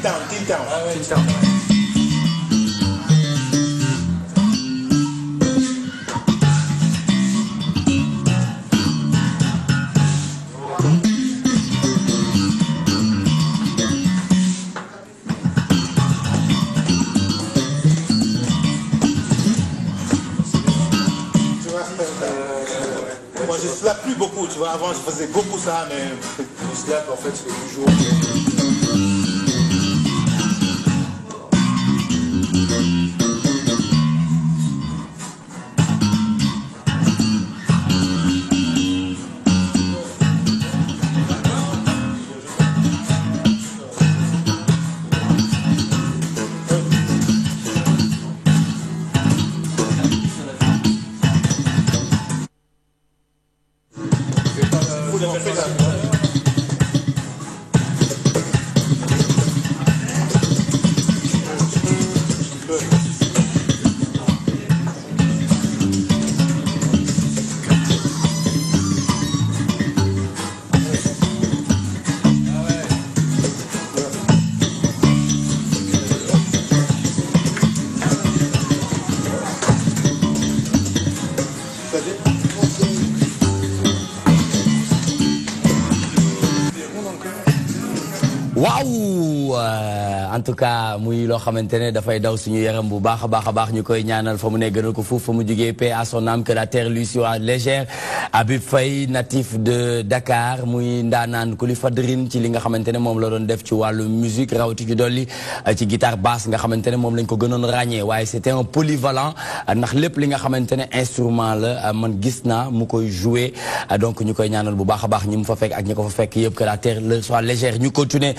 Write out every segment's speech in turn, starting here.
Teen Town. Teen Town. Moi je slap plus beaucoup, tu vois, avant je faisais beaucoup ça, mais le slap en fait je fais toujours. Waouh, en tout cas muy loo xamante ne dafay daw suñu yaram bu baax a baax ñu koy ñaanal fa mu ne gënal ko foofu fa mu jugee paix à son âme, que la terre lui soit légère. Habib Faye, natif de Dakar, muy ndaanaan ku li fadrin ci li nga xamante ne moom la doon def ci wàllu musique rawati ci dolli ci guitare basse nga xamante ne moom lañ ko gënoon ràññee, waaye c'était un polyvalent ndax lépp li nga xamante ne instrument la man gis naa mu koy jouer, donc ñu koy ñaanal bu baax a baax ñi mu fa fekk ak ñi ko fa fekk yëpp, que la terre leur soit légère. Ñu continuer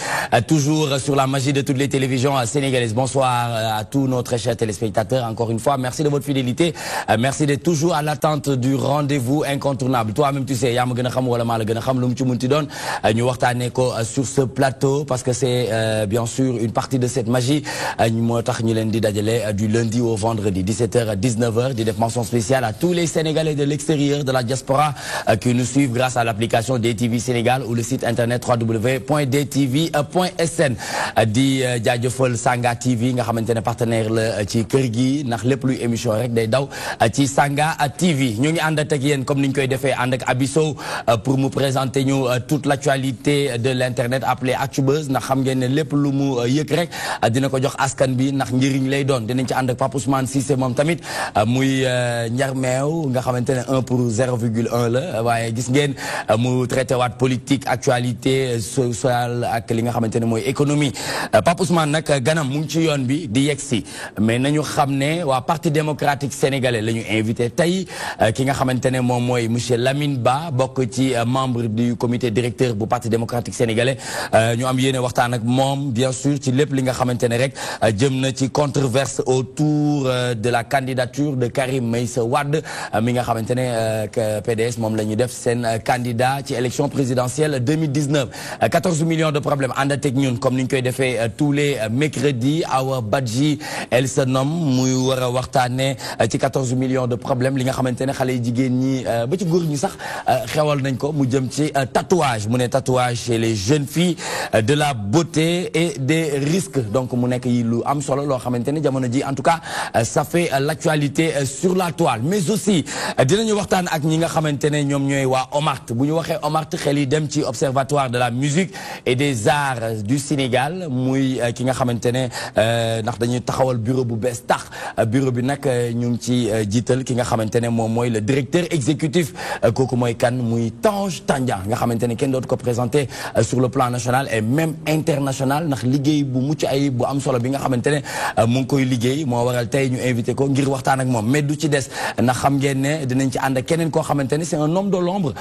toujours sur la magie de toutes les télévisions sénégalaises. Bonsoir à tous nos très chers téléspectateurs. Encore une fois, merci de votre fidélité. Merci d'être toujours à l'attente du rendez-vous incontournable. Toi-même, tu sais, yaa ma gën a xam wala maa la gën a xam lu mu ci munti doon ñu waxtaanee ko sur ce plateau parce que c'est bien sûr une partie de cette magie moo tax ñu leen di dajale du lundi au vendredi 17h à 19h di def mention spéciale à tous les Sénégalais de l'extérieur, de la diaspora qui nous suivent grâce à l'application DTV Sénégal ou le site internet www.dtv.sn. di jaajëfal Sanga TV nga xamante ne partenaire la ci kër gi ndax lépp luy émission rek day daw ci Sanga TV. ñu ngi ànd ak yéen comme ni ñu koy defee ànd ak Abisso pour mu présenter ñu toute l'actualité de l'internet appelé Actubuzz ndax xam ngeen ne lépp lu mu yëg rek dina ko jox askan bi ndax njëriñ lay doon. dinañ ci ànd ak Pape Ousmane Cissé moom tamit muy njarmeew nga xamante ne 1 pour 0,1 la waaye gis ngeen mu traité waat politique actualité sociale ak li nga xamante ne mooy économie. Pape Ousmane nag ganam mu ngi ci yoon bi di yegsi mais nañu xam ne waa parti démocratique sénégalais la ñu invité tey ki nga xamante ne moom mooy monsieur Lamine Ba bokk ci membre du comité directeur bu parti démocratique sénégalais ñu am yéene waxtaan ak moom bien sûr ci lépp li nga xamante ne rek jëm na ci controverse autour de la candidature de Karim Meïssa Wade mi nga xamante ne PDS moom la ñu def seen candidat ci élection présidentielle 2019. 14 millions de problèmes ànd ak ñun comme ni ñu koy defee tous les mercredis. Awa Badji elle se nomme muy war a waxtaanee ci 14 millions de problèmes li nga xamante ne xale yi jigéen ñi ba ci góor ñi sax xewal nañ ko mu jëm ci tatouage mu ne tatouage chez les jeunes filles, de la beauté et des risques. Donc mu nekk yi lu am solo loo xamante ne jamono ji en tout cas ça fait l'actualité sur la toile. Mais aussi dinañu waxtaan ak ñi nga xamante ne ñoom ñooy waa OMART. Bu ñu waxee OMART xel yi dem ci observatoire de la musique et des arts du Sénégal muy ki nga xamante ne ndax dañuy taxawal bureau bu bees tax bureau bi nag ñu ngi ci jiital ki nga xamante ne moom mooy le directeur exécutif kooku mooy kan muy Tange Tandian nga xamante ne kenn dootu ko présenté sur le plan national et même international ndax liggéey bu mucc ay bu am solo bi nga xamante ne mu ngi koy liggéey moo waral tey ñu invité ko ngir waxtaan ak moom. Mais du ci des ndax xam ngeen ne dinañ ci ànd ak keneen koo xamante ne c'est un homme de l'ombre.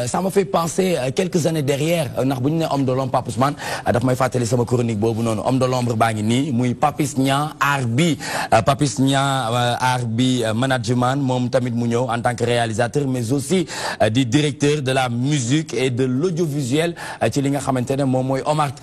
Ça m'a fait penser quelques années derrière ndax bu ñu ne homme de l'ombre Pape Ousmane daf may fàttali sama chronique boobu noonu homme de l'ombre baa ngi nii muy Papis Niang Arbi Papis Niang Arbi management moom tamit mu ñëw en tant que réalisateur mais aussi di directeur de la musique et de l'audiovisuel ci li nga xamante ne moom mooy OMART.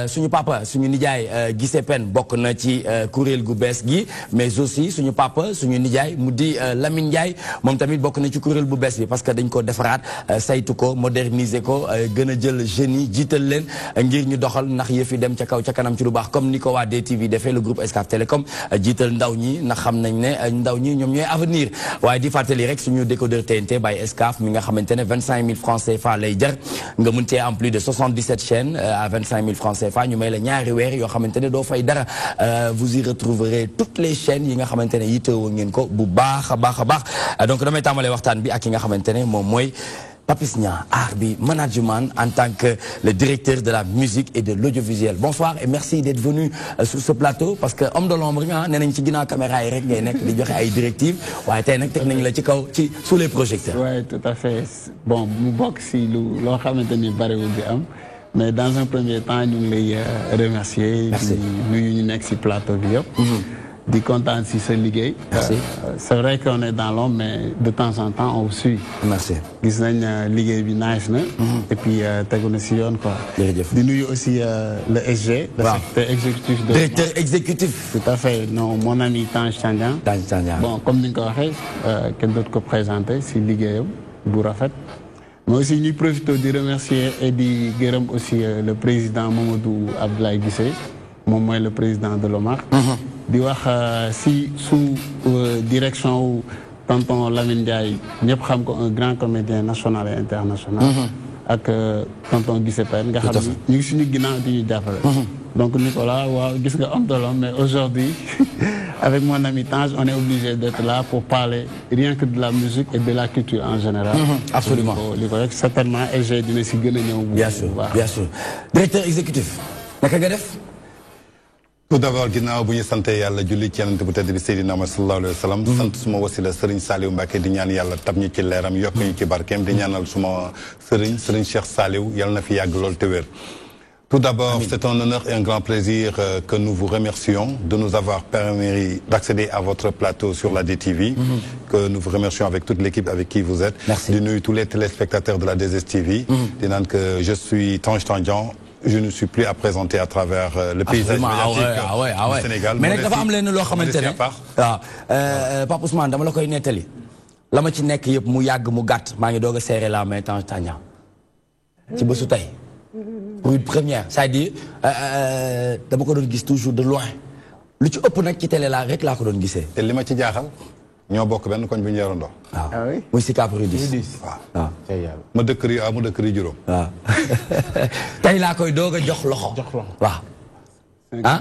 Suñu papa suñu nijaay Guissé Pen bokk na ci kuréel gu bees gi mais aussi suñu papa suñu nijaay mu di Lamine Ndiaye moom tamit bokk na ci kuréel bu bees bi parce que dañ ko defaraat saytu ko moderniser ko gën a jël jeunes yi jiital leen ngir ngir ñu doxal ndax yëf yi dem ca kaw ca kanam ci lu baax comme ni ko waa DTV defee le groupe Excaf Télécom jiital ndaw ñi ndax xam nañ ne ndaw ñi ñoom ñooy avenir waaye di fàttali rek suñu décodeur TNT by Excaf mi nga xamante ne 25 000 francs CFA lay jar nga mën cee en plus de 77 chaînes à 25 000 francs CFA ñu may la ñaari weer yoo xamante ne doo fay dara vous y retrouverez toutes les chaînes yi nga xamante ne yittewoo ngeen ko bu baax a baax a baax donc damay tàmbalee waxtaan bi ak ki nga xamante ne moom mooy Papis Niang, art bi management en tant que le directeur de la musique et de l'audiovisuel. Bonsoir et merci d'être venu sur ce plateau parce que homme de l'ombre nga nee nañ ci ginnaaw caméra yi rek ngay nekk di joxe ay directives waaye tey nag teg nañ la ci kaw ci sous les projecteurs. Oui, tout à fait. Bon mu bokk si lu loo xamante ni bariwul di am mais dans un premier temps ñu ngi lay remercier. Merci di nuyu ñu nekk si plateau bi yëpp. di kontaan si sa liggéey. C'est vrai qu'on est dans l'ombre mais de temps en temps on vous suit. Merci. gis nañ liggéey bi nice na. et puis tegu na si yoon quoi. jërëjëf di nuyu aussi le SG. le secrétaire exécutif de. directeur exécutif. tout à fait non mon ami Tange Tandian. Tange Tandian. Bon comme ni nga ko waxee kenn dootu ko présenté si liggéeyam bu rafet. mais aussi ñuy profité di remercier et di gërëm aussi le président Mamadou Abdoulaye Guissé moom mooy le président de l'OMAR. di wax si sous direction wu tonton Lamine Ndiaye ñëpp xam ko un grand comédien national et international. ak tonton Guissé Pène nga xam ni ñu ngi suñu ginnaaw di ñu jàppale. donc Nicolas waaw gis nga homme de l'homme mais aujourd'hui avec mon ami Tange on est obligé d'être là pour parler rien que de la musique et de la culture en général. Absolument li ko rek certainement SG dina si gën a ñëw. bien sûr bien sûr directeur exécutif naka nga def. tout d'abord ginnaaw bu ñu sante yàlla julli ci yonent bu tedd bi Seydina Muhammad sallallahu alayhi wa sallam sant suma wasila Serigne Saliou Mbacké di ñaan yàlla tab ñu ci leeram yokk ñu ci barkeem di ñaanal suma Serigne Cheikh Saliou yàlla na fi yàgg lool te wér. Tout d'abord, c'est un honneur et un grand plaisir que nous vous remercions de nous avoir permis d'accéder à votre plateau sur la DTV, que nous vous remercions avec toute l'équipe avec qui vous êtes. Merci. De nous tous les téléspectateurs de la DSTV, disant que je suis Tange Tandian. Je ne suis plus à présenter à travers le paysage médiatique du Sénégal. Mais nag dafa am leen loo xamante ne waaw Pape Ousmane dama la koy nettali la ma ci nekk yëpp mu yàgg mu gàtt maa ngi doog a serré la main Tange Tandian ci bésu tey pour une première c'est-à-dire dama ko doon gis toujours de loin lu ci ëpp nag ci télé laa rek laa ko doon gisee. te li ma ci jaaxal ñoo bokk benn koñ bu ñu yorandoo. waaw muy Sicap Rue 10. waaw ma dëkk ri mu dëkk ri juróom. waaw tey laa koy doog a jox loxo. waaw. ah.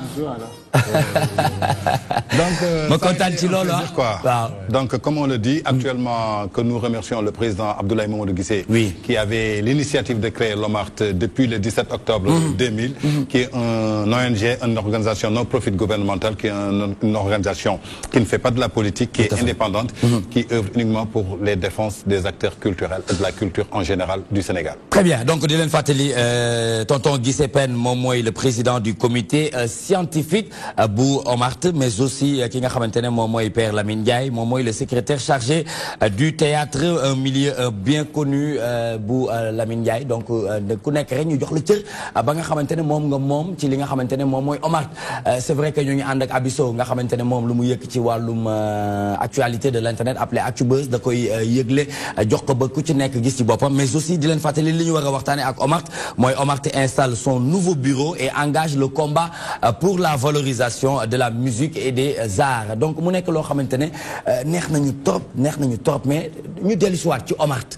Donc, comme on le dit, actuellement, que nous remercions le président Abdoulaye Mamadou Guissé, qui avait l'initiative de créer l'OMART depuis le 17 octobre 2000, qui est un ONG, une organisation non profit gouvernementale, qui est une organisation qui ne fait pas de la politique, qui est indépendante, qui œuvre uniquement pour les défenses des acteurs culturels et de la culture en général du Sénégal. Très bien. Donc, Dylan Fateli, tonton Guissé Pène, Momoy, le président du comité scientifique bu OMART, mais aussi ki nga xamantene mom moy Père Lamine Ndiaye, mom moy le secrétaire chargé du théâtre, un milieu bien connu bu Lamine Ndiaye. Donc ku nek rek ñu jox la cër ba nga xamantene mom nga mom ci li nga xamantene mom moy OMART. C'est vrai que ñu ngi and ak Abisso nga xamantene mom lu mu yëk ci walum actualité de l'internet appelé Actubuzz da koy yëglé jox ko ba ku ci nek gis ci bopam, mais aussi di len fatali li ñu wara waxtané ak OMART moy OMART installe son nouveau bureau et engage le combat pour la valorisation de la musique et des arts. Donc mu nekk loo xamante ne neex nañu trop mais ñu dellusiwaat ci OMART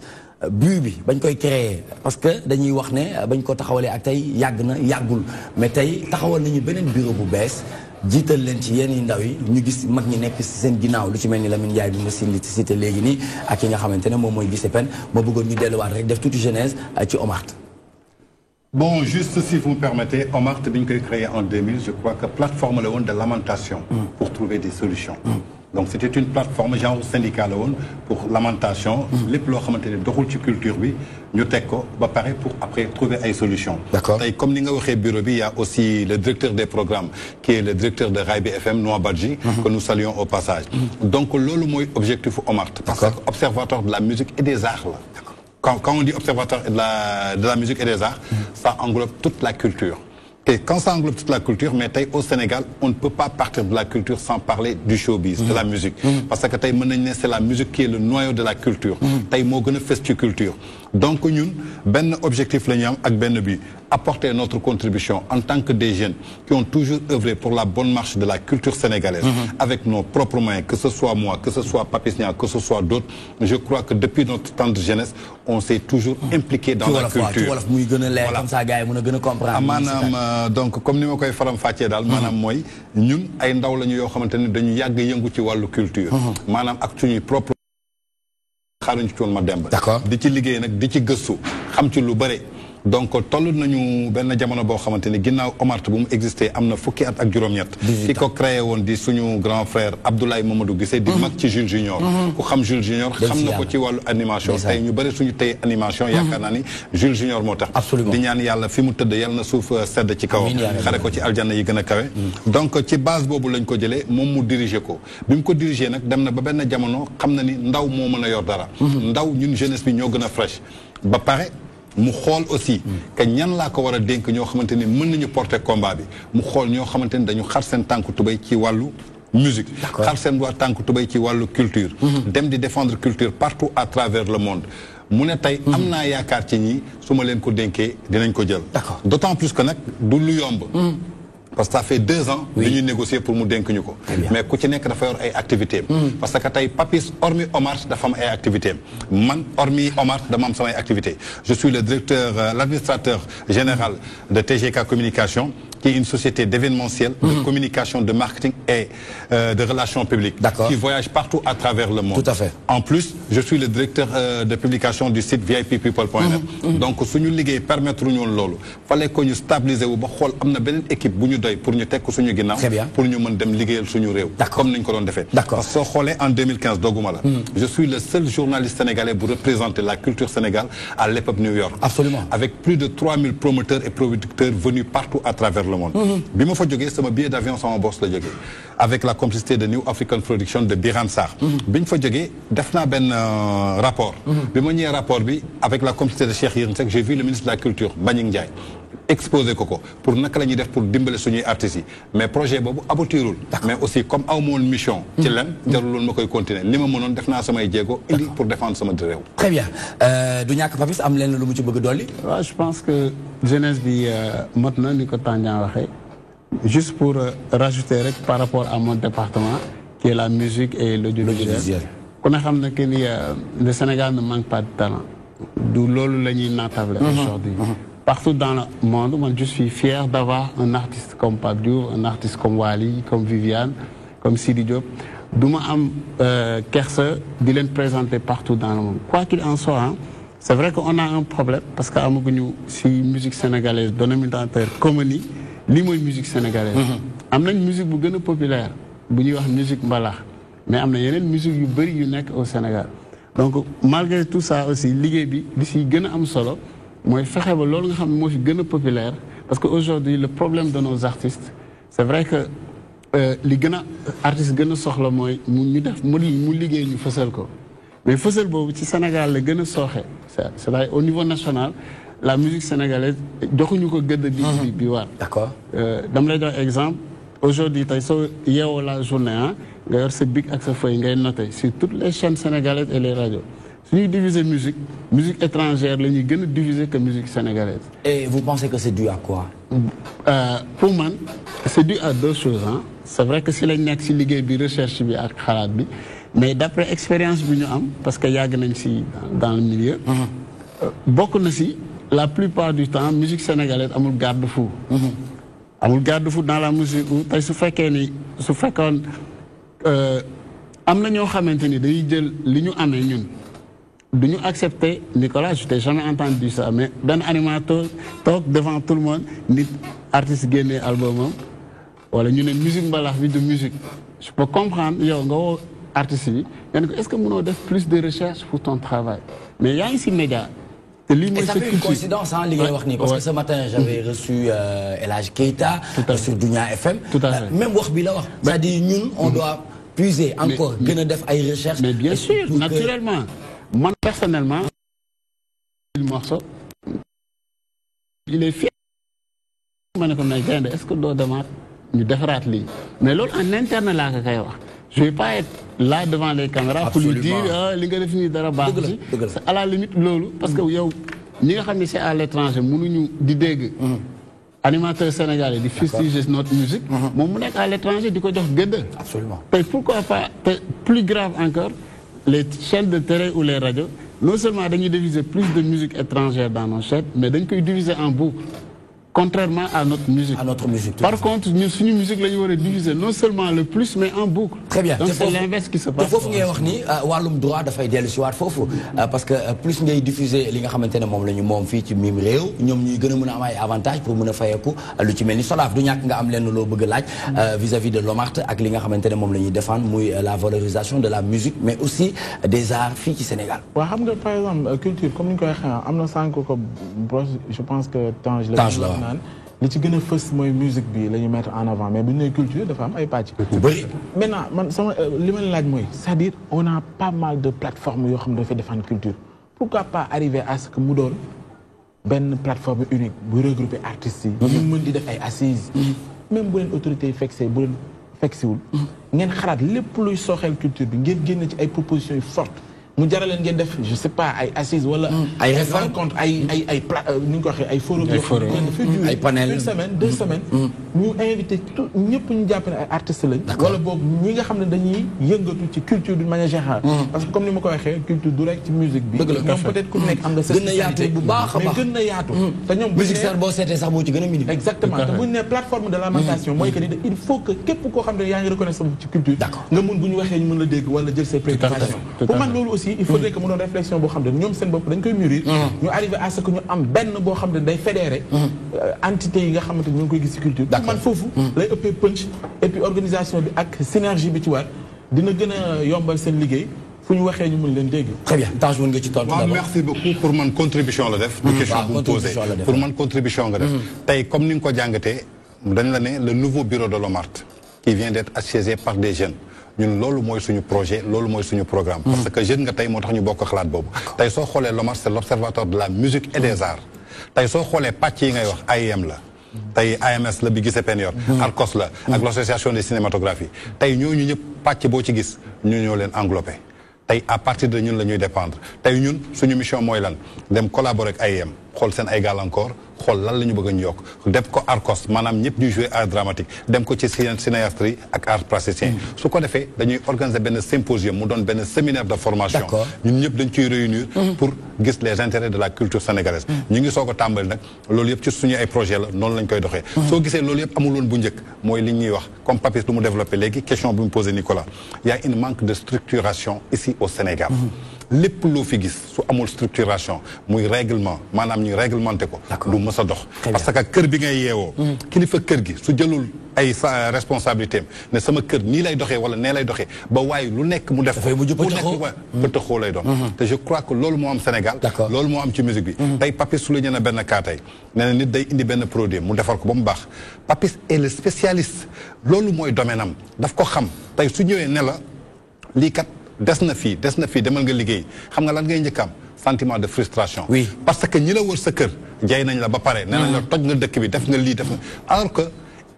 but bi bañ koy créer parce que dañuy wax ne bañ ko taxawalee ak tey yàgg na yàggul mais tey taxawal nañu beneen bureau bu bees jiital leen ci yenn ndaw yi ñu gis mag ñi nekk ci seen ginnaaw lu ci mel ni Lamine Ndiaye bi nga cité léegi nii ak ki nga xamante ne moom mooy Guissé Pène ma bëggoon ñu delluwaat rek def tuuti genèse ci OMART. Bon, juste si vous me permettez, OMART a été créé en 2000, je crois que plateforme de lamentation pour trouver des solutions. Donc c'était une plateforme genre syndicale pour lamentation, les plus de culture, nous pareil pour après trouver des solutions. D'accord. Comme nous avons bureau, il y a aussi le directeur des programmes, qui est le directeur de Raïb FM, Noah Badji, que nous saluons au passage. Donc l'objectif objectif OMART, parce que observateur de la musique et des arts. Quand on dit observateur de la musique et des arts, ça englobe toute la culture. Et quand ça englobe toute la culture, mais au Sénégal, on ne peut pas partir de la culture sans parler du showbiz, de la musique. Parce que c'est la musique qui est le noyau de la culture. Culture. donc ñun benn objectif la ñu am ak benn but apporter notre contribution en tant que des jeunes qui ont toujours œuvré pour la bonne marche de la culture sénégalaise avec nos propres moyens, que ce soit moi, que ce soit Papis Niang, que ce soit d'autres. Je crois que depuis notre temps de jeunesse, on s'est toujours impliqué dans la culture. Voilà. Comme ça, gars, on a comprendre. Manam donc comme ni ma koy faram fàccee daal maanaam mooy ñun ay ndaw lañu yoo xamante ne dañu yàgg yëngu ci wàllu culture. maanaam ak suñuy propre xaaruñu ci woon ma demb. D'accord di ci liggéey nag di ci gëstu xam ci lu bëri. donc toll nañu benn jamono boo xamante ni ginnaaw Omart bu mu existé am na fukki at ak juróom-ñett. ki ko créé woon di suñu grand frère Abdoulaye Mamadou Guissé di mag ci Jules Junior. ku xam Jules Junior xam na ko ci wàllu animation. tey ñu bëri suñu tey animation. yaakaar naa ni Jules Junior moo tax. absolument di ñaan yàlla fi mu tëdd yàlla na suuf sedd ci kawam. xare ko ci aljanna yi gën a kawe. donc ci base boobu lañ ko jëlee moom mu diriger ko bi mu ko diriger nag dem na ba benn jamono xam na ni ndaw moo mën a yor dara. ndaw ñun jeunesse bi ñoo gën a fraîche ba pare. mu xool aussi que ñan laa ko war a dénk ñoo xamante ni mën nañu porter combat bi mu xool ñoo xamante ni dañu xar seen tànk tubéy ci wàllu musique xar seen waa tànk tubéy ci wàllu culture dem di défendre culture partout à travers le monde mu ne tey am naa yaakaar ci ñi su ma leen ko dénkee dinañ ko jël d'autant plus que nag du lu yomb parce que ça fait 2 ans dañuy négocier pour mu dénk ñu ko mais ku ci nekk dafa yor ay activités parce que tey Papis hormis Omart dafa am ay activités man hormis Omart dama am samay activités je suis le directeur l'administrateur général de TGK Communication qui est une société d'événementiel, de communication, de marketing et de relations publiques, qui voyage partout à travers le monde. Tout à fait. En plus, je suis le directeur de publication du site vippeople.net. Donc, si nous liguons permettre nous lolo, fallait que nous stabiliser ou bахol, amna benen équipe bu ñu doy pour ñu tek ko suñu ginnaw pour ñu mën dem ligueyal suñu réew comme niñ ko doon défé. Parce que xolé en 2015 doguma la. Je suis le seul journaliste sénégalais pour représenter la culture sénégalaise à l'EPUB New York. Absolument. Avec plus de 3000 promoteurs et producteurs venus partout à travers le monde. bi ma fa jógee sama billet d'avion sama boss la jógee avec la complicité de New African Production de Biran Sarr. bi ñu fa jógee def naa benn rapport. bi ma ñëwee rapport bi avec la complicité de Cheikh Yérim Seck j'ai vu le ministre de la culture Mbagnick Ndiaye exposé ko pour naka la ñuy def pour dimbale suñuy artistes yi mais projet boobu aboutirul mais aussi comme aw ma woon mission ci len jarul loolu ma koy continuer li ma mënoon def naa samay jéego indi pour défendre sama réew. Très bien du ñàkk Papis am leen lu mu ci bëgg dolli. waaw je pense que jeunesse bi mot na ni ko Tandian waxee juste pour rajouter rek par rapport à mon département qui est la musique et l'audiovisuel. ku ne xam na que ni le Sénégal ne manque pas de talent du loolu la ñuy naatable aujourd'hui. Partout dans le monde, moi, je suis fier d'avoir un artiste comme Pape Diouf, un artiste comme Wally, comme Viviane, comme Sidi Diop. Douma am kersa di leen présenter partout dans le monde. Quoi qu'il en soit, hein, c'est vrai qu'on a un problème parce que amaguñu si musique sénégalaise dénominateur commun ni lii mooy musique sénégalaise. am nañ musique bu gën a populaire bu ñuy wax musique mbalax mais am na yeneen musique yu bëri yu nekk au Sénégal. Donc malgré tout ça aussi liggéey bi li si gën a am solo. Moi, je fais loolu nga xam ne moo fi gën a populaire parce que aujourd'hui le problème de nos artistes c'est vrai que li gën a artiste gën a soxla mooy ñu def mu liggéey ñu fësal ko mais fësal boobu ci Sénégal la gën a sooxe c'est-à-dire au niveau national la musique sénégalaise joxuñu ko gëdd bi war. D'accord. Dama lay jox exemple aujourd'hui tey soo yeewoo la journée ah nga yor sa bic ak sa feuille ngay noter sur toutes les chaînes sénégalaises et les radios. Si nous divisons musique étrangère, nous avons diviser que musique sénégalaise. Et vous pensez que c'est dû à quoi? Pour moi, c'est dû à 2 choses. Hein. C'est vrai que c'est la recherche mais d'après l'expérience que nous avons, parce qu'il y a dans le milieu, beaucoup de la plupart du temps, la musique sénégalaise a un garde-fou. Un garde-fou dans la musique où, su fait qu'on am na ñoo xamante ni dañuy jël li ñu amee ñun du ñu accepter Nicolas je t'ai jamais entendu ça mais benn animateur toog devant tout le monde nit artiste génnee albumam wala ñu ne musique mbalax bi de musique je peux comprendre yow nga woo artiste bi nga ne ko est-ce que mënoo def plus de recherche pour ton travail mais yaa ngi si média te lii mooy et ça fait une coïncidence hein li ngay wax nii parce que ce matin j'avais reçu El Hadj Keita sur Dunia FM même wax bi la wax c'est-à-dire ñun on doit puiser encore gën a def ay recherches. Mais bien sûr, naturellement. Moi, personnellement, le morceau, il est fier. Est-ce que nous devons nous faire? Mais l'autre en interne, là, je vais pas être là devant les caméras pour lui dire li nga def nii dara baax ci à la limite loolu parce que yow ñi nga xam ne c'est à l'étranger mënuñu di dégg animateur sénégalais di fustiger notre musique moom mu nekk à l'étranger di ko jox gëdd absolument te pourquoi pas plus grave encore les chaînes de télé ou les radios non seulement dañuy diffuser plus de musique étrangère dans nos chaînes mais dañ koy diviser en boucle contrairement à notre musique. Par contre, nous, une musique, nous devons diviser non seulement le plus, mais en boucle. Très bien. Donc c'est l'inverse qui se passe. Il faut que nous droit de faire des soirs parce que plus nous diffuser les gens qui ont été mom fi ci mim rew ñom ñuy gëna mëna am ay avantage pour mëna fayeku lu ci melni solaf du ñak nga am lenn lo bëgg laaj vis-à-vis de l'OMART ak li nga xamantene mom lañuy défendre muy la valorisation de la musique mais aussi des arts fi ci Sénégal. Wa xam nga par exemple culture comme ni ko waxé amna sank ko je pense que Tange la li ci gën a fës mooy musique bi la ñu mettre en avant mais bu ñu nee culture dafa am ay pàcc. maintenant man sama li ma laaj mooy c'est-à-dire on a pas mal de plateformes yoo xam ne dafay défendre culture pourquoi pas arriver à ce que mu doon benn plateforme unique bu regrouper artistes yi. ñu mën di def ay assises. même bu leen autorités yi fekk see bu leen fekk siwul ngeen xalaat lépp luy sooxeel culture bi ngeen génn ci ay propositions yu fortes. mu jaraleen ngeen def je sais pas ay assises wala ay rencontre ay ni ñu ko waxee ay forum yoo xam ne dafay durer ay panel une semaine 2 semaines ñu invité tout ñëpp ñu jàpp ne ay artistes lañ wala boog ñi nga xam ne dañuy yëngatu ci culture d'une manière générale parce que comme ni ma ko waxee culture du rek ci musique bi ñoom peut-être ku nekk am nga gën na yaatu bu baax a baax mais gën na yaatu te ñoom musique sax boo seetee sax moo ci gën a minime exactement te bu ñu ne plateforme de lamentation mooy que ni il faut que képp koo xam ne yaa ngi reconnaître ci culture nga mun bu ñu waxee ñu mën la dégg wala jël say préoccupations pour man loolu aussi il faudrait que mu doon réflexion boo xam ne ñoom seen bopp dañ koy mûrir ñu arriver à ce que ñu am benn boo xam ne day fédérer entité yi nga xamante ni ñu ngi koy gis ci culture pour man foofu lay ëppee punch et puis organisation bi ak synergie bi ci war dina gën a yombal seen liggéey fu ñu waxee ñu mën leen dégg très bien Tange mën nga ci tontu merci beaucoup pour man contribution la def du question bu mu posé pour man contribution nga def tey comme ni nga ko jàngatee dañ la ne le nouveau bureau de l'OMART qui vient d'être assiégé par des jeunes ñun loolu mooy suñu projet loolu mooy suñu programme parce que jeune nga tey moo tax ñu bokk xalaat boobu tey soo xoolee l'OMART c'est l'observatoire de la musique et des arts tey soo xoolee pàcc yi ngay wax AIM la tey AMS la bi gisee Penior ARCOS la ak l'association des cinématographies tey ñooñu ñëpp pàcc boo ci gis ñu ñoo leen englobé tey à partir de ñun la ñuy dépendre tey ñun suñu mission mooy lan dem collaborer ak AIM xool seen ay gàllankoor xool lan la ñu bëgg a ñu yokk dem ko ARCOS maanaam ñëpp ñuy jouer art dramatique dem ko ci cinéasterie ak art plasticien su ko defee dañuy organiser benn symposium mu doon benn séminaire de formation ñun ñëpp dañ ciy réunir pour gis les intérêts de la culture sénégalaise ñu ngi soog a tàmbali nag loolu yëpp ci suñu ay projet la noonu lañ koy doxee soo gisee loolu yëpp amul woon bu njëkk mooy li ñuy wax comme Papis lu mu développé léegi question bi mu posé Nicolas il y a une manque de structuration ici au Sénégal lépp loo fi gis su amul structuration muy règlement maanaam ñu réglementé ko du mës a dox parce que kër bi ngay yeewoo kilifa kër gi su jëlul ay sa responsabilité ne sama kër nii lay doxee wala nee lay doxee ba waaye lu nekk mu def bu nekk pëtëxoo lay doon te je crois que loolu moo am Sénégal loolu moo am ci musique bi tey Papis su la ñu ne benn kaa tey nee na nit day indi benn produit mu defar ko ba mu baax Papis est le spécialiste loolu mooy domaine am daf ko xam tey su ñëwee ne la lii kat des na fii demal nga liggéey xam nga lan ngay njëkk am sentiment de frustration parce que ñi la wër sa kër jay nañ la ba pare nee nañ la toj nga dëkk bi def nga lii def nga alors que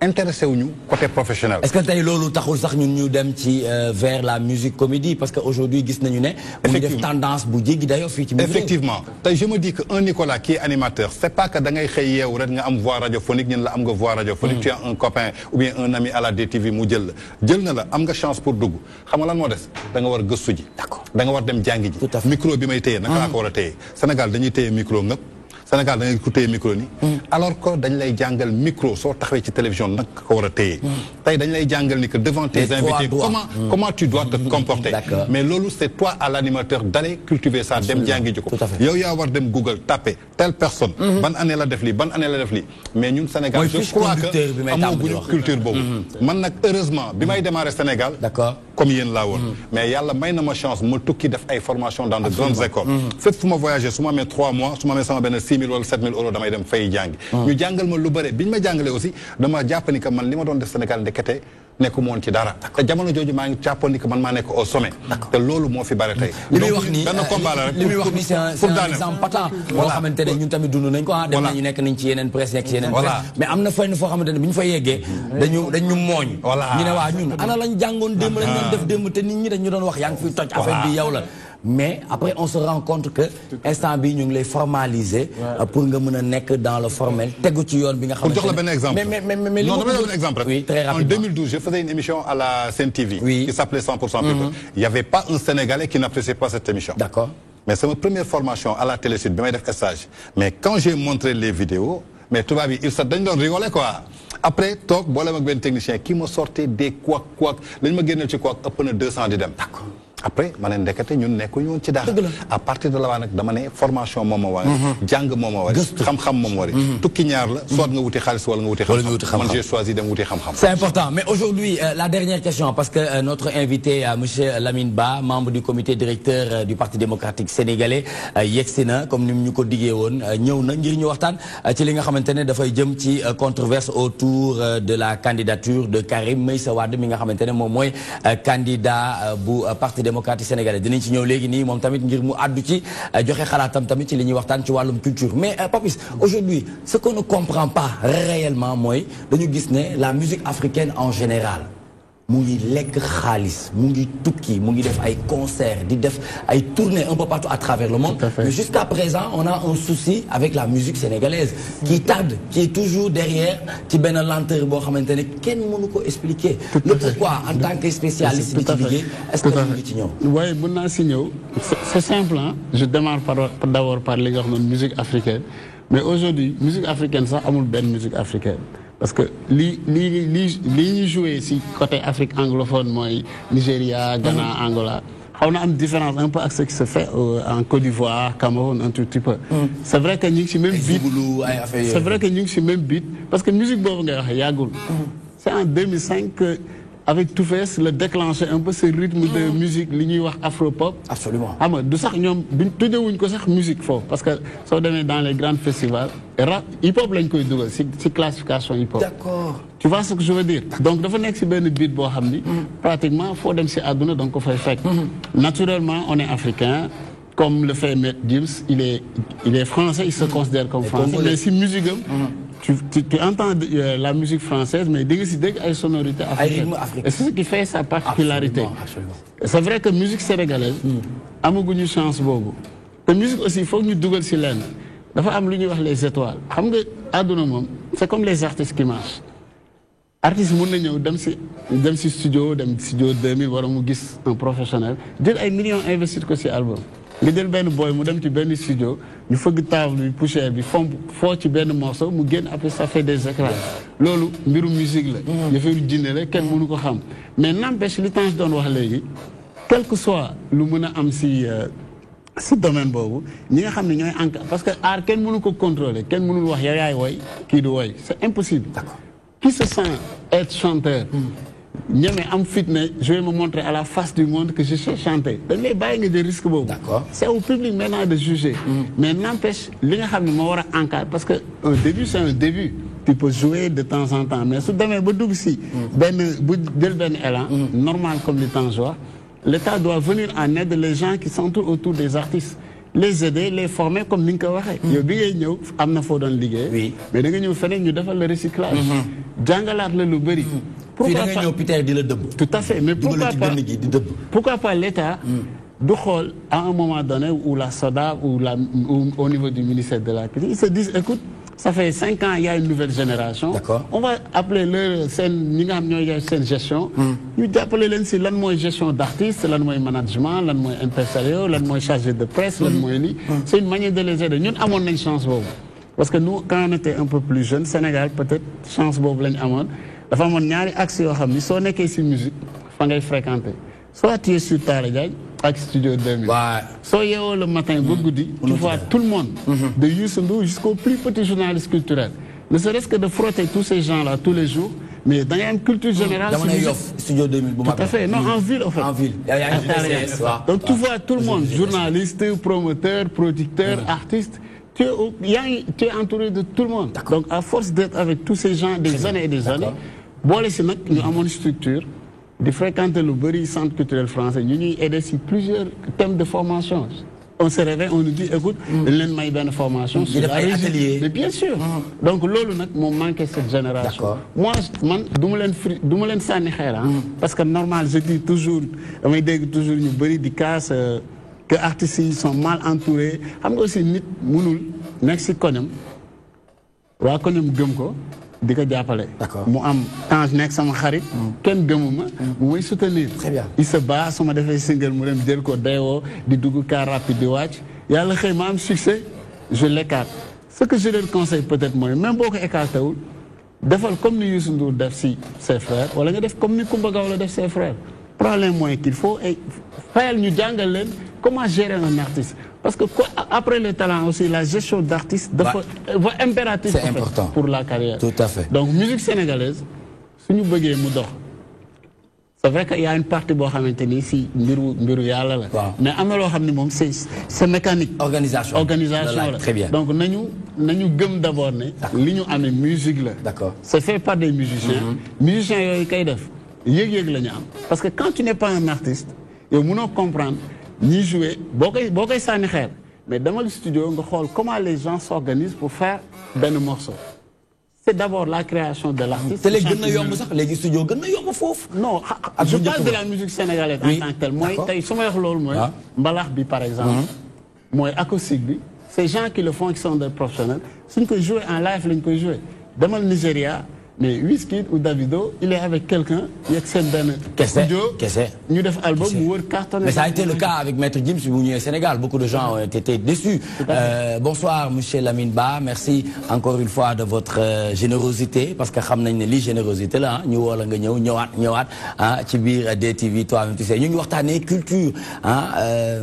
intéressé wuñu côté professionnel est-ce que tey loolu taxul sax ñun ñu dem ci vers la musique comédie parce que aujourd'hui gis nañu ne mu def tendance bu jéggi dayoo fii ci effectivement tey je me dis que un Nicolas qui est animateur c'est pas que da ngay xëy yeewu rek nga am voix radiophonique ñun la am nga voix radiophonique tu as un copain ou bien un ami à la DTV mu jël na la am nga chance pour dugg xam nga lan moo des da nga war a gëstu ji da nga war dem jàngi ji micro bi may téye naka laa ko war a téye Sénégal dañuy téye micro ngëpp Sénégal da ngay ko téye micro ni alors que dañ lay jàngal micro soo taxawee ci télévision nag ko war a téye tey dañ lay jàngal ni que devant tes invités comment tu dois te comporter mais loolu c'est toi à l'animateur d'aller cultiver ça dem jàngi ji ko yow yaa war dem Google taper telle personne ban année la def lii ban année la def lii mais ñun Sénégal je crois que amaguñu culture boobu man nag heureusement bi may démarrer Sénégal comme yéen laa woon mais yàlla may na ma chance ma tukki def ay formation dans de grandes écoles fépp fu ma voyagé su ma amee 3 mois su ma amee sama benn 6 000 wala 7 000 euros damay dem fay jàngi. ñu jàngal ma lu bëre bi ñu ma jàngalee aussi dama jàpp ni que man li ma doon def Sénégal ndekete nekku moon ci dara. te jamono jooju maa ngi jàppoon ni que man maa nekk au sommet. te loolu moo fi bare tey. li muy wax nii benn combat la rek li muy wax nii c'est un exemple patent. boo xamante ne ñun tamit dund nañ ko ah. dem nañu nekk nañ ci yeneen presse nekk ci yeneen presse. mais am na fenn foo xamante ne bi ñu fa yeggee. dañu mooñ. ñu ne waa ñun ana lañ jàngoon démb lañ doon def démb te nit ñi dañu doon wax yaa ngi fiy toj affaire bi yow la. mais après on se rend compte que instant bi ñu ngi lay formaliser pour nga mën a nekk dans le formel tegu ci yoon bi nga xamante ne. pour jox la benn exemple mais non dama la benn exemple rek. oui très rapidement en 2012 je faisais une émission à la Sen TV. qui s'appelait 100% People. Il n'y avait pas un Sénégalais qui n'appréciait pas cette émission. D'accord. Mais c'est ma première formation à la Télé Sud bi may def stage. Mais quand j'ai montré les vidéos mais tubaab bi il se dañ doon rigoler quoi. Après toog boolem ak benn technicien qui me sortait des couac lañ ma génneel ci couac ëpp na 200 di dem. D'accord. Après ma ne ndekete ñun nekkuñu woon ci dara. À partir de là nag dama ne formation moom moo war jàng moom moo war xam-xam moom moo war tukki ñaar la soit nga wuti xaalis wala nga wuti xam-xam man j'ai choisi dem wuti xam-xam. C'est important mais aujourd'hui la dernière question parce que notre invité monsieur Lamine Ba membre du comité directeur du Parti démocratique sénégalais yegsi na comme ni ñu ko diggee woon ñëw na ngir ñu waxtaan ci li nga xamante ne dafay jëm ci controverse autour de la candidature de Karim Meïssa Wade mi nga xamante ne moom mooy candidat bu Parti démocratique sénégalais dinañ ci ñëw léegi nii moom tamit ngir mu àddu ci joxe xalaatam tamit ci li ñuy waxtaan ci wàllum culture mais Papis aujourd'hui ce qu'on ne comprend pas réellement mooy dañu gis ne la musique africaine en général mu ngi lekk xaalis mu ngi tukki mu ngi def ay concerts di def ay tournées un peu partout à travers le monde mais jusqu'à présent on a un souci avec la musique sénégalaise qui tarde qui est toujours derrière ci benn lenteur boo xamante ne kenn mënu ko expliquer le pourquoi en tant que spécialiste di ci liggéey est-ce que mu ngi ci ñëw waaye mën naa si ñëw c'est simple hein je démarre d'abord par li nga wax noonu musique africaine mais aujourd'hui musique africaine sax amul benn musique africaine parce que li ñuy joué si côté Afrique anglophone mooy Nigeria Ghana Angola xaw na am différence un peu avec ce qui se fait en Côte d'Ivoire Cameroun un tout petit peu c'est vrai que ñu ngi si même beat c'est vrai que ñu ngi si même beat parce que musique boobu ngay wax yàggul c'est en 2005 que avec Toufès le déclencher un peu ce rythme de musique li ñuy wax afropop. Absolument. xam nga du sax ñoom duñ tuddewuñ ko sax musique foofu parce que soo demee dans les grands festivals rap hip hop lañ koy dugal si classification hip hop. D'accord. Tu vois ce que je veux dire. Donc dafa nekk si benn beat boo xam ni. pratiquement foo dem si àdduna donc ko fay fekk. Naturellement on est africain. Comme le fait Maître Gims, il est français, il se considère comme français. Mais si musique, tu entends la musique française, mais dès que sonorités africaines. Et c'est ce qui fait sa particularité. C'est vrai que la musique sénégalaise, a une chance beaucoup. La musique aussi, il faut que nous douglions sur l'aine. Il faut que les étoiles. C'est comme les artistes qui marchent. Artiste mën na ñëw dem si studio 2000 wala mu gis un professionnel jël ay millions investir ko si album nga jël benn boy mu dem ci benn studio ñu fëgg table bi poussière bi foo ci benn morceau mu génn après ça fait des écrans loolu mbiru musique la yëfeeru jinne la kenn mënu ko xam mais n'empêche li Tange doon wax léegi quel que soit lu mën a am si domaine boobu ñi nga xam ne ñooy encadré parce que art kenn mënu ko contrôler kenn mënul wax yow yaay woy kii du woy c'est impossible. D'accord. Qui se sent être chanteur, je vais me montrer à la face du monde que je sais chanter. C'est au public maintenant de juger. Mais n'empêche, parce qu'un début, c'est un début. Tu peux jouer de temps en temps. Mais si tu élan, normal comme le temps joue, l'État doit venir en aide les gens qui s'entourent autour des artistes. Les aider, les former comme Ninka Wahe. Yo bi ngay ñëw am na foo doon liggéey. Mais da nga ñëw feneen ñu defal le recyclage. Jàngalaat la lu bëri. Pourquoi pas ñëw Peter di la dëbb. Tout à fait. Mais pourquoi pas l'État du xool à un moment donné où la SODAV ou au niveau du ministère de la Culture, ils se disent écoute, ça fait 5 ans, il y a une nouvelle génération. On va appeler leur scène gestion. Nous appelons la gestion d'artistes, la management, la impresario, la chargé de presse, c'est une manière de les aider. Nous avons une chance. Parce que nous, quand on était un peu plus jeunes, Sénégal, peut-être, chance bobu lañ amone. Dafa amone ñaari axe yo xamni so nekké ci musique fa ngay fréquenter. Soit tu es sur Talla Diagne avec Studio 2000. Soit le matin, tu vois tout le monde, de Youssou Ndour jusqu'au plus petit journaliste culturel. Ne serait-ce que de frotter tous ces gens-là tous les jours, mais dans une culture générale. Studio 2000, tout à fait. Non, en ville, en fait. En ville. Donc tu vois tout le monde, journaliste, promoteur, producteur, artiste. tu es entouré de tout le monde. Donc, à force d'être avec tous ces gens des années et des années, nous avons une structure, de fréquenter le centre culturel français, nous avons aidé sur plusieurs thèmes de formation. On se réveille, on nous dit, écoute, l'un m'a une formation sur la région. Mais bien sûr. Donc, lolo nak mon manque cette génération. Moi, je ne parce que normal, je dis toujours, toujours une bonne casse que les artistes sont mal entourés. Xam nga aussi nit mënul nek ci koñam wa koñam gëm ko diko jappalé mu am temps nek sama xarit ken gëmuma mu may soutenir il se bat sama défé single mu dem jël ko déwo di dugg car rapide di wacc yalla xey ma am succès je l'écarte ce que je leur conseille peut-être moi même boko écarté wul defal comme ni Youssou Ndour def ci ses frères wala nga def comme ni Coumba Gawlo def ses frères prends les moyens qu'il faut et fayal ñu jangal leen comment gérer un artiste. Parce que après le talent aussi, la gestion d'artiste va impératif c'est important pour la carrière. Tout à fait. Donc, musique sénégalaise, si nous voulons nous c'est vrai qu'il y a une partie qui est maintenue ici, mais c'est mécanique. Organisation. Très bien. Donc, nous avons d'abord la musique. C'est fait par des musiciens. Musiciens, parce que quand tu n'es pas un artiste, ils ne comprendre ni jouer, mais dans le studio, on regarde comment les gens s'organisent pour faire un morceau. C'est d'abord la création de l'artiste. C'est les studios. Non, je parle de la musique sénégalaise en tant que telle. Moi, Mbalarbi par exemple, moi, acoustique, ces gens qui le font, qui sont des professionnels, si on jouer en live, ils peuvent jouer. Dans le Nigeria, mais Wizkid ou Davido, il est avec quelqu'un, il accède dans le studio, nous devons album, mais ça a été le cas avec Maître Gims au Sénégal. Beaucoup de gens ont été déçus. Bonsoir, monsieur Lamine Ba. Merci encore une fois de votre générosité, parce que nous avons une générosité là. Nous avons ci biir DTV toi-même tu sais ñu ngi waxtaanee culture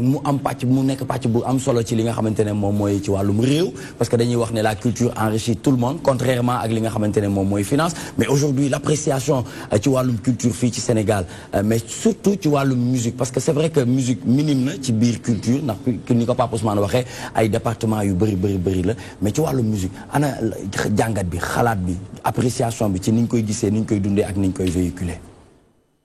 mu am pàcc mu nekk pàcc bu am solo ci li nga xamante ne moom mooy ci wàllum réew parce que dañuy wax ne la culture enrichit tout le monde contrairement ak li nga xamante ne moom mooy finance mais aujourd'hui l'appréciation ci wàllum culture fii ci Sénégal mais surtout ci wàllum musique parce que c'est vrai que musique minime na ci biir culture ndax ni ko Pape Ousmane waxee ay département yu bëri la mais ci wàllum musique ana jàngat bi xalaat bi appréciation bi ci ni ñu koy gisee ni ñu koy dundee ak ni ñu koy véhiculer.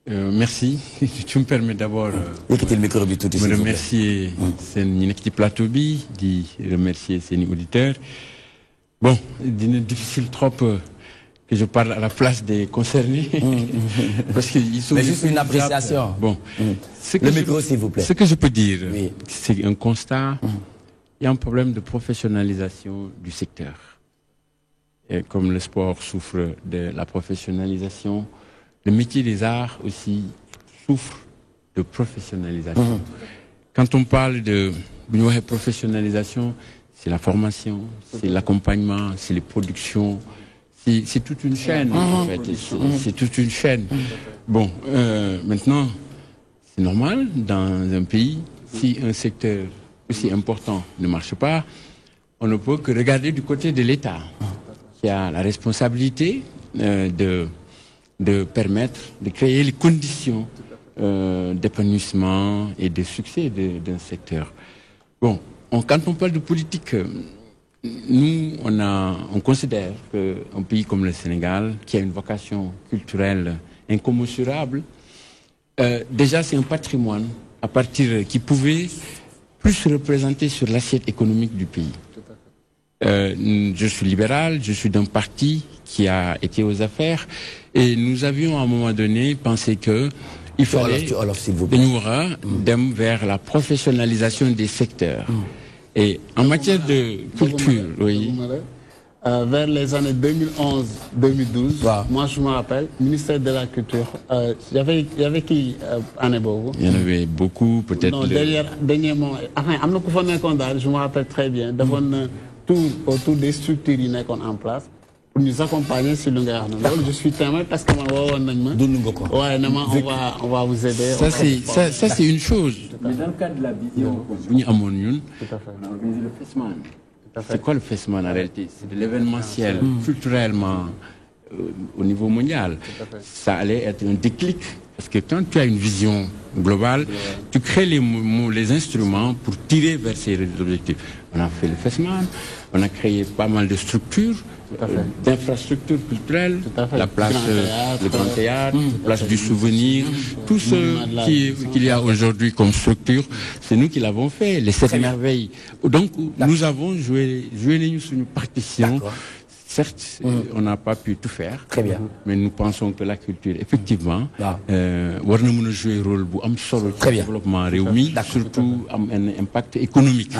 Merci. Tu me permets d'abord de remercier ces plateau bi, de remercier ces auditeurs. Bon, il est difficile trop que je parle à la place des concernés. Parce qu'ils sont. Mais juste une appréciation. Bon. Le micro, s'il vous plaît. Ce que je peux dire, c'est un constat. Il y a un problème de professionnalisation du secteur. Et comme le sport souffre de la professionnalisation, le métier des arts aussi souffre de professionnalisation. Quand on parle de professionnalisation, c'est la formation, c'est l'accompagnement, c'est les productions, c'est toute une chaîne en fait. C'est toute une chaîne. Bon, maintenant, c'est normal dans un pays, si un secteur aussi important ne marche pas, on ne peut que regarder du côté de l'État, qui a la responsabilité de permettre, de créer les conditions d'épanouissement et de succès d'un secteur. Bon, quand on parle de politique, nous, on considère qu'un pays comme le Sénégal, qui a une vocation culturelle incommensurable, déjà c'est un patrimoine à partir qui pouvait plus se représenter sur l'assiette économique du pays. Je suis libéral, je suis d'un parti qui a été aux affaires et nous avions à un moment donné pensé que il fallait nous vers la professionnalisation des secteurs. Et en matière de culture, vers les années 2011-2012, moi je me rappelle, ministère de la Culture, il y avait qui année beau? Il y en avait beaucoup, peut-être. Non, dernièrement, enfin, je me rappelle très bien, d'avoir autour des structures en place pour nous accompagner sur le gars. Je suis témoin parce que on va vous aider. Ça c'est une chose. Mais dans le cadre de la vision, on a organisé le FESMAN. C'est quoi le FESMAN en réalité? C'est de l'événementiel, culturellement au niveau mondial. Ça allait être un déclic. Parce que quand tu as une vision globale, tu crées les instruments pour tirer vers ces objectifs. On a fait le FESMAN, on a créé pas mal de structures, d'infrastructures culturelles, la place, le Grand Théâtre, la place du Souvenir, tout ce qu'il y a aujourd'hui comme structure, c'est nous qui l'avons fait, les 7 merveilles. Donc nous avons joué une partition. Certes, on n'a pas pu tout faire. Très bien. Mais nous pensons que la culture, effectivement, va jouer un rôle sur le développement réuni, surtout un impact économique.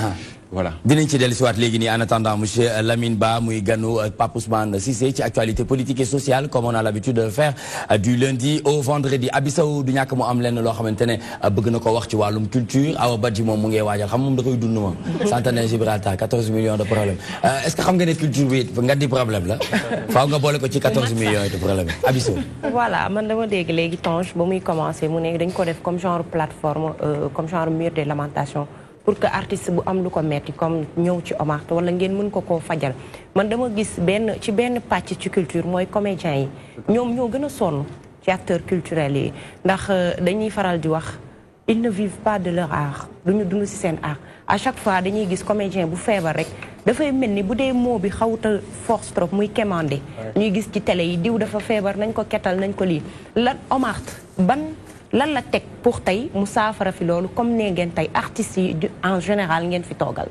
Voilà. Dinañ ci dellusiwaat léegi nii en attendant monsieur Lamine Ba muy ganu Pape Ousmane Cissé ci actualité politique et sociale comme on a l'habitude de le faire du lundi au vendredi. Abissaw du ñàkk mu am lenn loo xamante ne bëgg na ko wax ci wàllum culture. Awa Badji moom mu ngi waajal xam moom da koy dund moom. Centenaire Gibraltar 14 millions de problèmes. Est-ce que xam nga ne culture bi nga di problème la faaw nga boole ko ci 14 millions de problèmes Abissaw. Voilà man dama dégg léegi Tange ba muy commencé mu ne dañ ko def comme genre plateforme comme genre mur de lamentation. Pour que artiste bu am lu ko metti comme ñëw ci Omar wala ngeen mën ko koo fajal man dama gis ci benn pàcc ci culture mooy comédiens yi ñoom ñoo gën a sonn ci acteurs culturels yi ndax dañuy faral di wax ils ne vivent pas de leur art duñu dund ci seen art à chaque fois dañuy gis comédien bu feebar rek dafay mel ni bu dee moo bi xawuta force trop muy quémandé ñuy gis ci télé yi diw dafa feebar nañ ko kettal nañ ko lii lan Omar lan la teg pour tey mu saafara fi loolu comme ne ngeen tey artistes yi en général ngeen fi toogal.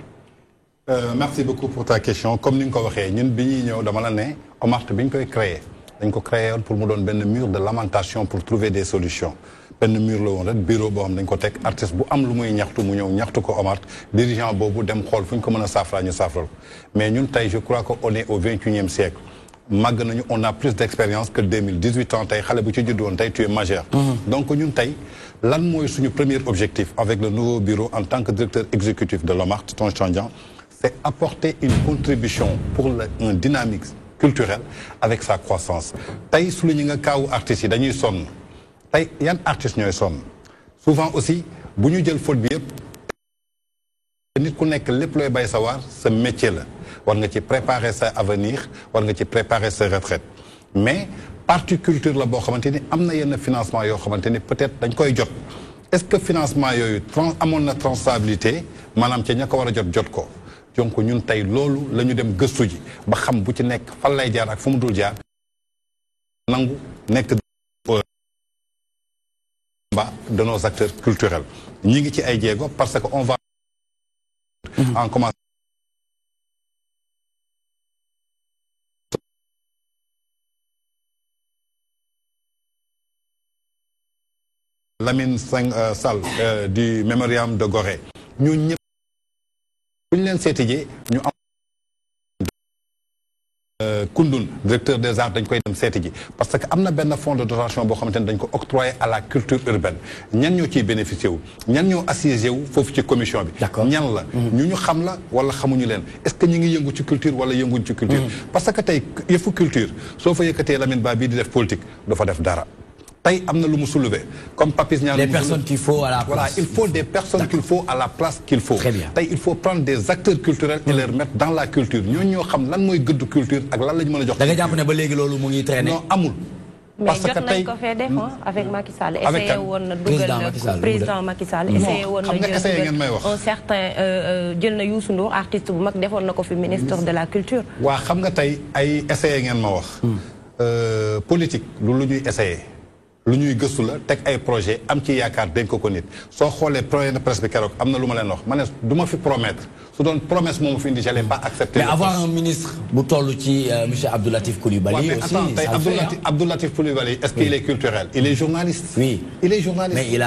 Merci beaucoup pour ta question comme ni nga ko waxee ñun bi ñuy ñëw dama la ne Omart bi ñu koy créé dañ ko créé pour mu doon benn mur de lamentation pour trouver des solutions benn mur la woon rek bureau boo xam dañ ko teg artiste bu am lu muy ñaxtu mu ñëw ñaxtu ko Omart dirigeant boobu dem xool fu ñu ko mën a saafara ñu saafara mais ñun tey je crois que on est au 21e siècle. On a plus d'expérience que 2018 ans. Tu es majeur. Donc, nous avons notre premier objectif avec le nouveau bureau en tant que directeur exécutif de l'OMART, c'est apporter une contribution pour un dynamique culturel avec sa croissance. Tay souligné cas où artistes dañuy sonn. Tay yan artistes ñoy sonn. Souvent aussi, bu ñu jël faute bi yépp nit ku nekk lépp looy bay sawar ce métier là. War nga ci préparer sa avenir war nga ci préparer sa retraite mais partie culture la boo xamante ni am na yenn financement yoo xamante ni peut-être dañ koy jot est-ce que financement yooyu amoon na transabilité maanaam ca ña ko war a jot ko donc ñun tey loolu la ñu dem gëstu ji ba xam bu ci nekk fan lay jaar ak fu mu dul jaar nangu nekk de nos acteurs culturels ñi ngi ci ay jéego parce que on va en commençant Lamine Sall du Mémoriam de Gorée ñu ñëpp bu ñu leen seeti jee ñu am Koundoun directeur des arts dañ koy dem seeti ji parce que am na benn fonds de dotation boo xamante ne dañ ko octroyé à la culture urbaine ñan ñoo ciy bénéficié wu ñan ñoo assiégé wu foofu ci commission bi ñan la ñu xam la wala xamuñu leen est-ce que ñu ngi yëngu ci culture wala yënguñ ci culture parce que tey yëfu culture soo fa yëkkatee Lamine Ba bii di def politique du fa def dara comme Papis Niang. Les personnes qu'il faut à la place. Voilà, il faut des personnes qu'il faut à la place qu'il faut. Très bien. Il faut prendre des acteurs culturels et les remettre dans la culture. Nous savons lan moy gëdd culture ak lan lañ mëna jox. Da nga japp né ba légui lolu mu ngi traîner. Non, amul. Parce que tay ko fay def avec Macky Sall essayé won na dugal président Macky Sall essayé won na un certain jël na Youssou Ndour artiste bu mag defoon nako fi ministre de la culture. Wa xam nga tay ay essayé ngeen ma wax. Politique lu ñuy essayé. lu ñuy gëstu la teg ay projet am ci yaakaar dénk ko nit soo xoolee projet de presse bi keroog am na lu ma leen wax ma ne du ma fi promettre su doon promesse moom fi indi j'allais pas accepter. mais avoir un ministre bu toll ci monsieur Abdou Latif Coulibaly. Ouais, aussi attends, Abdou Latif Coulibaly est-ce qu'il est culturel? Il est journaliste. Oui. Il est journaliste. Mais il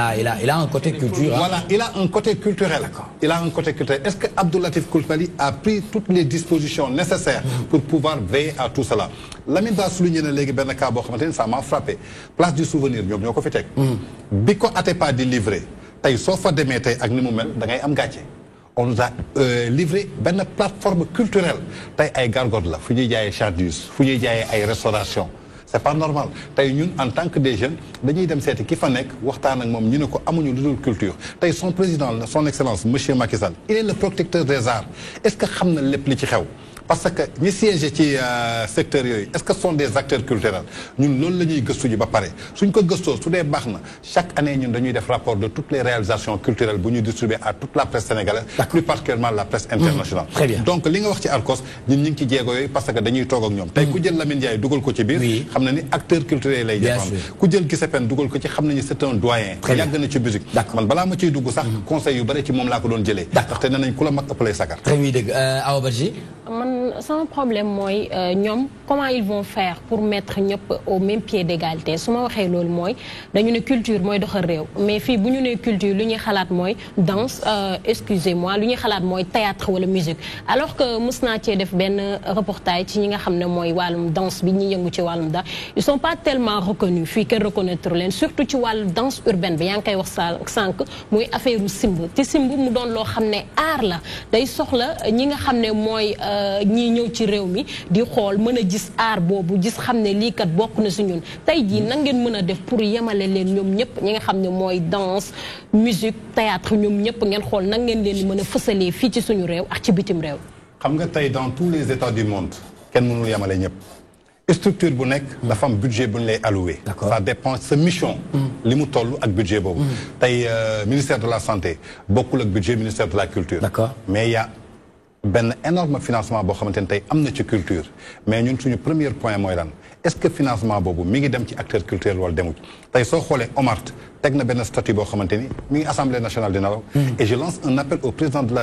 a un côté culturel. Voilà, il a un côté culturel. Il a un côté culturel. Est-ce que Abdou Latif Coulibaly a pris toutes les dispositions nécessaires pour pouvoir veiller à tout cela? Lamine Ba souligné na léegi benn cas boo xamante ni ça m'a frappé. Place du souvenir ñoom ñoo ko fi teg. bi ko Atepa di livré tey soo fa demee tey ak ni mu mel da ngay am gàcce. On nous a livré une plateforme culturelle. Tay ay gargote la, fu ñuy jaayee chardius, fu ñuy jaayee ay restauration. C'est pas normal. Tay ñun en tant que des jeunes, dañuy dem seeti ki fa nekk waxtaan ak moom ñu ne ko amuñu lu dul culture. Tay son président, son excellence monsieur Macky Sall, il est le protecteur des arts. Est-ce que xam na lépp li ci xew? parce que ñi siège ci secteur yooyu est-ce que ce sont des acteurs culturels ñun loolu la ñuy gëstu ji ba pare suñ ko gëstoo su dee baax na chaque année ñun dañuy def rapport de toutes les réalisations culturelles bu ñu distribuer à toute la presse sénégalaise plus particulièrement la presse internationale donc li nga wax ci Arcos ñun ñu ngi ci jéego yooyu parce que dañuy toog ak ñoom tey ku jël Lamine Ndiaye dugal ko ci biir xam na ni acteur culturel lay jëfam ku jël Giuseppe dugal ko ci xam nañu c'est un doyen yàgg na ci musique man balaa ma ciy dugg sax conseil yu bëri ci moom laa ko doon jëlee ndaxte nee nañ ku la mag ëpp lay sakar très bien dégg Awa Badji man sama problème mooy ñoom comment ils vont faire pour mettre ñëpp au même pied d'égalité su ma waxee loolu mooy dañu ne culture mooy doxal réew mais fii bu ñu nee culture lu ñuy xalaat mooy danse excusez-moi lu ñuy xalaat mooy théâtre wala musique alors que mës naa cee def benn reportage ci ñi nga xam ne mooy wàllum danse bi ñi yëngu ci wàllum da ils sont pas tellement reconnus fii kenn reconnaître leen surtout ci wàllu danse urbaine bi yaa ngi koy wax sànq muy affaire u simb te simb mu doon loo xam ne aar la day soxla ñi nga xam ne mooy ñii ñëw ci réew mi di xool mën a gis aar boobu gis xam ne lii kat bokk na si ñun tey jii nan ngeen mën a def pour yemale leen ñoom ñëpp ñi nga xam ne mooy danse musique théâtre ñoom ñëpp ngeen xool nan ngeen leen di mën a fësalee fii ci suñu réew ak ci bitim réew. xam nga tey dans tous les états du monde kenn mënul yemale ñëpp structure bu nekk dafa am budget bu ñu lay alloué. ça dépend sa mission. li mu toll ak budget boobu. tey ministère de la santé bokkul ak budget ministère de la culture. mais y a ben énorme financement boo xamante ne tey am na ci culture mais ñun suñu premier point mooy lan est-ce que financement boobu mi ngi dem ci acteur culturel wala demut tey soo xoolee Omart teg na benn statut boo xamante ni mi ngi assemblée nationale dina raw et je lance un appel au président de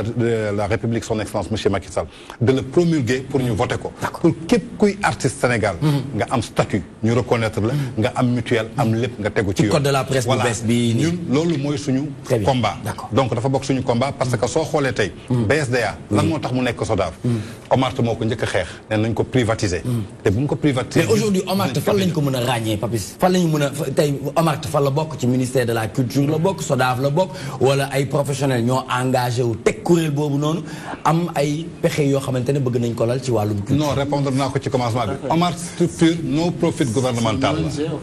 la République son excellence monsieur Macky Sall de le promulguer pour ñu voter ko pour képp kuy artiste Sénégal nga am statut ñu reconnaître la nga am mutuelle am lépp nga tegu ci yoon code de la presse bu bees bi ñun loolu mooy suñu combat donc dafa bokk suñu combat parce que soo xoolee tey BSDA lan moo tax mu nekk SODAV Omart moo ko njëkk a xeex ne nañ ko privatiser te bu ñu ko privatiser mais aujourd'hui Omart fan lañ ko mën a ràññee Papis fan lañu mën a tey Omart fan la bokk ci ministère de la culture la bokk SODAV la bokk wala ay professionnels ñoo engagé wu teg kuréel boobu noonu am ay pexe yoo xamante ne bëgg nañ ko lal ci wàllum culture. non répondre naa ko ci commencement bi Omart structure no profit gouvernemental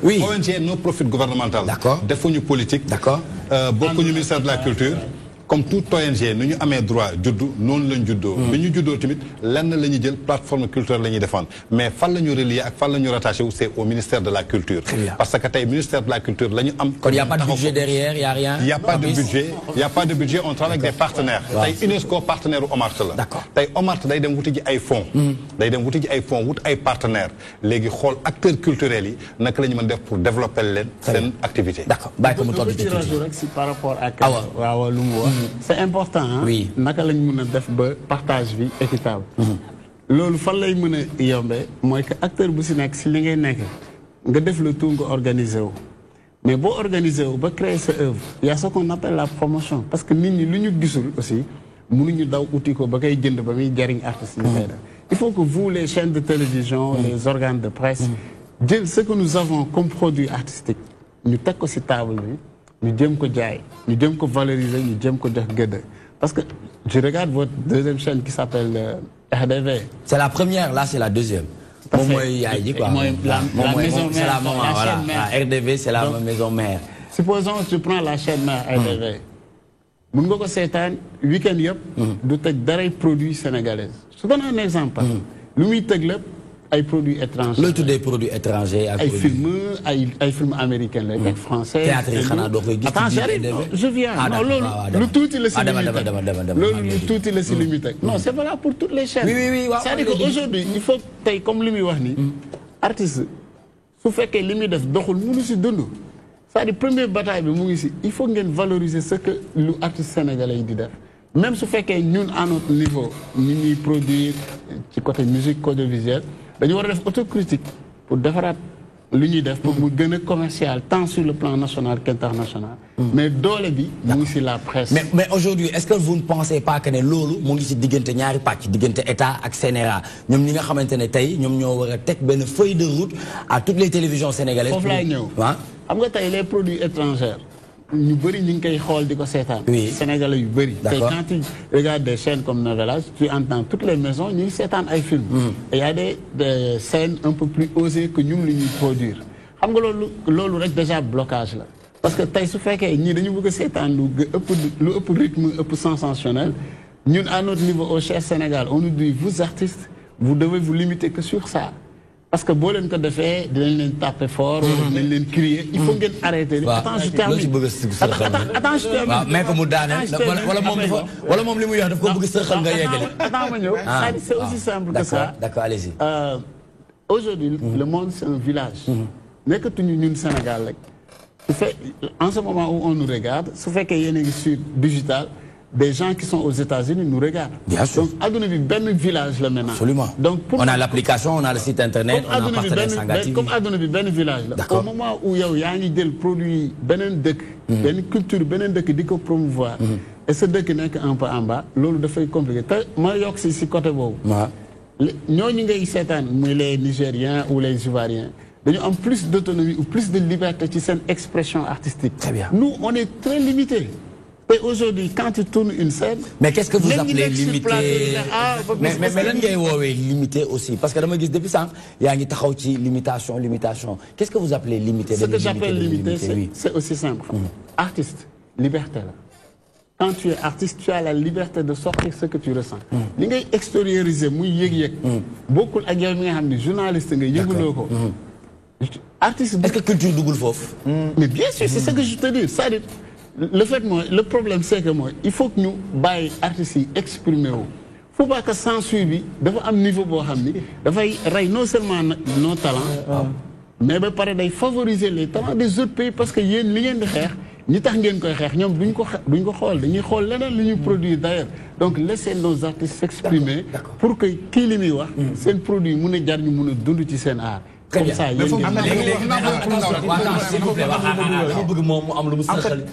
oui ONG no profit gouvernemental d'accord defuñu politique d'accord bokkuñu ministère de la culture comme tout ONG nu ñu amee droit juddu noonu lañ juddoo bi ñu juddoo tamit lenn la ñuy jël plateforme culturelle la ñuy défendre mais fan la ñu relier ak fan la ñu rattaché wu c'est au ministère de la culture parce que tey ministère de la culture la ñu am kon y a pas de budget derrière y a rien y a pas de budget y a pas de budget on travaille avec des partenaires tey UNESCO partenaire u Omart la tey Omart day dem wuti ji ay fonds day dem wuti ji ay fonds wut ay partenaires léegi xool acteurs culturels yi naka la ñu mën def pour développer leen seen activité d'accord bàyyi ko mu toll ci tuuti par rapport ak waaw lu mu wax c'est important oui naka lañ mën a def ba partage bi équitable loolu fan lay mën a yombee mooy que acteur bu si nekk si li ngay nekk nga def le tout nga organiser wu mais boo organiser wu ba créer sa œuvre y a ce qu'on appelle la promotion parce que nit ñi lu ñu gisul aussi mënuñu daw uti ko ba koy jënd ba muy jariñ artistes yi koy def il faut que vous les chaînes de télévision les organes de presse jël ce que nous avons comme produit artistique ñu teg ko si table bi ñu jëm ko jaay ñu jëm ko valoriser ñu jëm ko jox gëdd parce que je regarde votre deuxième chaîne qui s'appelle RDV. C'est la première, là c'est la deuxième. Moom mooy yaay ji quoi. La maison mère, c'est la maman, voilà. La RDV c'est la maison mère. Supposons que tu prends la chaîne mère RDV. Mun nga ko seetaan week-end yëpp. du teg daray produits sénégalais. Je donne un exemple. lu muy teg lépp ay produits étrangers. loolu tuddee produits étrangers ak ay film américain la ak français. théâtre yi xanaa doo koy gis. attends je viens non loolu lu tuuti la si limité loolu lu tuuti la si limité non c'est valable pour toutes les chaînes. oui c'est-à-dire que aujourd'hui il faut tey comme li muy wax ni artiste su fekkee li muy def doxul mënu si dund c'est-à-dire première bataille bi mu ngi si il faut ngeen valoriser ce que lu artiste sénégalais yi di def. même su fekkee ñun à notre niveau ñu ñuy produire ci côté musique audiovisuelle dañu war a def autocritique pour defaraat lu ñuy def pour mu gën a commercial tant sur le plan national qu'international. mais doole bi mu ngi si la presse. mais aujourd'hui est-ce que vous ne pensez pas que ne loolu mu ngi si diggante ñaari pàcc diggante état ak CNRA ñoom ñi nga xamante ne tey ñoom ñoo war a teg benn feuille de route à toutes les télévisions sénégalaises. foofu laay ñëw xam nga tey les produits étrangers. ñu bëri ñu ngi koy xool di ko seetaan. Sénégalais yu bëri. tey quand tu regardes des chaînes comme Novelas tu entends toutes les maisons ñu ngi seetaan ay films. et y a des scènes un peu plus osées que ñun lu ñuy produire. xam nga loolu rek déjà blocage la. parce que tey su fekkee ñii dañu bëgg a seetaan lu ëpp rythme ëpp sensationnel ñun à notre niveau au cher Sénégal on nous dit vous artistes vous devez vous limiter que sur ça. Parce que si vous avez taper fort, vous allez crier, il faut arrêter. Attends, je termine. Attends, je termine. Mais comme c'est aussi simple que ça. D'accord, allez-y. Aujourd'hui, le monde, c'est un village. N'est que tout le Sénégal. En ce moment où on nous regarde, ce fait qu'il y a une sur digital, des gens qui sont aux États-Unis nous regardent. Bien sûr. Donc, à donner un village là maintenant. Absolument. Donc, on a l'application, on a le site internet, on a un partenaire Sanga TV. Comme à donner un village là. Au moment où il y a un produit, une culture, une promouvoir, et ce deck n'est qu'un peu en bas, l'eau de fait compliqué. Moi, je suis côté beau. Nous, les Nigériens ou les Ivoiriens, nous avons plus d'autonomie ou plus de liberté dans cette expression artistique. Très bien. Nous, on est très limités. Et aujourd'hui, quand tu tournes une scène... Mais qu'est-ce que vous appelez limité? Mais l'on est limité aussi. Parce que depuis ça, il y a une limitation. Qu'est-ce que vous appelez limité? Ce que j'appelle limité, c'est aussi simple. Artiste, liberté. Là. Quand tu es artiste, tu as la liberté de sortir ce que tu ressens. Ce que tu extérioriser, beaucoup de journalistes, artiste. Est-ce que culture double fof? Mais bien sûr, c'est ce que je te dis. Ça, le problème, c'est que moi, il faut que nous, les artistes, exprimer. Il ne faut pas que sans suivi, il faut un niveau pour non seulement nos talents, mais il faut favoriser les talents des autres pays parce que y a une ligne de fer. Ni tax ngeen koy xex ñom duñ ko xol dañuy xol leneen li ñuy produire d'ailleurs donc laissez nos artistes s'exprimer pour que ki limi wax sen produit mëna jar ñu mëna dund ci sen art comme ça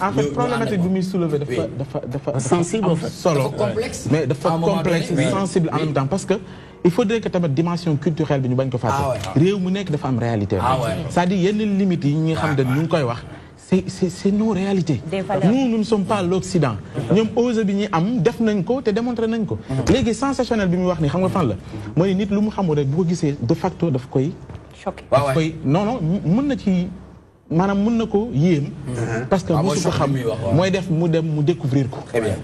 en fait problématique bu muy soulever dafa sensible solo mais dafa complexe sensible en même temps parce que il faudrait que tamit dimension culturelle bi ñu bañ ko faté réew mu nekk dafa am réalité c'est-à-dire yenn limites yi ñi xam dañ ñu koy wax c'est nos réalités. Nous ne sommes pas l'Occident. Nous avons def nañ ko te démontré nañ ko. Légui sensationnel bi mi wax ni xam nga fan la. Moy nit lu mu xamul rek bu ko gisee de facto daf koy choqué. Non mën na ci manam mën na ko yéem parce que bu ko xam moy def mu dem mu découvrir ko.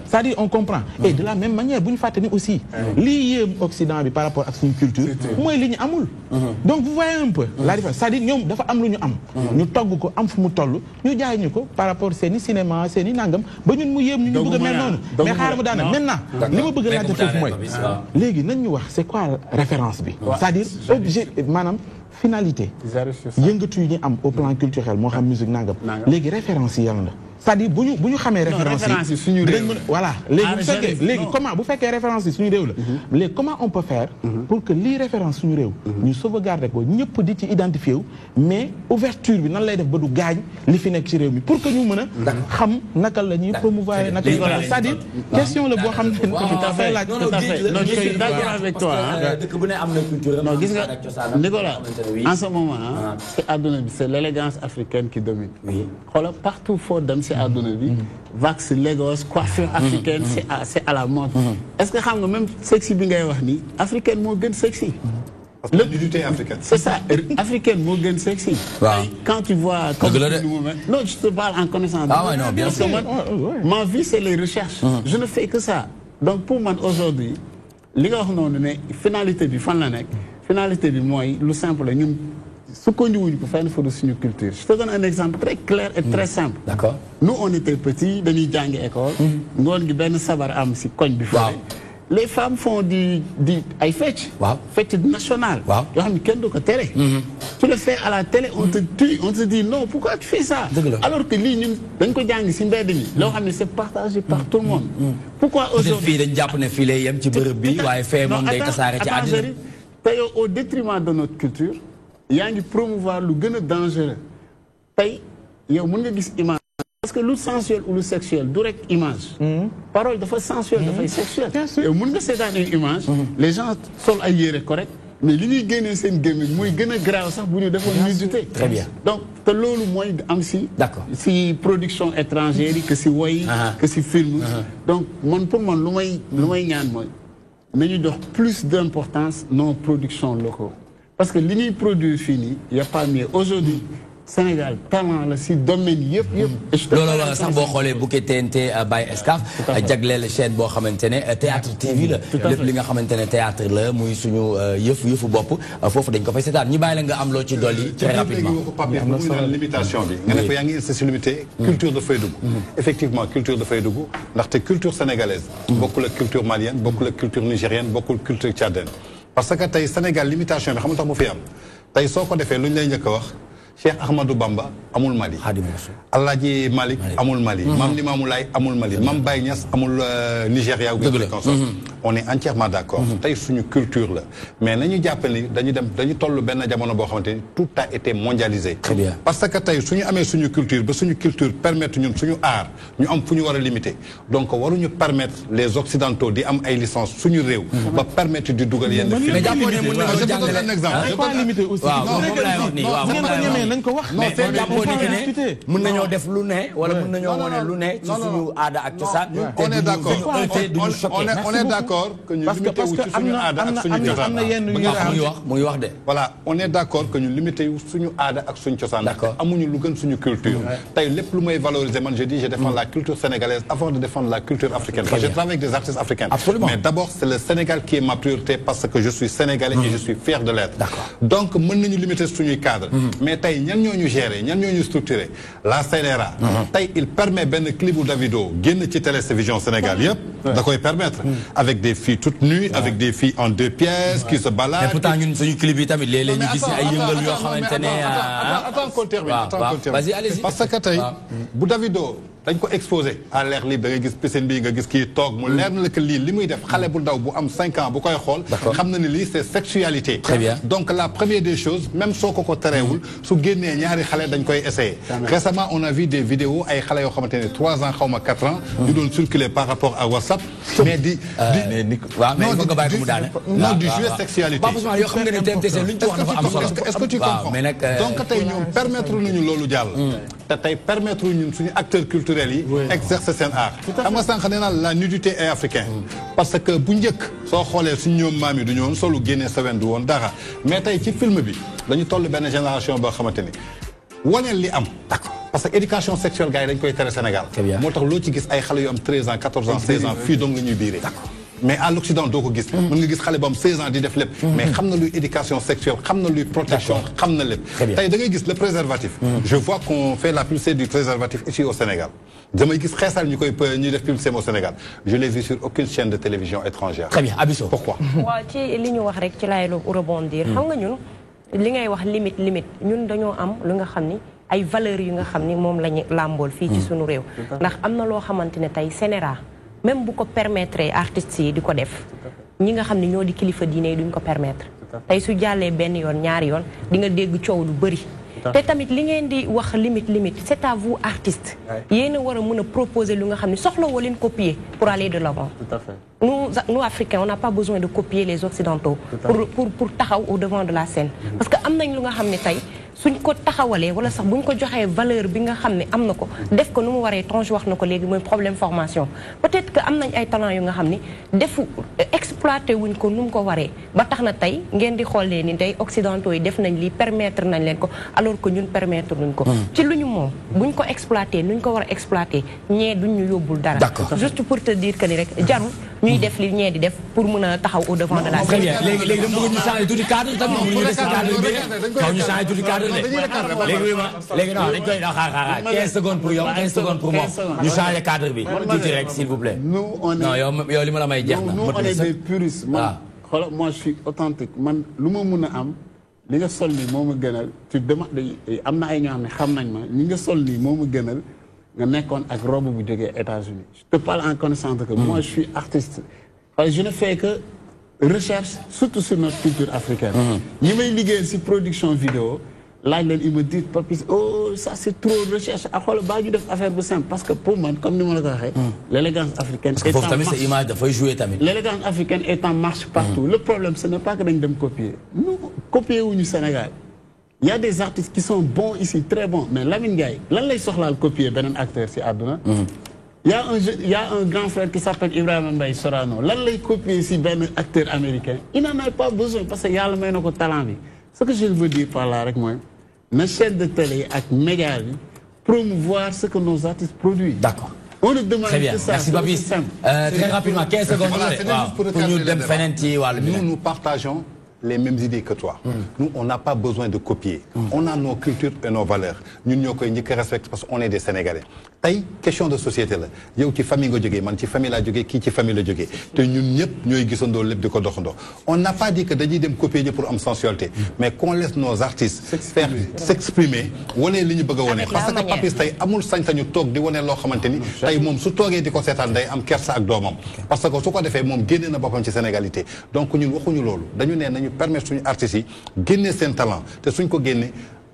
C'est-à-dire on comprend et de la même manière buñu faté ni aussi li yéem Occident bi par rapport ak suñu culture moy li ñu amul. Donc vous voyez un peu la différence. C'est-à-dire ñom dafa am lu ñu am ñu togg ko am fu mu tollu ñu jaay ñu ko par rapport seeni cinéma seeni nangam ba ñun mu yéem ñu bëgg mel noonu mais xaaral ma daana maintenant li ma bëgg laajte foofu mooy léegi nañ ñu wax c'est quoi référence bi c'est-à-dire objet manam finalité yëngatu yi ñu am au plan culturel moo xam musique nangam léegi référence yi yàlla na c'est-à-dire bu ñu xamee référence yi suñu réew voilà léegi bu fekkee léegi comment bu fekkee référence yi suñu réew la léegi comment on peut faire pour que lii référence suñu réew ñu sauvegarder ko ñëpp di ci identifié wu mais ouverture bi nan lay def ba du gaañ li fi nekk ci réew mi pour que ñu mën a xam naka la ñuy promouvoir naka c'est-à-dire question la boo xam ne dafay laaj je suis d'accord avec toi dëkk bu ne am na culture non gis nga Nicolas en ce moment c'est àdduna bi c'est l'élégance africaine qui domine xoolal partout foo dem àdduna bi vax Lagos coiffure africaine c'est à la mode est-ce que xam nga même sexy bi ngay wax ni africaine moo gën sexy l'unité africaine c'est ça africaine moo gën sexy quand tu vois non je te parle en connaissance non bien sûr ma vie c'est les recherches je ne fais que ça donc pour moi aujourd'hui li nga wax noonu ne finalité bi fan la nekk finalité bi mooy lu simple la ñun ce qu'on dit sur notre culture. Je te donne un exemple très clair et très simple. D'accord. Nous, on était petits, dans une école, nous avons sabar am si koñ bi fële. Les femmes font des fêtes, fêtes nationales. Tu le fais à la télé, on te tue, on te dit non, pourquoi tu fais ça? Alors que nous, c'est partagé par tout le monde. Pourquoi aujourd'hui? Au détriment de notre culture, il y a promouvoir le gën a dangereux tey yow mën nga gis image parce que le sensuel ou le sexuel direct image parole dafa sensuel dafay sexuel yow mën nga seetaan une image les gens sol ay yére correct mais li ñuy génnee seen gémmiñ muy gën a graaw sax bu ñu defoon nudité très bien donc te loolu mooy am si si production étrangère yi que si woy que si film donc man pour man lu may ñaan mooy nañu jox plus d'importance nos productions locaux. Parce que l'ini produit fini, il n'y a pas mieux. Aujourd'hui, Sénégal talent la si domaine yëpp. loolu la sax boo xoolee bouquet TNT by Excaf jagleel chaîne boo xamante ne théâtre TV la. lépp li nga xamante ne théâtre la muy suñu yëfu bopp foofu dañ ko fay seetaan ñu bàyyi la nga am loo ci dolli. très rapidement limitation bi. nga ne ko yaa ngi insisté limité. culture dafay dugg. effectivement culture dafay dugg ndaxte culture sénégalaise. bokkul ak culture malienne bokkul ak culture nigérienne bokkul culture tchadienne. parce que tey Sénégal limitation bi xam nga tax mu fi am tey soo ko defee lu ñu lay njëkk a wax. Cheikh Ahmadou Bamba amul Mali. Alaaji Malik amul Mali. Mam Limamou Laye amul Mali. Mam Baye Niass amul Nigeria ou bien on est entièrement d'accord. Tay suñu culture la mais nañu jàpp ni dañu tollu benn jamono boo xamante ni tout a été mondialisé. Très bien. Parce que tey suñu amee suñu culture ba suñu culture permettre ñun suñu art ñu am fu ñu war a limiter donc waruñu permettre les occidentaux di am ay licence suñu réew. ba permettre di dugal yenn film. mais jàppoon ne mën nañoo je donne un exemple. pas limité aussi. nañ ko wax. mais jàppoon ne mën nañoo def lu ne wala mën nañoo wane lu ne ci suñu aada ak cosaan. on est d'accord on est d'accord que ñu limité wu ci suñu aada ak suñu cosaan. mu ngi wax de. voilà on est d'accord que ñu limité wu suñu aada ak suñu cosaan. d'accord amuñu lu gën suñu culture. tey lépp lu may valoriser man je dis je défends la culture sénégalaise avant de défendre la culture africaine. parce que je travaille avec des artistes africains. Absolument. mais d'abord c'est le Sénégal qui est ma priorité parce que je suis sénégalais et je suis fier de l'être. donc mën nañu limiter suñuy cadre mais tey ñan ñoo ñu gérer ñan ñoo ñu structurer la CNRA. tey il permet benn clip bu Davido génn ci télévision Sénégal yëpp. da koy permettre. avec des filles toutes nues. avec des filles en 2 pièces. qui se baladent. mais pourtant ñun suñu clip yi tamit léeg-léeg ñu gis ay yëngal yoo xamante ne. attends qu'on termine. vas-y allez-y. parce que tey bu Davido dañ ko exposé à l'air libre da ngay gis piscine bi nga gis kii toog mu leer na la que lii li muy def xale bu ndaw bu am 5 ans bu koy xool. xam na ni lii c'est sexualité. Très bien. donc la première des choses même soo ko terewul su génnee ñaari xale dañ koy essayer. récemment on a vu des vidéos ay xale yoo xamante ne 3 ans xaw ma 4 ans. ñu doon circuler par rapport à WhatsApp. mais di waaw mais il faut nga bàyyi ko mu daane. non du jeu sexualité. Pape Ousmane yoo xam nga ne TMTC luñ ci wax dafa am solo. est-ce que tu comprends donc tey ñoom permettre nañu loolu jàll. te tey permettre ñun suñu acteurs culturels yi exercer seen art xam nga sànq nee naa la nudité est africaine parce que bu njëkk soo xoolee suñu ñoom maam yi du ñoon solu génnee sawen du woon dara mais tey ci film bi dañu toll benn génération boo xamante ni waneel li am parce que éducation sexuelle gars yi dañ koy tere Sénégal moo tax loo ci gis ay xale yu am 13 ans 14 ans 16 ans fii donc la ñuy biiree mais à l'Occident doo ko gis mën nga gis xale bu am 16 ans di def lépp mais xam na luy éducation sexuelle xam na luy protection xam na lépp tey da ngay gis le préservatif je vois qu'on fait la publicité du préservatif ici au Sénégal damay gis xeesal ñuy def publicité au Sénégal je l'ai vu sur aucune chaîne de télévision étrangère. Très bien Abisso. Pourquoi? waaw ci li ñu wax rek ci laay rebondir xam nga ñun li ngay wax limite ñun dañoo am lu nga xam ni ay valeurs yu nga xam ni moom lañu làmbool fii ci sunu réew ndax am na loo xamante ne tey CNRA même bu ko permettre artistes yi di ko def ñi nga xam ne ñoo di kilifa diine yi duñ ko permettre tey su jàllee benn yoon ñaari yoon di nga dégg coow lu bëri te tamit li ngeen di wax limite c'est à vous artistes yéen a war a mën a proposer lu nga xam ne soxla woo leen copier pour aller de l'avant. Tout à fait. Nous Africains on n'a pas besoin de copier les Occidentaux pour taxaw au devant de la scène parce que am nañ lu nga xam ne tey suñ ko taxawalee wala sax buñ ko joxee valeur bi nga xam ne am na ko def ko nu mu waree Tange wax na ko léegi mooy problème formation peut-être que am nañ ay talent yu nga xam ne defu exploité wuñ ko nu mu ko waree ba tax na tey ngeen di xoolee ni tey Occidentaux yi def nañ lii permettre nañ leen ko alors que ñun permettre luñ ko ci lu ñu moom buñ ko exploité nuñ ko war a exploité ñee duñ ñu yóbbul dara juste pour te dire que ni rek jarul ñuy def li ñee di def pour mën a taxaw au devant de la scène. léegi dama bëgg ñu changer tuuti cadre tam ñu des cadre bi kaw ñu changer tuuti cadre léegi non dañ koy xaar 15 secondes pour yow 15 secondes pour moom ñu changer cadre bi tuuti rek s'il vous plaît. non yow li ma la may jeex na. nous on est des puristes. man xoolal moi je suis authentique man lu ma mun a am li nga sol nii moo ma gënal tu demandes am na ay ñoo xam ne xam nañ ma li nga sol nii moo ma gënal nga nekkoon ak robe bu jógee États-Unis je te parle en connaissance que moi je suis artiste je ne fais que recherche surtout sur notre culture africaine ñi may liggéeyal si production vidéo laaj leen il me dit Papis oh ça c'est trop recherche ak xoolal baa ñu def affaire bu simple parce que pour man comme ni ma la ko waxee l'élégance africaine est en marche tamit sa image dafay jouer tamit l'élégance africaine est en marche partout le problème ce n'est pas que dañ dem copier nous copier wuñu Sénégal. Il y a des artistes qui sont bons ici, très bons. Mais Lamine Gaye, lan lay soxlaal copier beneen acteur si àdduna. Il y a un grand frère qui s'appelle Ibrahima Mbaye Sorano. Lan lay copier si benn acteur américain. Il n'en a pas besoin parce que yàlla may na ko talent bi. Ce que je veux dire par là rek mooy na chaîne de télé ak média bi promouvoir ce que nos artistes produisent. D'accord. On ne demande très bien. que ça. Merci Babis. Très rapidement 15 secondes. Voilà, nous partageons les mêmes idées que toi. Nous, on n'a pas besoin de copier. On a nos cultures et nos valeurs. Nous, nous respectons parce qu'on est des Sénégalais. C'est une question de société. Il y a une famille qui est une famille qui est une famille. On n'a pas dit que nous devons copier pour une sensualité. Mais qu'on laisse nos artistes s'exprimer. Parce que Papis, amul sañ-sañu toog di wane loo xamante ni tey moom su toogee di ko seetaan day am kersa ak doomam parce que su ko defee moom génne na boppam ci sénégalité donc ñun waxuñu loolu dañu ne nañu permettre suñu artistes yi génne seen talent te suñ ko génne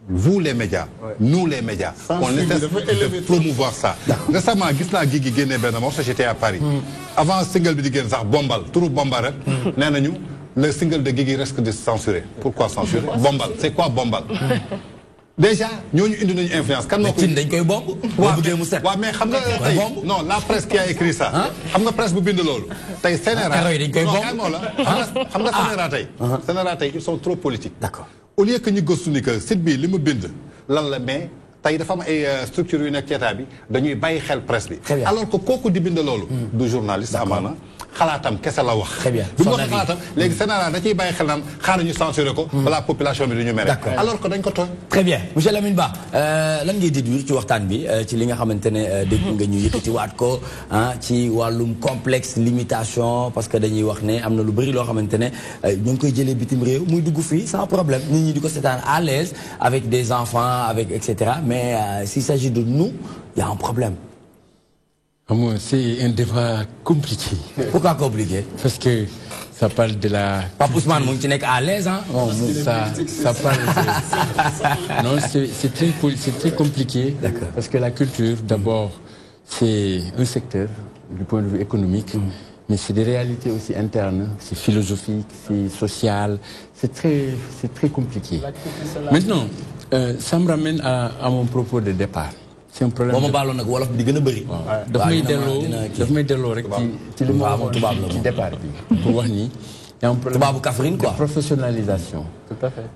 vous les médias nous les médias on essaie de promouvoir ça récemment gis naa Guigui génne benn morceau j'étais à Paris avant single bi di génn sax bombal turu bombal rek nee nañu le single de Guigui risque de censurer pourquoi censurer bombal c'est quoi bombal déjà nous avons une influence. Quand mais non la presse qui a écrit ça. xam nga presse bu bind loolu. tey Sénégal ils sont trop politiques. D'accord. Au lieu que ñu gëstu ni que site bi li mu bind lan la mais tey dafa am ay structures yu nekk ci état bi dañuy bàyyi xel presse bi. alors que kooku di bind loolu. du journaliste amaana. xalaatam kese la wax. très bien bi mu wax xalaatam léegi Sénégal da ciy bàyyi xel naan xaaral ñu censuré ko. balaa population bi du ñu mere. alors que dañ ko tooñ. très bien monsieur Lamine Ba lan ngay déduire ci waxtaan bi ci li nga xamante ne dégg nga ñu yëkkatiwaat ko ci wàllum complexe limitation parce que dañuy wax ne am na lu bëri loo xamante ne ñu ngi koy jëlee bitim réew muy dugg fii sans problème nit ñi di ko seetaan à l'aise avec des enfants avec et cetera mais s'il s'agit de nous il y a un problème. C'est un débat compliqué. Pourquoi compliqué? Parce que ça parle de la... Pape Ousmane, tu n'es à l'aise, hein? Ça parle de... Non, c'est très compliqué. Parce que la culture, d'abord, c'est un secteur du point de vue économique, mais c'est des réalités aussi internes, c'est philosophique, c'est social, c'est très compliqué. Maintenant, ça me ramène à mon propos de départ. C'est un problème. Daf may delloo rek ci li ma waxoon ci départ bi pour wax ni y a un problème de professionnalisation. Tout à fait.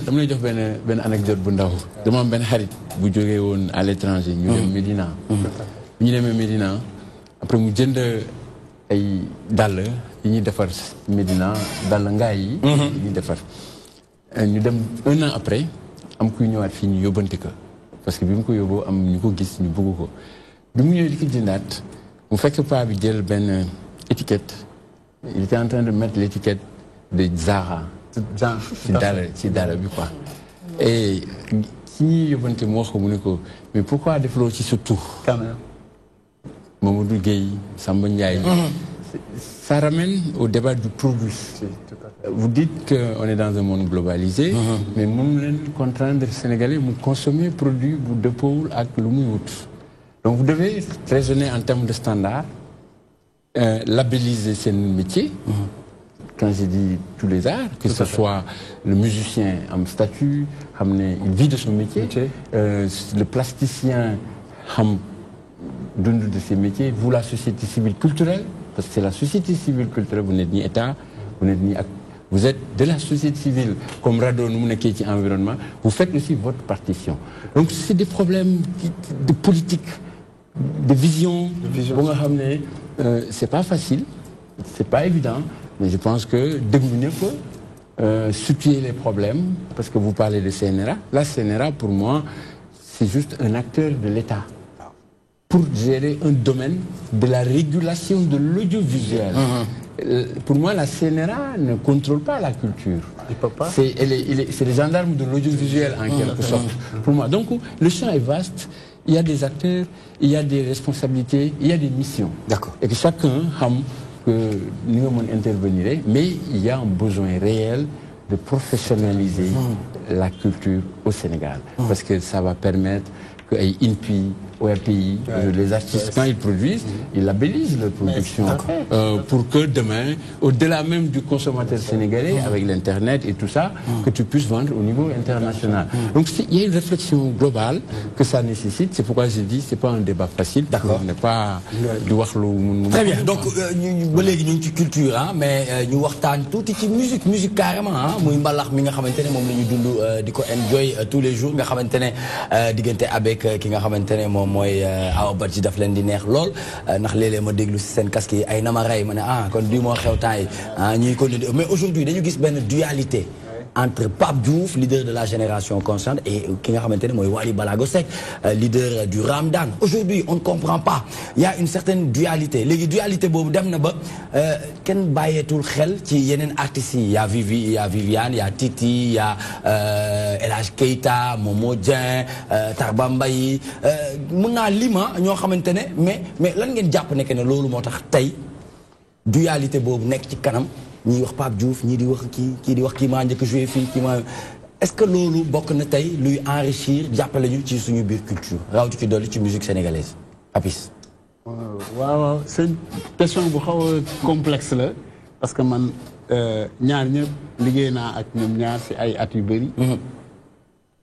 dama lay jox benn anecdote bu ndaw. dama am benn xarit bu jógee woon à l'étranger ñu dem Médina. ñu demee Médina après mu jënd ay dàll yi ñuy defar Médina dàll ngaay yi. ñuy defar ñu dem 1 an après am kuy ñëwaat fii ñu yóbbante ko. Parce que bi mu ko yóbboo am ñu ko gis ñu bëgg ko bi mu ñëwee di ko jëndaat mu fekk paa bi jël benn étiquette il était en train de mettre l'étiquette de Zara ci dara bi quoi et ki ñuy yóbbante mu wax ko mu ne ko mais pourquoi defloo ci sa tur Mamadou Gueye Samba Ndiaye ça ramène au débat du produit. Vous dites qu'on est dans un monde globalisé, mais nous contraindre les Sénégalais à consommer des produits de pôle avec le mouillot. Donc vous devez raisonner en termes de standards, labelliser ces métiers. Quand j'ai dit tous les arts, que ce soit le musicien en statut, il vit de son métier, le plasticien de ses métiers, vous la société civile culturelle, parce que c'est la société civile culturelle, vous n'êtes ni État, vous êtes de la société civile, comme Rado, nous sommes environnement, vous faites aussi votre partition. Donc c'est des problèmes de politique, de vision. C'est pas facile, c'est pas évident, mais je pense que deviner peut situer les problèmes, parce que vous parlez de CNRA. La CNRA, pour moi, c'est juste un acteur de l'État pour gérer un domaine de la régulation de l'audiovisuel. Pour moi, la CNRA ne contrôle pas la culture. C'est les gendarmes de l'audiovisuel en quelque sorte. Pour moi. Donc, le champ est vaste. Il y a des acteurs, il y a des responsabilités, il y a des missions. D'accord. Et que chacun intervenirait, mais il y a un besoin réel de professionnaliser la culture au Sénégal. Parce que ça va permettre que INPI, au RPI. Les artistes, quand ils produisent, ils labellisent leur production pour que demain, au-delà même du consommateur sénégalais, avec l'Internet et tout ça, que tu puisses vendre au niveau international. Donc il y a une réflexion globale que ça nécessite. C'est pourquoi j'ai dit c'est pas un débat facile. D'accord. On n'est pas du wax lu. Très bien. Donc ba léegi ñu ngi ci culture hein, mais ñu waxtaan tuuti ci musique carrément hein, muy mbalax mi nga xamantene mom lañu dund diko enjoy tous les jours nga xamantene diggante avec ki nga xamantene mom moy Awa Badji daf leen di neex lool ndax léeg-léeg ma déglu ci seen casque yi ay nama ray ma ne kon di moo xew temps yi ñuy ko mais aujourd'hui dañu gis benn dualité entre Pape Diouf, leader de la génération consciente, et qui nga xamantene moy Wally Ballago Seck, leader du Ramadan. Aujourd'hui, on ne comprend pas. Il y a une certaine dualité. Les dualité bobu dem na ba ken bayetul xel ci yenen artistes yi. Il y a Viviane, il y a Titi, il y a El Hadj Keita, Momo Dieng, Tarba Mbaye. Mën naa lima ñoo xamantene mais lan ngeen japp ne que ne lolu motax tay dualité bobu nek ci kanam. Ni wax Pape Diouf ñi di wax kii di wax kii maa njëkk joué fii kii maa est-ce que loolu bokk na tey luy enrichir jàppale ñu ci suñu biir culture rawatina ci dolli ci musique sénégalaise Papis. waaw c'est une question bu xaw a complexe la parce que man ñaar ñëpp liggéey naa ak ñoom ñaar si ay at yu bëri.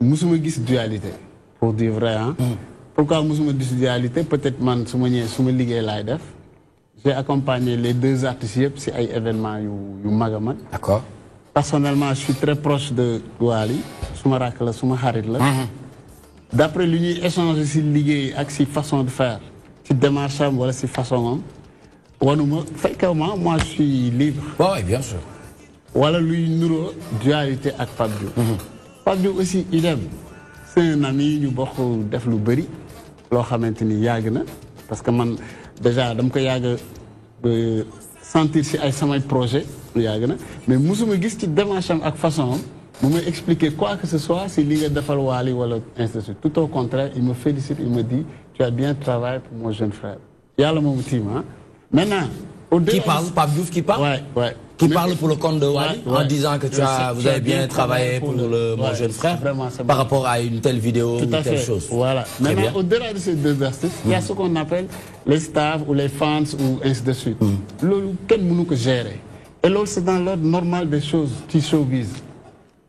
musuma gis dualité pour dire vrai hein. Pourquoi musuma gis dualité peut-être man su ma ñëwee su ma liggéey laay def. J'ai accompagné les deux artistes si ay événements yu mag a mag. D'accord. Personnellement, je suis très proche de Wally. Suma rak la suma xarit la. D'après li ñuy échanger si liggéey ak si façon de faire, si démarche am wala si façon am, wanuma fréquemment moi je suis libre. Oui, bien sûr. Wala luy nuro dualité ak Pape Diouf. Pape Diouf aussi idem. C'est un ami ñu bokk def lu bëri loo xamante ni yàgg na parce que man. Déjà dama ko yàgg sentir si ay samay projet lu yàgg na mais musuma gis ci démarche am ak façon am mu may expliquer quoi que ce soit si li nga defal Wally wala ainsi de suite tout au contraire il me félicite il me dit tu as bien travaillé pour mon jeune frère yàlla moomu tiim ah maintenant qui parle Pape Diouf qui parle ouais qui parle pour le compte de Wally en disant que vous avez bien travaillé pour mon jeune frère par rapport à une telle vidéo ou telle chose. Voilà. Maintenant, au-delà de ces deux artistes, il y a ce qu'on appelle les stars ou les fans ou ainsi de suite. Quel monde que gérer. Et l'autre, c'est dans l'ordre normal des choses qui showbiz.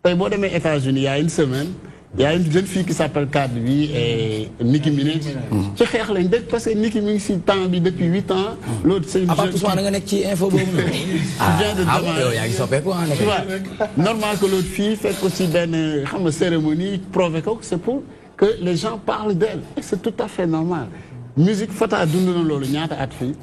Par exemple, aux États-Unis, il y a une semaine, il y a une jeune fille qui s'appelle Cardi B et Nicki Minaj. Je cherche l'un parce que Nicki Minaj est temps depuis 8 ans. L'autre c'est une jeune fille. Normal que l'autre fille fait aussi une cérémonie provoque, c'est pour que les gens parlent d'elle. C'est tout à fait normal. Musique fata dunduna lolu ñaata at fi.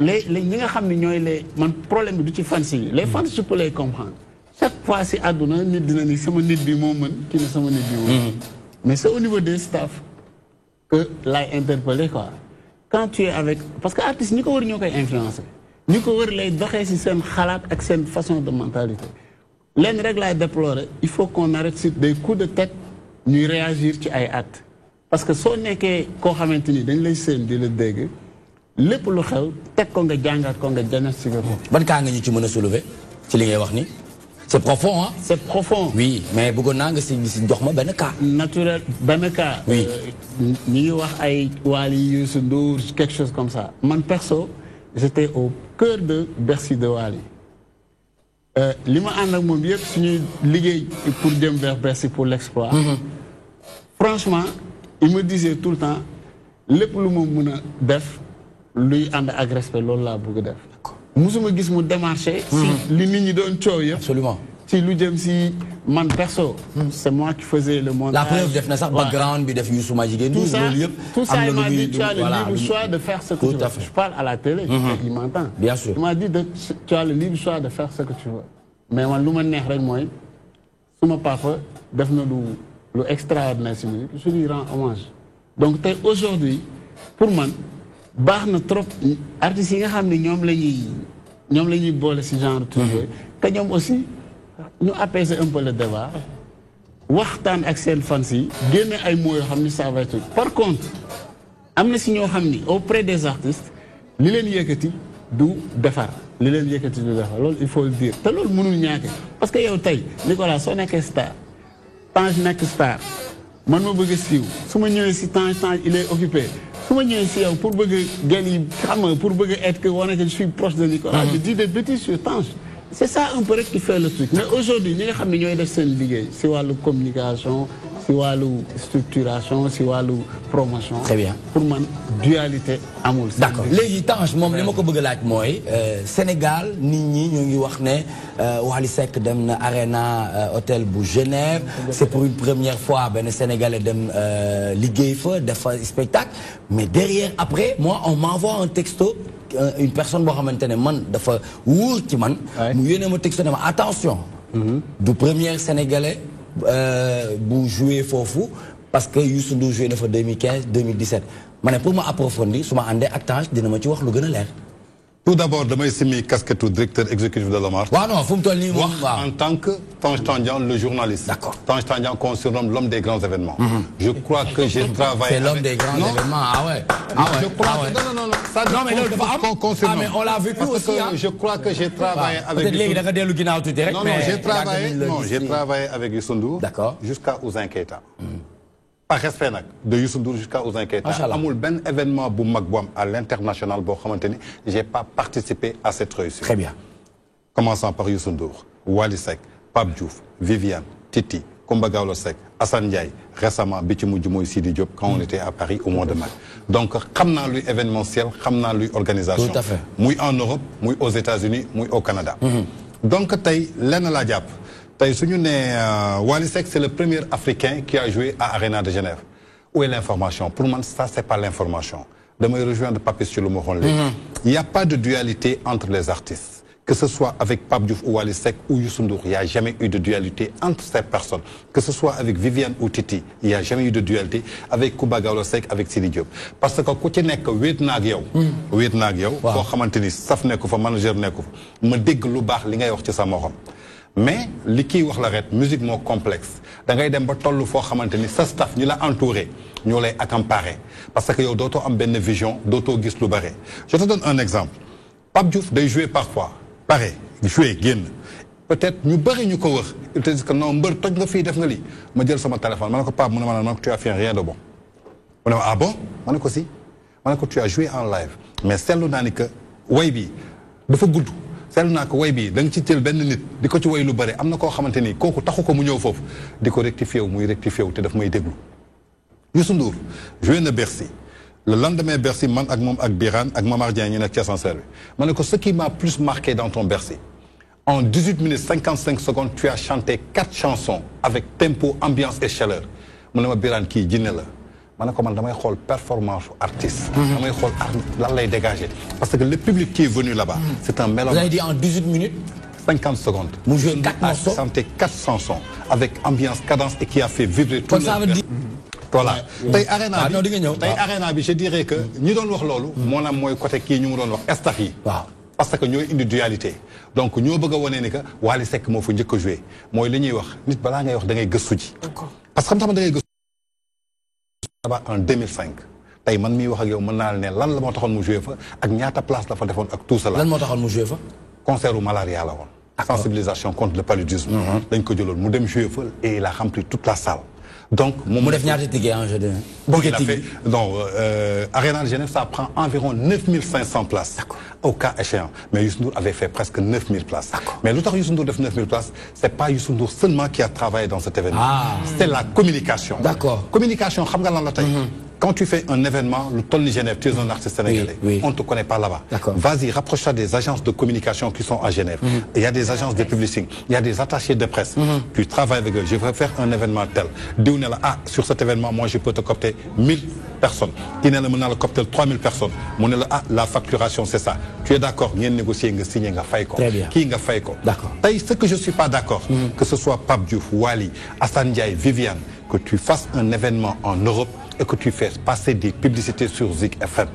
Les ñi nga xamni ñoy les man problème du ci fans yi. Les fans je peux les comprendre. Chaque fois si aduna nit dina ni sama nit bi mo meun ki ne sama nit bi mo. Mais c'est au niveau des staff que lay interpeller quoi. Quand tu es avec parce que artiste ñi ko wër ñokay influencer. Ñi ko wër lay doxé ci sen xalaat ak sen façon de mentalité. Len rek lay déplorer, il faut qu'on arrête sur des coups de tête ñuy réagir ci ay actes. Parce que soo nekkee koo xamante ni dañ lay seen di la dégg lépp lu xew teg ko nga jàngat ko nga diagnostiqué ko. ban cas nga ñu ci mën a soulever ci li ngay wax ni c'est profond hein. C'est profond. Oui mais bëggoon naa nga si jox ma benn cas. Naturel benn cas. Oui ñi ngi wax ay Wally Youssou Ndour quelque chose comme ça man perso j'étais au cœur de Bercy de Wally. Li ma ànd ak moom yëpp suñuy liggéey pour jëm vers Bercy pour l'exploit. Franchement. Il me disait tout le temps lépp lu ma mën a def luy ànd ak respect loolu laa bëgg a def. musuma gis mu démarché. si li nit ñi doon coow yëpp. Absolument. si lu jëm si man perso. c'est moi qui faisais le montage. La preuve def na sax background bi def Youssou Madjiguène. tout ça loolu yëpp tout ça il m'a dit tu as le libre choix de faire ce que tu veux. Je parle à la télé. Il m'entend. Bien sûr. Il m'a dit tu as le libre choix de faire ce que tu veux. mais man lu ma neex rek mooy suma papa def na lu extraordinaire si musique je lui rends hommage. Donc aujourd'hui pour man baax na trop artistes yi nga xam ne ñoom la ñuy boole si genre truc yooyu que ñoom aussi ñu apaiser un peu le débat waxtaan ak seen fans yi génne ay mots yoo xam ni ça va être. Par contre am na si ñoo xam ni auprès des artistes li leen yëkkati du defar li leen yëkkati du defar loolu il faut le dire te loolu mënul ñàkk parce que yow tey Nicolas soo nekkee star Tange nekk star man ma bëgg a siiw su ma ñëwee si temps il est occupé su ma ñëwee si yow pour bëgg a gën yi xam nga pour bëgg a être que wane que je suis proche de Nicolas. je dis des bêtises sur Tange. c'est ça un peu rek qui fait le truc mais aujourd'hui ñi nga xam ne ñooy def seen liggéey si wàllu communication si wàllu structuration si wàllu promotion. très bien pour man dualité amul. d'accord léegi Tange moom li ma ko bëgg a laaj mooy Sénégal nit ñi ñoo ngi wax ne Wally Seck dem na Arena hôtel bu Genève c'est pour une première fois benn Sénégalais dem liggéey fa def fa spectacle mais derrière après moi on m'envoie un texto. Une personne boo xamante ne man dafa wóor ci man. mu yónnee ma texto ne ma attention. du premier Sénégalais bu joué foofu parce que Youssou Ndour joué dafa 2015 2017 ma ne pour ma approfondir su ma àndee ak Tange dina ma ci wax lu gën a leer. Tout d'abord, damay simi casquette du directeur exécutif de l'OMAR. waaw non fu mu toll nii moom en tant que Tange Tandian, le journaliste. D'accord. Tange Tandian qu'on surnomme l'homme des grands événements. Je crois que j'ai travaillé. C'est l'homme des grands événements, ah ouais. Ah ouais. Je crois que non. Ça non mais loolu dafa am. Ah mais on l'a vécu aussi hein. Je crois que j'ai travaillé avec. Peut-être léegi da nga dellu ginnaaw tuuti rek. Non j'ai travaillé avec Youssou Ndour. D'accord. Jusqu'à Ouzin Keita. Par respect de Youssou Ndour jusqu'à Ouzin Keita amul ben événement bu mag bu am à l'international boo xamante ni j'ai pas participé à cette réussite. Très bien. Commençant par Youssou Ndour, Wally Seck, Pape Diouf, Viviane, Titi, Coumba Gawlo Seck, Assane Ndiaye, récemment bi ci mujj mooy Sidi Diop quand on était à Paris au mois de mai. Donc xam naa luy événementiel, xam naa luy organisation. Tout à fait. Muy en Europe, muy aux États-Unis, muy au Canada. Donc tey lenn laa jàpp. Wally Seck, c'est le premier Africain qui a joué à Arena de Genève. Où est l'information? Pour moi, ça, c'est pas l'information. De me rejoindre Papis sur le Moron. Il n'y a pas de dualité entre les artistes. Que ce soit avec Pape Diouf ou Wally Seck ou Youssou Ndour, il n'y a jamais eu de dualité entre ces personnes. Que ce soit avec Viviane ou Titi, il n'y a jamais eu de dualité avec Coumba Gawlo Seck, avec Sidi Diop. Parce que quand tu n'es que wéet naag yow, koo xamante ni saf nekku fa manager nekku fa ma dégg lu baax li ngay wax ci sa morom. Mais li kii wax la ret musique moo complexe da ngay dem ba toll foo xamante ni sa staff ñu la entouré ñoo lay accaparer parce que yow dootoo am benn vision dootoo gis lu bare. Je te donne un exemple Pape Diouf day jouer parfois pare jouer génn peut-être ñu bëri ñu ko wër ils te disent que non mbër toj nga fii def nga lii ma jël sama téléphone ma ne ko Pape mu ne ma ne tu as fait rien de bon mu ne ma ah bon ma ne ko si ma ne ko tu as joué en live mais seetlu naa ni que way bi dafa gudd. seetlu naa ko way bii da nga ci jël benn nit di ko ci way lu bëri am na koo xamante ni kooku taxu ko mu ñëw foofu di ko rectifié wu muy rectifié wu te daf may déglu. Youssou Ndour joué na Bercy le lendemain Bercy man ak moom ak Birane ak Mamar Dieng ñu nekk ci ascenseur bi ma ne ko ce qui m'a plus marqué dans ton Bercy en 18 minutes 55 secondes tu as chanté 4 chansons avec tempo ambiance et chaleur mu ne ma Birane kii jinne la. Je suis performance artiste. Je suis dégager. Parce que le public qui est venu là-bas, c'est un mélange. Vous avez dit en 18 minutes 50 secondes. Vous jouez 4 morceaux. Chanté 4 chansons avec ambiance, cadence et qui a fait vibrer tout le monde. Voilà. Arena, je dirais que nous devons voir lolo. Mon ami, côté qui nous devons voir estafi. Parce que nous avons une dualité. Donc nous devons voir que Wally Seck mo fu ñëk jouer. Moy li ñuy wax nit bala ngay wax da ngay gëstu ji. Parce que xam da ngay en 2005 tey man miy wax ak yow mën naa ne lan la moo taxoon mu joué fa ak ñaata place la fa defoon ak tout cela. lan moo taxoon mu joué fa. concert u malaria la woon. sensibilisation contre le paludisme. dañ ko jëloon mu dem joué fa et il a rempli toute la salle. donc mu def ñaata ticket en jeu de. bon il a fait donc Arena de Genève ça prend environ 9500 places. au cas échéant mais Youssou Ndour avait fait presque 9000 places. mais lu tax Youssou Ndour def 9000 places c'est pas Youssou Ndour seulement qui a travaillé dans cet événement. c'est la communication. D'accord. Communication xam nga lan la tey. Quand tu fais un événement, le Tony Genève, tu es un artiste sénégalais. On ne te connaît pas là-bas. Vas-y, rapproche-toi des agences de communication qui sont à Genève. Il y a des agences de publicité, il y a des attachés de presse. Tu travailles avec eux. Je vais faire un événement tel. Ah, sur cet événement, moi, je peux te copter 1000 personnes. Qui n'est le copter 3000 personnes. La facturation, c'est ça. Tu es d'accord? Il y a négocié, il y a signé, il y a fait quoi? Qui il y a fait quoi? D'accord. Ce que je ne suis pas d'accord, que ce soit Pape Diouf, Wally, Assane Ndiaye, Viviane, que tu fasses un événement en Europe et que tu fasses passer des publicités sur Zik FM.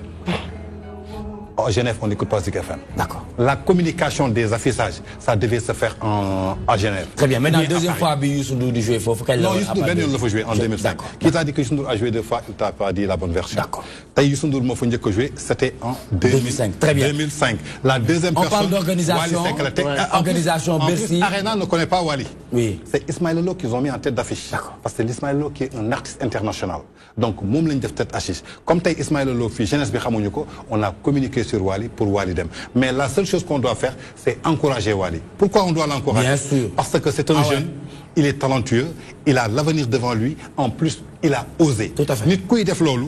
À Genève, on n'écoute pas Zik FM. D'accord. La communication des affichages, ça devait se faire à Genève. Très bien. Maintenant, deuxième fois, Youssou Ndour du jouer, il faut qu'elle... Non, Youssou Ndour, il faut jouer en 2005. Qui t'a dit que Youssou Ndour a joué 2 fois, il t'a pas dit la bonne version. D'accord. Youssou Ndour m'a fait jouer, c'était en 2005. Très bien. 2005. La deuxième personne... On parle d'organisation. Organisation Bercy. Arena ne connaît pas Wally. Oui. C'est Ismaël Lo qu'ils ont mis en tête d'affiche. Parce que l'Ismaël Lo qui est un artiste international. Donc, moom lañ def tête d'affiche. Comme t'as Ismaël Lo fi jeunesse bi xamuñu ko, on a communiqué sur Wally pour Wally dem. Mais la seule chose qu'on doit faire, c'est encourager Wally. Pourquoi on doit l'encourager? Bien sûr. Parce que c'est un jeune, il est talentueux, il a l'avenir devant lui. En plus, il a osé. Tout à fait. Nit kuy def lolu.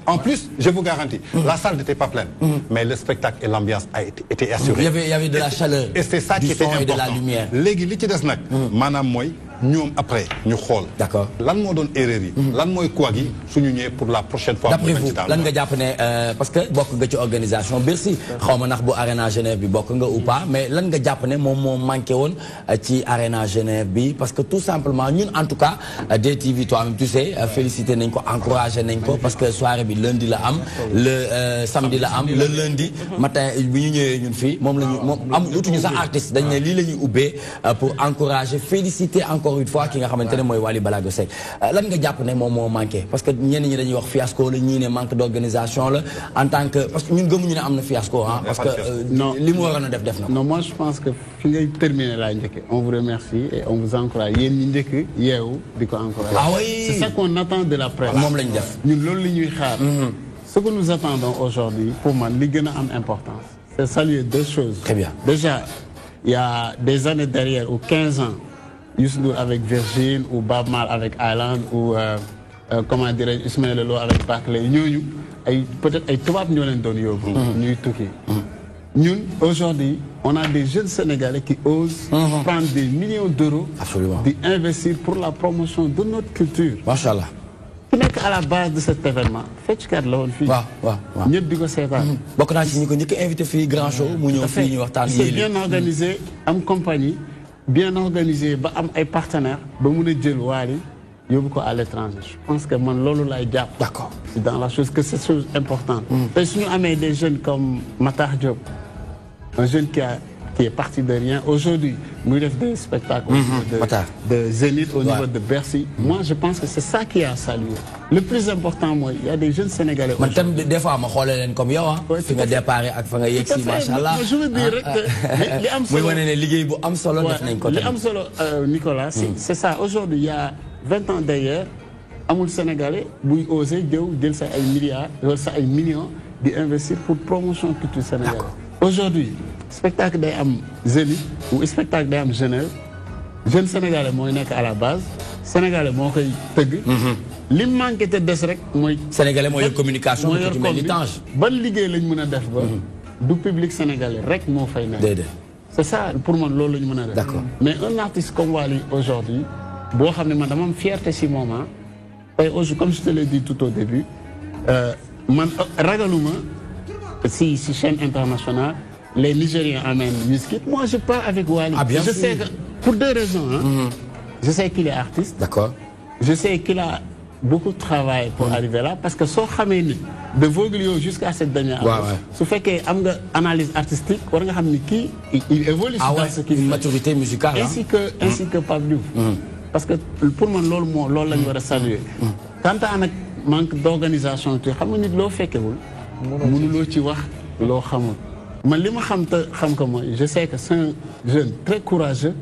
En plus, je vous garantis, la salle n'était pas pleine, mais le spectacle et l'ambiance a été assuré. Il y avait de la chaleur. Et c'est ça qui était important. Et de la lumière. Légui li ci dess nak manam moy ñoom après ñu xool. D'accord. Lan moo doon erreur yi. lan mooy quoi gi suñu ñëwee pour la prochaine fois. D'après vous lan nga jàpp ne parce que bokk nga ci organisation Bercy xaw ma ndax bu Arena Genève bi bokk nga ou pas mais lan nga jàpp ne moom moo manqué woon ci Arena Genève bi parce que tout simplement ñun en tout cas DTV toi-même tu sais félicité nañ ko encouragé nañ ko parce que soirée bi lundi la am le samedi la am le lundi matin bi ñu ñëwee ñun fii moom la ñu moom am utuñu sax artiste dañ ne lii la ñuy ubbee pour encourager féliciter encore une fois ki nga xamante ne mooy Wally Ballago Seck lan nga jàpp ne moom moo manqué parce que ñenn ñi dañuy wax fiasco la ñii ne manque d'organisation la en tant que parce que ñun gëmuñu ne am na fiasco ah parce que li mu waroon a def na non moi je pense que fi ngay terminer laa njëkke on vous remercie et on vous encourage yéen ñi njëkk yeewu di ko encourager. Ah oui, c'est ça qu'on attend de la presse. moom lañ def ñun loolu la ñuy xaar. Ce que nous attendons aujourd'hui pour man li gën a am importance c'est saluer 2 choses. Très bien. Déjà il y a des années derrière ou 15 ans Youssou Ndour avec Virgin ou Bob Marley avec Island ou comment dirais-je Ismaël Lo avec Barclay ñooñu ay peut-être ay tubaab ñoo leen doon yóbbu. ñuy tukki. Ñun aujourd'hui on a des jeunes Sénégalais qui osent prendre des millions d'euros. Absolument. Di investir pour la promotion de notre culture. Machallah. Ki nekk à la base de cet événement fecckat la woon fii. waaw ñëpp di ko seetaan. bokk naa ci ñi ko njëkk a invité fii grand show mu ñëw fii ñu waxtaan c'est bien organisé am compagnie bien organisé ba am ay partenaires ba mun a jël Wally yóbbu ko à l'étranger. Je pense que man loolu laay jàpp. D'accord. C'est dans la chose que c'est chose importante. tey suñu amee des jeunes comme Matar Diop un jeune qui est parti de rien aujourd'hui muy def des spectacles de Zénith au niveau de Bercy. Moi je pense que c'est ça qui a salué. Le plus important mooy il y a des jeunes Sénégalais. man tam des fois ma xoolee leen comme yow fi nga déparé ak fa nga yegg si macha allah. je veux dire rek li am solo muy wane ne liggéey bu am solo def nañ ko. li am solo Nicolas c'est ça aujourd'hui il y a 20 ans d'ailleurs amul Sénégalais buy osé jël sa ay milliards wala sa ay millions di investir pour promotion culture sénégalaise. Aujourd'hui spectacle day am Zénith ou spectacle day am Genève jeune Sénégalais mooy nekk à la base Sénégalais moo koy tëgg. li manqué te des rek mooy. Sénégalais mooy yor communication ku ci mel ni Tange. ban liggéey lañ mën a def ba. du public sénégalais rek moo fay nekk. déedéet. c'est ça pour man loolu la ñu mën a def. D'accord. Mais un artiste comme Wally aujourd'hui boo xam ne man dama am fierté si moment tey aujourd'hui comme je te l'ai dit tout au début man ragaluma si chaîne internationale les Nigériens amènent Wizkid. Moi je pars avec Wally. Ah bien sûr. Je sais que pour 2 raisons hein. Je sais qu'il est artiste. D'accord. Je sais qu'il a beaucoup de travail pour arriver là parce que soo xamee ni de Voglio jusqu'à cette dernière année. su fekkee am nga analyse artistique war nga xam ni kii il évolue dans ce qu'il fait. Maturité musicale ainsi que Pape Diouf. Parce que pour man loolu la ñu war a saluer. Quant à nag manque d'organisation tu xam nga nit loo fekkewul mënuloo ci wax loo xamul. man li ma xam ko mooy je sais que c'est un jeune très courageux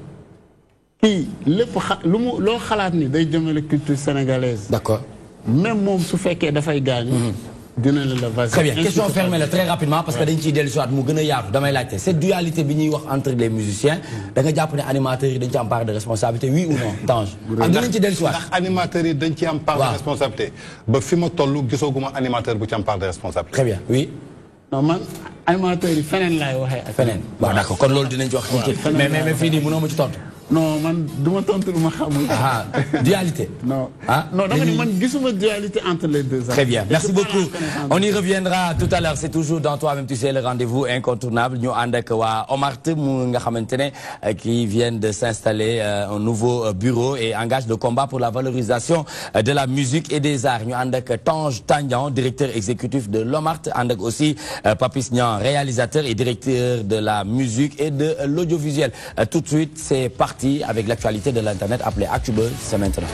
kii lépp loo xalaat ni day jëmale culture sénégalaise. D'accord. Même moom su fekkee dafay gaañu. dina la vas-y. Très bien, question fermée là, très rapidement parce que dañ ciy dellu si waat mu gën a yaatu damay laajte cette dualité bi ñuy wax entre les musiciens da nga jàpp ne animateurs yi dañ ci am part de responsabilité oui ou non Tange. ak dinañ ci dellu si waat. ndax animateurs yi dañ ci am part de responsabilité. ba fi ma toll gisaguma animateur bu ci am part de responsabilité. Très bien, oui. non man animateurs yi feneen laay waxee. feneen waaw d'accord kon loolu dinañ ci wax. mais fii nii mënoo ma ci tontu. non man duma tontu lu ma xamul. Dualité. Non. Non, man gisuma dualité entre les deux. Très bien, merci beaucoup. On y reviendra tout à l'heure. C'est toujours dans toi-même, tu sais, le rendez-vous incontournable. Nous ànd ak waa Omart mu nga xamantene qui viennent de s'installer un nouveau bureau et engage le combat pour la valorisation de la musique et des arts. Nous ànd ak Tange Tandian, directeur exécutif de l'Omart, ànd ak aussi Papis Niang, réalisateur et directeur de la musique et de l'audiovisuel. Tout de suite, c'est parti avec l'actualité de l'Internet appelée ActuBuzz, c'est maintenant.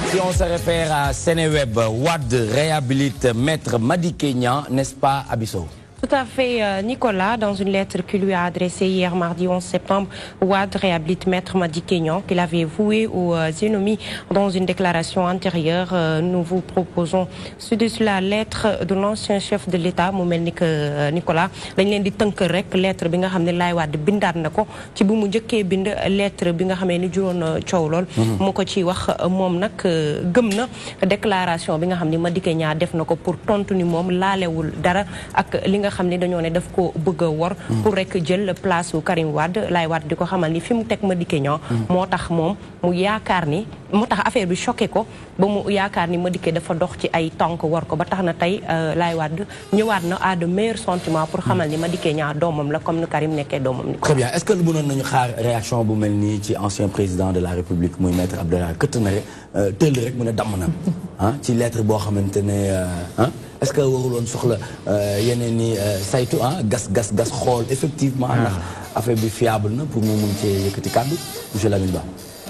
Si on se réfère à Seneweb, Wade réhabilite Maître Madické Niang, n'est-ce pas Abisso? Tout à fait, Nicolas, dans une lettre qu'il lui a adressée hier mardi 11 septembre, Wade réhabilite Maître Madické Niang qu'il avait voué aux ennemis dans une déclaration antérieure. Nous vous proposons sur la lettre de l'ancien chef de l'État, mu mel ni que Nicolas dañ leen di tënk rek lettre bi nga xam ne Laye Wade bindaat na ko ci bu mu njëkkee bind lettre bi nga xamee ni juróon coow lool mu ko ci wax moom nag gëm na déclaration bi nga xam ne Madické Niang def na ko pour tontu ni moom laalewul dara ak li nga xam ne dañoo ne daf ko bëgg a wor pour rek jël place u Karim Wade Laye Wade di ko xamal ni fi mu teg Madické Niang moo tax moom mu yaakaar ni moo tax affaire bi choqué ko ba mu yaakaar ni Madické dafa dox ci ay tànk war ko ba tax na tey Laye Wade ñëwaat na à de meilleurs sentiments pour xamal ni Madické Niang doomam la comme ni Karim nekkee doomam ni. Très bien, est-ce que lu mënoon nañu xaar réaction bu mel nii ci ancien président de la République muy maître Abdoulaye këtt na rek tëll rek mu ne damm na ci lettre boo xamante ne est-ce que waruloon soxla yeneen ni saytu gas xool effectivement ndax affaire bi fiable na pour mu mun cee yëkkati kàddu monsieur Lamine Ba.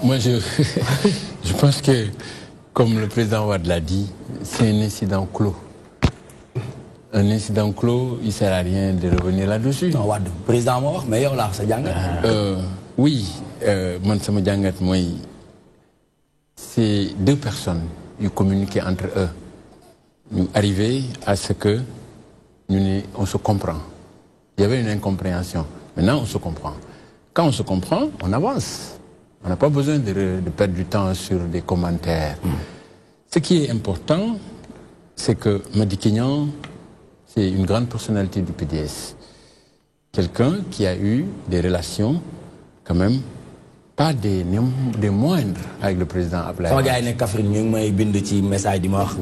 Moi je pense que comme le président Wade l'a dit, c'est un incident clos. Un incident clos, il ne sert à rien de revenir là-dessus. Non, Wade, président moo wax mais yow laa sa jàngat. Oui, man sama jàngat mooy c'est deux personnes yu communiquer entre eux. Nous arriver à ce que on se comprend. Il y avait une incompréhension. Maintenant, on se comprend. Quand on se comprend, on avance. On n'a pas besoin de perdre du temps sur des commentaires. Ce qui est important, c'est que Madické Niang, c'est une grande personnalité du PDS. Quelqu'un qui a eu des relations, quand même, pas des moindres avec le président Abdoulaye. sama gars yi nekk Kaffrine ñu ngi may bind ci message di ma wax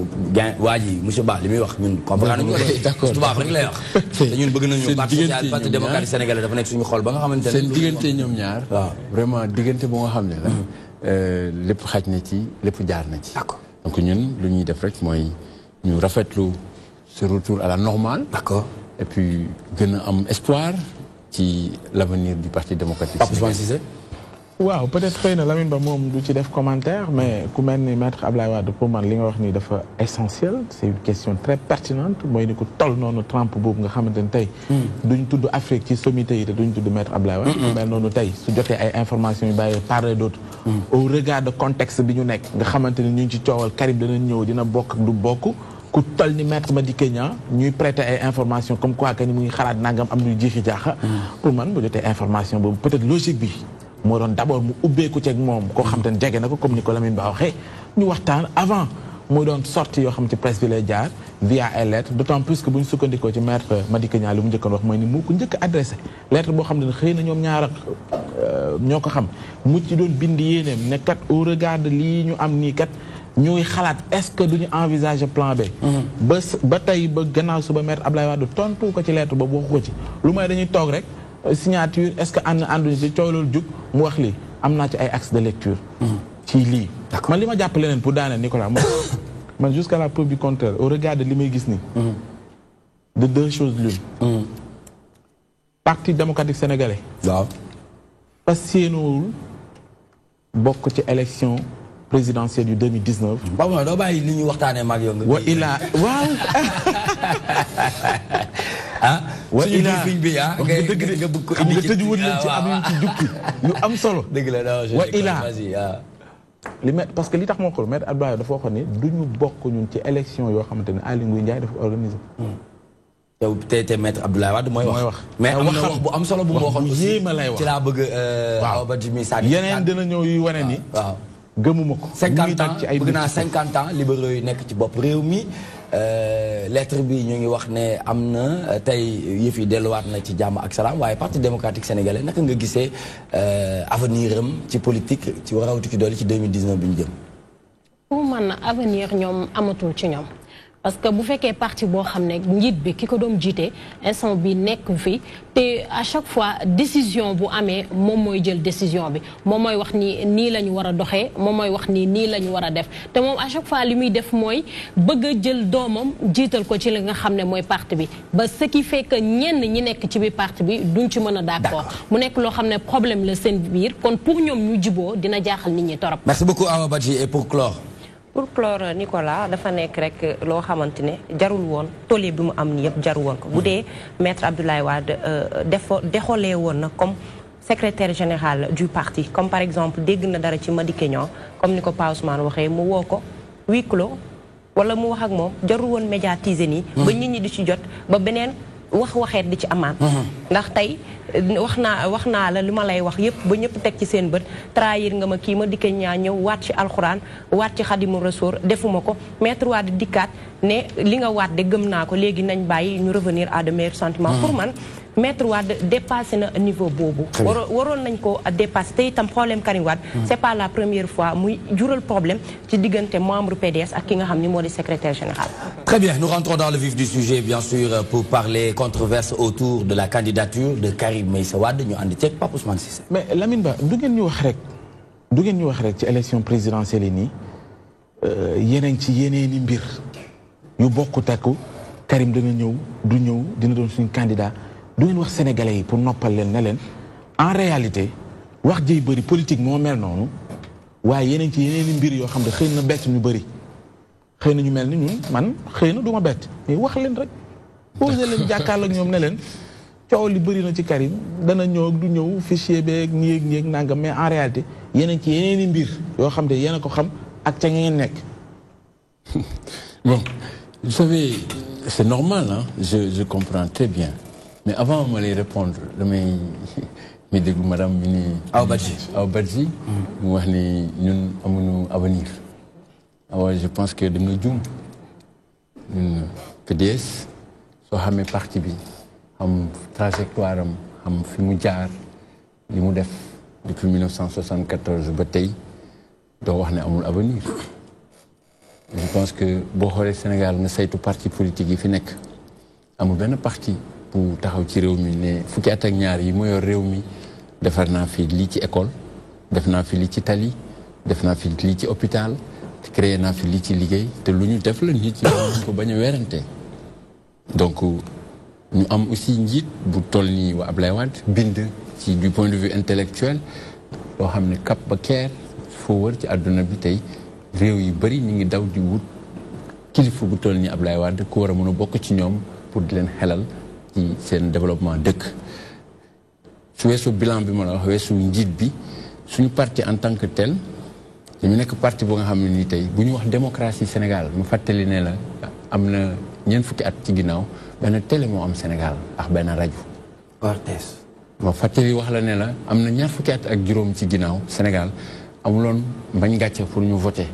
waa ji monsieur Ba li muy wax ñun comprendre nañu ko. d'accord tubaab rek lay wax. te ñun bëgg nañu parti démocratique sénégalais dafa nekk suñu xol ba nga xamante ne. seen diggante ñoom ñaar. waaw vraiment diggante bu nga xam ne la. lépp xaj na ci lépp jaar na ci. d'accord donc ñun lu ñuy def rek mooy ñu rafetlu ce retour à la normale. d'accord et puis gën a am espoir ci l'avenir du parti démocratique sénégalais. waaw peut-être xëy na Lamine Ba moom du ci def commentaire mais ku mel ni maître Abdoulaye Wade pour man li nga wax ni dafa essentiel c'est une question très pertinente mooy ni ku toll noonu Trump boobu nga xamante ni tey duñ tudd Afrique ci sommité yi te duñ tudd maître Abdoulaye Wade ku mel noonu tey su jotee ay informations yu bàyyi parler d'autres au regard de contexte bi ñu nekk nga xamante ni ñu ngi ci coowal Karim dana ñëw dina bokk ak du bokk ku toll ni maître Madické Niang ñuy prêter ay informations comme quoi que ni mu ngi xalaat nangam am luy jiixi jaaxa pour man bu jotee information boobu peut-être logique bi moo doon d'abord mu ubbeeku ceeg moom koo xam te ne jege na ko comme ni ko Lamine Ba waxee ñu waxtaan avant muy doon sorti yoo xam ci presse bi lay jaar via ay lettres d'autant plus que bu ñu sukkandikoo ci maître Madické Niang li mu njëkkoon wax mooy ni mu ko njëkk adressé lettre boo xam ne xëy na ñoom ñaar ñoo ko xam mu ci doon bind yéeneem ne kat au regard de lii ñu am nii kat ñuy xalaat est-ce que duñu envisager plan B. ba tey ba gannaaw suba maître Abdoulaye Wade tontu ko ci lettre boobu waxu ko ci lu may dañuy toog rek. signature est-ce que ànduñu ci coow loolu jug mu wax lii am naa ci ay axes de lecture. ci lii. man li ma jàpp leneen pour daaneel Nicolas man jusqu'à la preuve du contraire au regard de li may gis nii. de deux choses l'une. parti démocratique sénégalais. waaw. fas yéenewul bokk ci élection présidentielle du 2019. ba ma doo bàyyi li ñuy waxtaanee mag yow nga. wa ilaa waaw. suñu briefing bi nga bëgg ko indi ci tëju woon leen ci am ci jukki yu am solo. dëgg la non wa ilaa li met parce que li tax moo ko maître Abdoulaye dafa waxoon ni duñu bokk ñun ci élection yoo xamante ne Aly Ngouille Ndiaye dafa organiser. yow te maître Abdoulaye Wade mooy wax. mais am na wax bu am solo bu mu waxoon aussi yéema lay wax ci laa bëgg. waaw ba mi sànni yeneen dina ñëw yu wane ni. waaw gëmuma ko. 50 ans bëgg naa 50 ans libéraux yi nekk ci bopp réew mi lettre bi ñu ngi wax ne am na tey yëf yi delluwaat na ci jàmm ak salaam waaye parti démocratique sénégalais naka nga gisee avenir am ci politique ci warawtu ci doole ci 2019 bi ñu jëm. pour man avenir ñoom amatul ci ñoom. parce que bu fekkee parti boo xam ne njiit bi ki ko doon jiite instant bi nekk fi te à chaque fois décision bu amee moom mooy jël décision bi moom mooy wax ni nii la ñu war a doxee moom mooy wax ni nii la ñu war a def te moom à chaque fois li muy def mooy bëgg a jël doomam jiital ko ci li nga xam ne mooy parti bi ba ce qui fait que ñenn ñi nekk ci biir parti bi duñ ci mën a d'accord mu nekk loo xam ne problème la seen biir kon pour ñoom ñu jiboo dina jaaxal nit ñi torop. Merci beaucoup Awa Badji et pour clore. pour clore Nicolas dafa nekk rek loo xamante ne jarul woon tollé bi mu am ni yëpp jarul woon ko bu dee maître Abdoulaye Wade déxolee woon na comme secrétaire général du parti comme par exemple dégg na dara ci Madické Niang comme ni ko Pa Ousmane waxee mu woo ko huis clos wala mu wax ak moom jarul woon médiatiser nii ba nit ñi di ci jot ba beneen waxeet di ci amaat ndax tey wax naa la li ma lay wax yëpp ba ñëpp teg ci seen bët trahir nga ma kii Madické Niang ñëw waat ci alxuraan waat ci Xadimu Rasuul defuma ko maître Wade dikkaat ne li nga waat de gëm naa ko léegi nañ bàyyi ñu revenir à de meilleurs sentiments pour man maître Wade dépassé na niveau boobu waroon nañ ko dépassé te itam problème Karim Wade c'est pas la première fois muy jural problème ci diggante membre PDS ak ki nga xam ni moo di secrétaire général. Très bien, nous rentrons dans le vif du sujet bien sûr pour parler controverse autour de la candidature de Karim Meïssa Wade ñu ànd ceeg Pape Ousmane Cissé. mais Lamine Ba du ngeen ñu wax rek ci élection présidentielle yi nii yeneen ci yeneeni mbir yu bokk takku Karim dana ñëw du ñëw dina doon suñu candidat du ngeen wax sénégalais yi pour noppal leen ne leen en réalité wax jëy bëri politique moo mel noonu waaye yeneen ci yeneeni mbir yoo xam ne xëy na bett ñu bëri xëy na ñu mel ni ñun man xëy na du ma bett mais wax leen rek posé leen jàkkaarloo ak ñoom ne leen coow li bëri na ci Karim dana ñëw du ñëw fichier beeg nii ak nangam mais en réalité yeneen ci yeneeni mbir yoo xam ne yéen a ko xam ak ca ngeen nekk. Bon, vous savez, c'est normal, hein? Je comprends très bien. Mais avant de me répondre, je me dis que Madame Awa Badji, nous avons un avenir. Alors, je pense que de nous dire, une PDS, so xamé parti bi, am trajectoire am fi mu jaar, li mu def depuis 1974 ba tay do wax né amul avenir. Je pense que boo xoolee Sénégal nga saytu parti politique yi fi nekk amul benn parti bu taxaw ci réew mi ne fukki at ak ñaar yi mu yor réew mi defar naa fi lii ci école def naa fi lii ci tali def naa fi lii ci hôpital créé naa fi lii ci liggéey te lu ñu def la nit yi ko bañ a weerante donc ñu am aussi njiit bu toll nii waa Ablaye Wade bind ci du point de vue intellectuel loo xam ne cap ba keer foo wër ci àdduna bi tey réew yi bëri ñu ngi daw di wut kilifa bu toll nii Ablaye Wade ku war a mën a bokk ci ñoom pour di leen xelal ci seen développement dëkk su weesu bilan bi ma la wax weesu njiit bi suñu parti en tant que tel dañu nekk parti bu nga xam ne nii tey bu ñu wax démocratie Sénégal ma fàttali ne la am na ñeent fukki at ci ginnaaw benn télé moo am Sénégal ak benn rajo RTS ma fàttali wax la ne la am na ñaar fukki at ak juróom ci ginnaaw Sénégal amuloon bañ gàcce pour ñu voter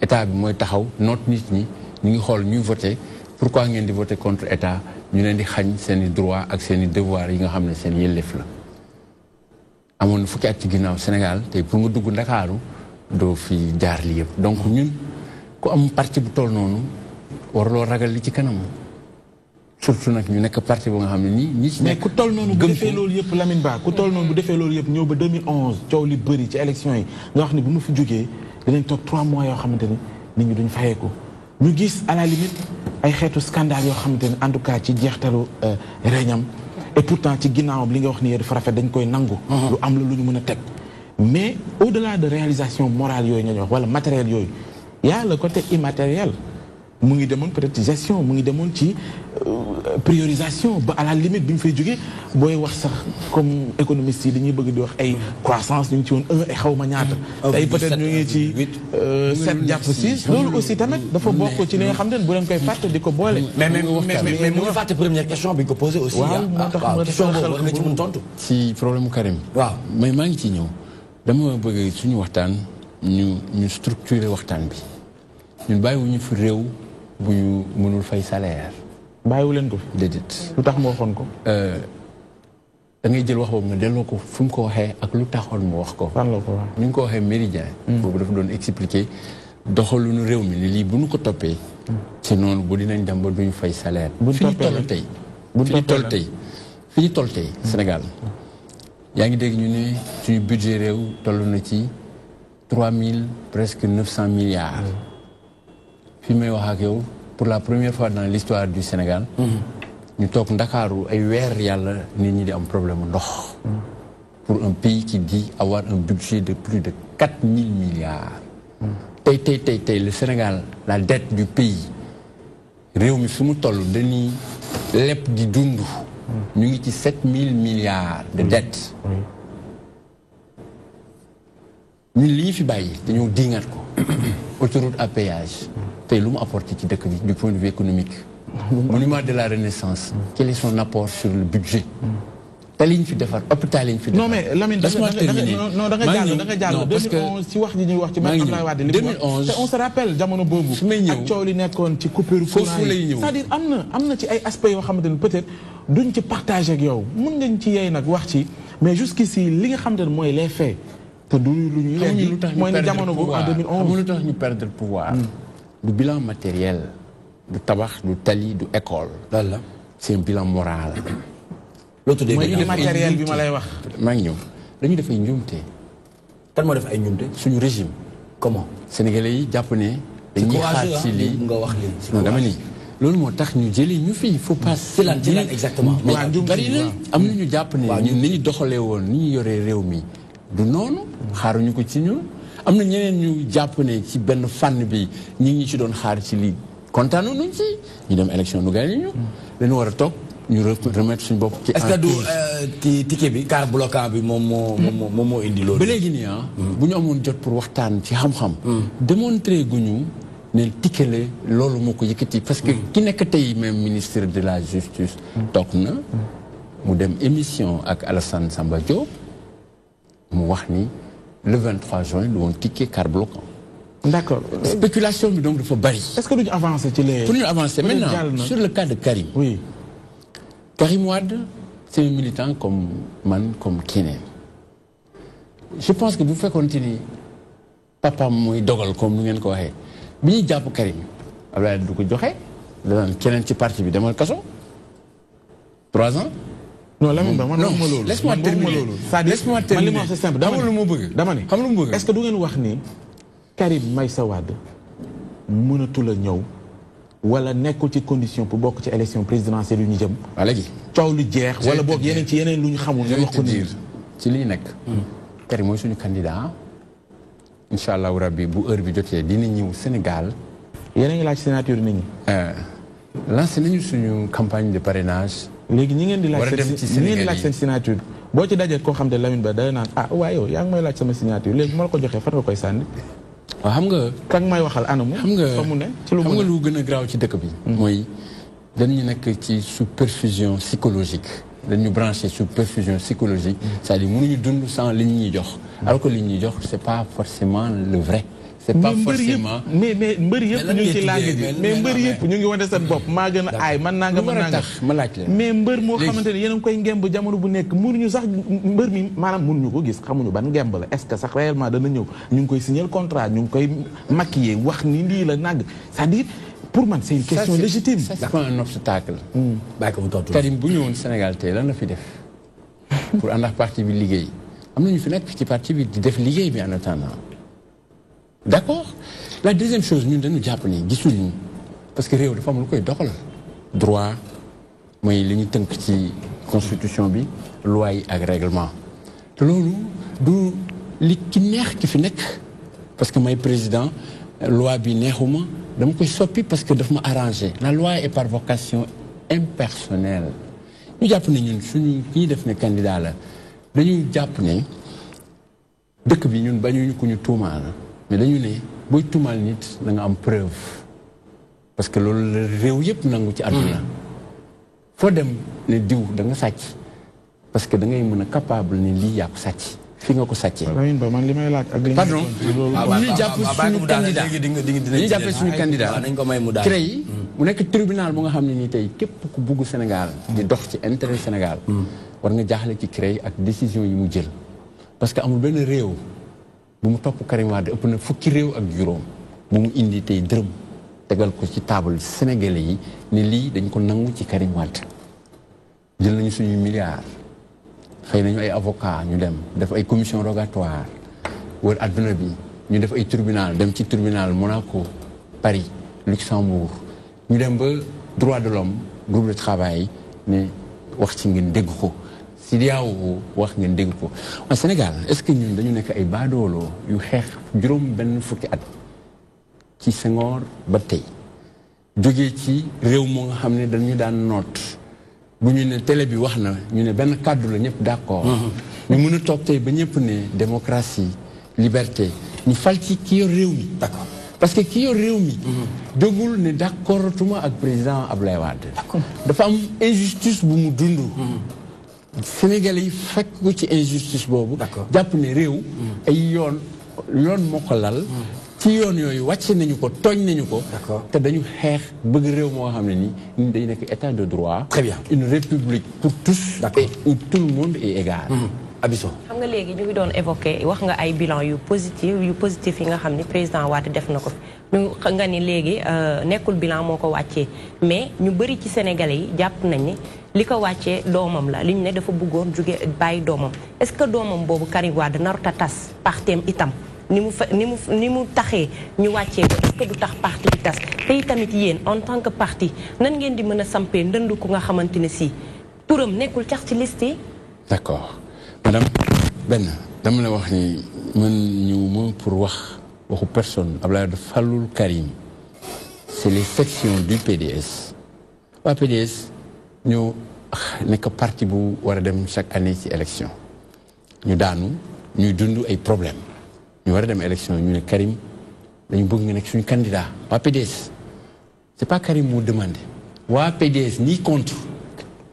état bi mooy taxaw noot nit ñi ñu ngi xool ñuy voter pourquoi ngeen di voter contre état ñu leen di xañ seen i droit ak seen i devoir yi nga xam ne seen yelleef la amoon na fukki at ci ginnaaw Sénégal tey pour nga dugg Ndakaaru doo fi jaar li yëpp donc ñun ku am parti bu toll noonu warloo ragal li ci kanam surtout nag ñu nekk parti bu nga xam ne nii ñi mais ku toll noonu bu defee loolu yëpp Lamine Ba ku toll noonu bu defee loolu yëpp ñëw ba 2011 coow li bëri ci élection yi nga wax ne bu mu fi jógee dinañ toog 3 mois yoo xamante ni nit ñi duñ fayeeku ñu gis à la limite ay xeetu scandale yoo xamante ni en tout cas ci jeextalu réñam et pourtant ci ginnaawam li nga wax ni yee dafa rafet dañ koy nangu lu am la lu ñu mën a teg mais au-delà de réalisation morale yooyu nga ñu wax wala matériel yooyu y a le côté immatériel mu ngi demoon peut-être ci gestion mu ngi demoon ci priorisation ba à la limite bi ñu fay jógee booy wax sax comme économistes yi dañuy bëgg di wax ay croissance ñu ngi ci woon 1 et xaw ma ñaata tey peut-être ñu ngi ci 7 jàpp 6 loolu aussi tamit dafa bokk ci li nga xam ne bu leen koy fàtte di ko boole mais mu ngi fàtte première question bi ñu ko posé aussi waaw moo tax ma question boobu war nga ci mën tontu ci problème Karim waaw mais maa ngi ciy ñëw dama bëgg suñu waxtaan ñu structurer waxtaan bi ñun bàyyiwuñu fi réew bu ñu mënul fay salaire. bàyyiwu leen ko fi. déedéet. lu tax mu waxoon ko. da ngay jël wax boobu nga delloo ko fu mu ko waxee ak lu taxoon mu wax ko. fan la ko wax ñu ngi ko waxee Méridien. boobu dafa doon expliquer doxaluñu réew mi ni lii bu ñu ko toppee. ci noonu bu dinañ dem ba duñu fay salaire. fi ñu toll tey. fi ñu toll tey Sénégal. yaa ngi dégg ñu ne suñu budget réew toll na ci 3000 presque 900 milliards. fi may wax ak yow pour la première fois dans l'histoire du Sénégal. ñu toog Ndakaaru ay weer yàlla nit ñi di am problème ndox. pour un pays qui dit avoir un budget de plus de 4000 milliards. tey le Sénégal la dette du pays réew mi fi mu toll dañuy lépp di dund. ñu ngi ci 7000 milliards de dette. ñun li ñu fi bàyyi dañoo diingat ko. autoroute à péage. tey lu mu apporté ci dëkk bi du point de vue économique. monument de la Renaissance. quel est son apport sur le budget. te li ñu fi defar hôpital yi ñu fi defar. non mais Lamine da nga jàll 2011 ci wax ji ñuy wax ci même Abdoulaye Wade li mu wax te on se rappelle jamono boobu. su may ñëw ak coow li nekkoon ci coupure courant yi c'est-à-dire am na ci ay aspects yoo xamante ne peut-être duñ ci partager ak yow mun ngañ ci yey nag wax ci mais jusqu'ici li nga xamante ne mooy les faits te du lu ñuy leen mooy ni jamono boobu en 2011 xamuñu lu tax ñu perdre pouvoir. du bilan matériel du tabax du tali du école. walla c'est un bilan moral. loo tuddee mooy indi matériel bi ma lay wax. maa ngi ñëw dañu def ay njuumte. kan moo def ay njuumte. suñu régime. comment. sénégalais yi jàpp ne. dañuy xaar ci lii nga wax lii. non dama ni loolu moo tax ñu jëlee ñu fi il faut pas. ci lan exactement. bari na am na ñu jàpp ne ñun ni ñu doxalee woon ni ñu yoree réew mi du noonu. xaaruñu ko ci ñun. am na ñeneen ñu jàpp ne ci benn fànn bi ñi ngi ci doon xaar ci lii kontaanoon nañ ci ñu dem élection nu gagné ñu. dañu war a toog. ñu remettre suñu bopp ci. est-ce que du ci ticket bi car bloquant bi moom moo indi loolu. ba léegi nii bu ñu amoon jot pour waxtaan ci xam-xam. démontrer guñu ne ticket la loolu moo ko yëkkati parce que ki nekk tey même ministre de la justice. toog na mu dem émission ak Alassane Samba Diop mu wax ni le 23 juin du woon ticket car bloquant. d'accord spéculation bi donc dafa bari. est-ce que duñu avancer ci les. pour ñu avancer maintenant sur le cas de Karim. oui. Karim Wade, c'est un militant comme man, comme keneen. Je pense que bu fekkoonte ni papa mooy dogal comme nu ngeen ko waxee bi ñuy jàpp Karim Abdoulaye du ko joxe danaan keneen ci parti bi demal kaso 3 ans. non Lamine Ba man non ma loolu. laisse-moi terminer laisse-moi terminer man li ma wax c'est simple dama ne xam lu mu bëgg. est-ce que du ngeen wax ni Karim Meïssa Wade mënatul a ñëw. wala nekkul ci condition pour bokk ci élection présidentielle yu ñu jëm. waa léegi. coow lu jeex. wala boog yeneen ci yeneen lu ñu xamul. ñu wax ko nii ci lii nekk. Karim mooy suñu candidat. incha allahu rabbi bu heure bi jotee dina ñëw Sénégal. yéen a ngi laaj signature nit ñi. lancé nañu suñu campagne de parrainage. léegi ñi ngeen di laaj seen signature. boo ci dajeet koo xam ne Lamine Ba day naan waaye yow yaa ngi may laaj sama signature léegi ma la ko joxee fan nga koy sànni. waaw xam nga. kan may waxal anamu. xam nga fa mu ne xam nga lu gën a graaw ci dëkk bi. mooy dañu nekk ci sous perfusion psychologique. dañu branché sous perfusion psychologique. c'est-à-dire mënuñu dund sans li ñu ñuy jox. alors que li ñu ñuy jox c'est pas forcément le vrai. c'est pas forcément mais mbër yëpp ñu ngi ci làng ji mais mbër yëpp ñu ngi wane seen bopp maa gën a aay man naa nga mën naa nga ma laaj la mais mbër moo xamante ne yéen a ngi koy ngemb jamono bu nekk mënuñu sax mbër mi maanaam mënuñu ko gis xamuñu ban ngemb la est-ce que sax réellement dana ñëw ñu ngi koy signer contrat ñu ngi koy maquiller wax ni lii la nag c'est-à-dire pour man c'est une question légitime. ça c'est pas un obstacle. bàyyi ko mu tontu Karim bu ñëwoon Sénégal tey lan la fi def pour ànd ak parti bi liggéey am nañu fi nekk ci parti bi di def liggéey bi en attendant. d'accord la deuxième chose ñun dañu jàpp ni gisuñu parce que réew dafa am lu koy doxal droit mooy li ñu tënk ci constitution bi loi yi ak règlement te loolu du li ki neex ki fi nekk parce que may président loi bi neexuma dama koy soppi parce que daf ma arrangé la loi est par vocation impersonnelle ñu jàpp ne ñun suñu ñi def ne candidat la dañu jàpp ne dëkk bi ñun bañuñu ko ñu tuumaal mais dañu ne booy tuumaal nit da nga am preuve parce que loolu la réew yëpp nangu ci àdduna foo dem ne diw da nga sàcc parce que da ngay mën a capable ne lii yaa ko sàcc fi nga ko sàccee. man li may laaj ak li pardon ñu jàpp suñu candidat dañu jàppee suñu candidat CREI mu nekk tribunal bu nga xam ne nii tey képp ku bugg Sénégal di dox ci intérêt Sénégal war nga jaaxle ci CREI ak décision yi mu jël parce que amul benn réew bu mu topp Karim Wade ëpp na fukki réew ak juróom bu mu indi tey dërëm tegal ko ci table sénégalais yi ne lii dañ ko nangu ci Karim Wade jël nañu suñuy milliards xëy nañu ay avocat ñu dem def ay commission rogatoire wër adduna bi ñu def ay tribunal dem ci tribunal Monaco Paris Luxembourg ñu dem ba droit de l'homme groupe de travail ne wax ci ngeen dégg ko CEDEAO wax ngeen dégg ko en Sénégal est-ce que ñun dañu nekk ay baadooloo yu xeex juróom benn fukki at ci Senghor ba tey jógee ci réew moo nga xam ne dañu daan noot bu ñu ne télé bi wax na ñu ne benn kàddu la ñëpp d'accord ñu mën a toog tey ba ñëpp ne démocratie liberté ñu fal ci ki yor réew mi d'accord parce que ki yor réew mi jógul ne d'accord tuma ak président Abdoulaye Wade dafa am injustice bu mu dund Sénégalais yi fekk ko ci injustice boobu jàpp ne réew ay yoon moo ko lal ci yoon yooyu wàcc nañu ko tooñ nañu ko te dañu xeex bëgg réew moo xam ne ni dañu nekk état de droit très bien une république pour tous et où tout le monde est égal Abisso xam nga léegi ñu ngi doon évoqué wax nga ay bilan yu positif yi nga xam ni président Wade def na ko ñu nga ni léegi nekkul bilan moo ko wàccee mais ñu bëri ci sénégalais yi jàpp nañ ni li ko wàccee doomam la li ñu ne dafa bëggoon jóge bàyyi doomam est-ce que doomam boobu Karim Wade narut a tas parteem itam ni mu taxee ñu wàccee ko est-ce que du tax parti bi tas te itamit yéen en tant que parti nan ngeen di mën a sampee ndënd ku nga xamante ne si turam nekkul cax ci liste yi. d'accord madame benn dama la wax ni man ñu ma pour wax waxu personne Abdoulaye Wade falul Karim c'est les sections du PDS waa PDS ñoo nekk parti bu war a dem chaque année ci élection ñu daanu ñuy dund ay problème ñu war a dem élection ñu ne Karim dañu bëgg nga nekk suñu candidat waa PDS c'est pas Karim moo demandé waa PDS ni contre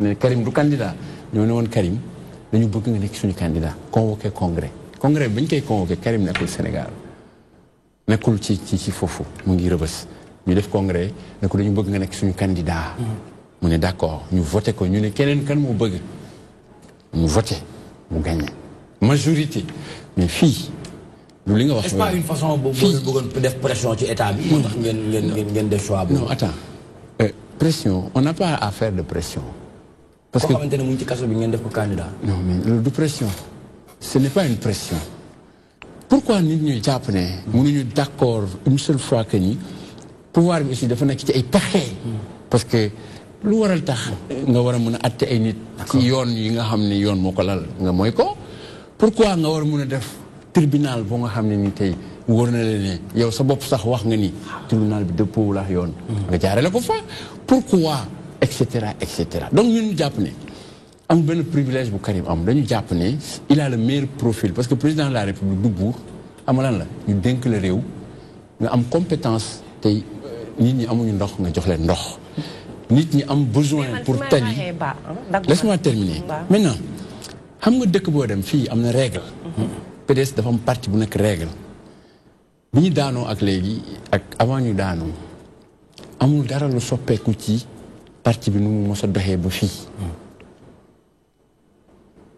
ne Karim du candidat ñoo ne woon Karim dañu bëgg nga nekk suñu candidat convoqué congrès bi bañ koy convoqué Karim nekkul Sénégal nekkul ci foofu mu ngi Rëbës ñu def congrès ne ko dañu bëgg nga nekk suñu candidat mu ne d'accord ñu voté ko ñu ne keneen kan moo bëgg mu voté mu gagné majorité mais fii du li nga wax. est-ce pas une façon boobu bëggoon def pression ci état bi. moo tax ngeen def choix boobu. non attends pression on n'a pas à faire de pression. parce que koo xamante ne mu ngi ci kaso bi ngeen def ko candidat. non mais loolu du pression ce n'est pas une pression pourquoi nit ñuy jàpp ne mënuñu d'accord une seule fois que ni pouvoir bi aussi dafa nekk ci ay pexe. parce que lu waral tax nga war a mën a atte ay nit. ci yoon yi nga xam ne yoon moo ko lal nga mooy ko. pourquoi nga war a mën a def tribunal boo nga xam ne ni tey wóor na la ne yow sa bopp sax wax nga ni tribunal bi dëppoowul ak yoon. nga jaarale ko fa pourquoi et cetera donc ñun jàpp ne am benn privilège bu Karim am dañu jàpp ne il a le meilleur profil parce que président de la République du buur amalan la ñu dénk la réew nga am compétence tey nit ñi amuñu ndox nga jox leen ndox nit ñi am besoin pour tali laisse-moi terminer maintenant xam nga dëkk boo dem fii am na règle PDS dafa am parti bu nekk règle bi ñu daanoo ak léegi ak avant ñu daanoo amul dara lu soppeeku ci parti bi nu mu mos a doxee ba fii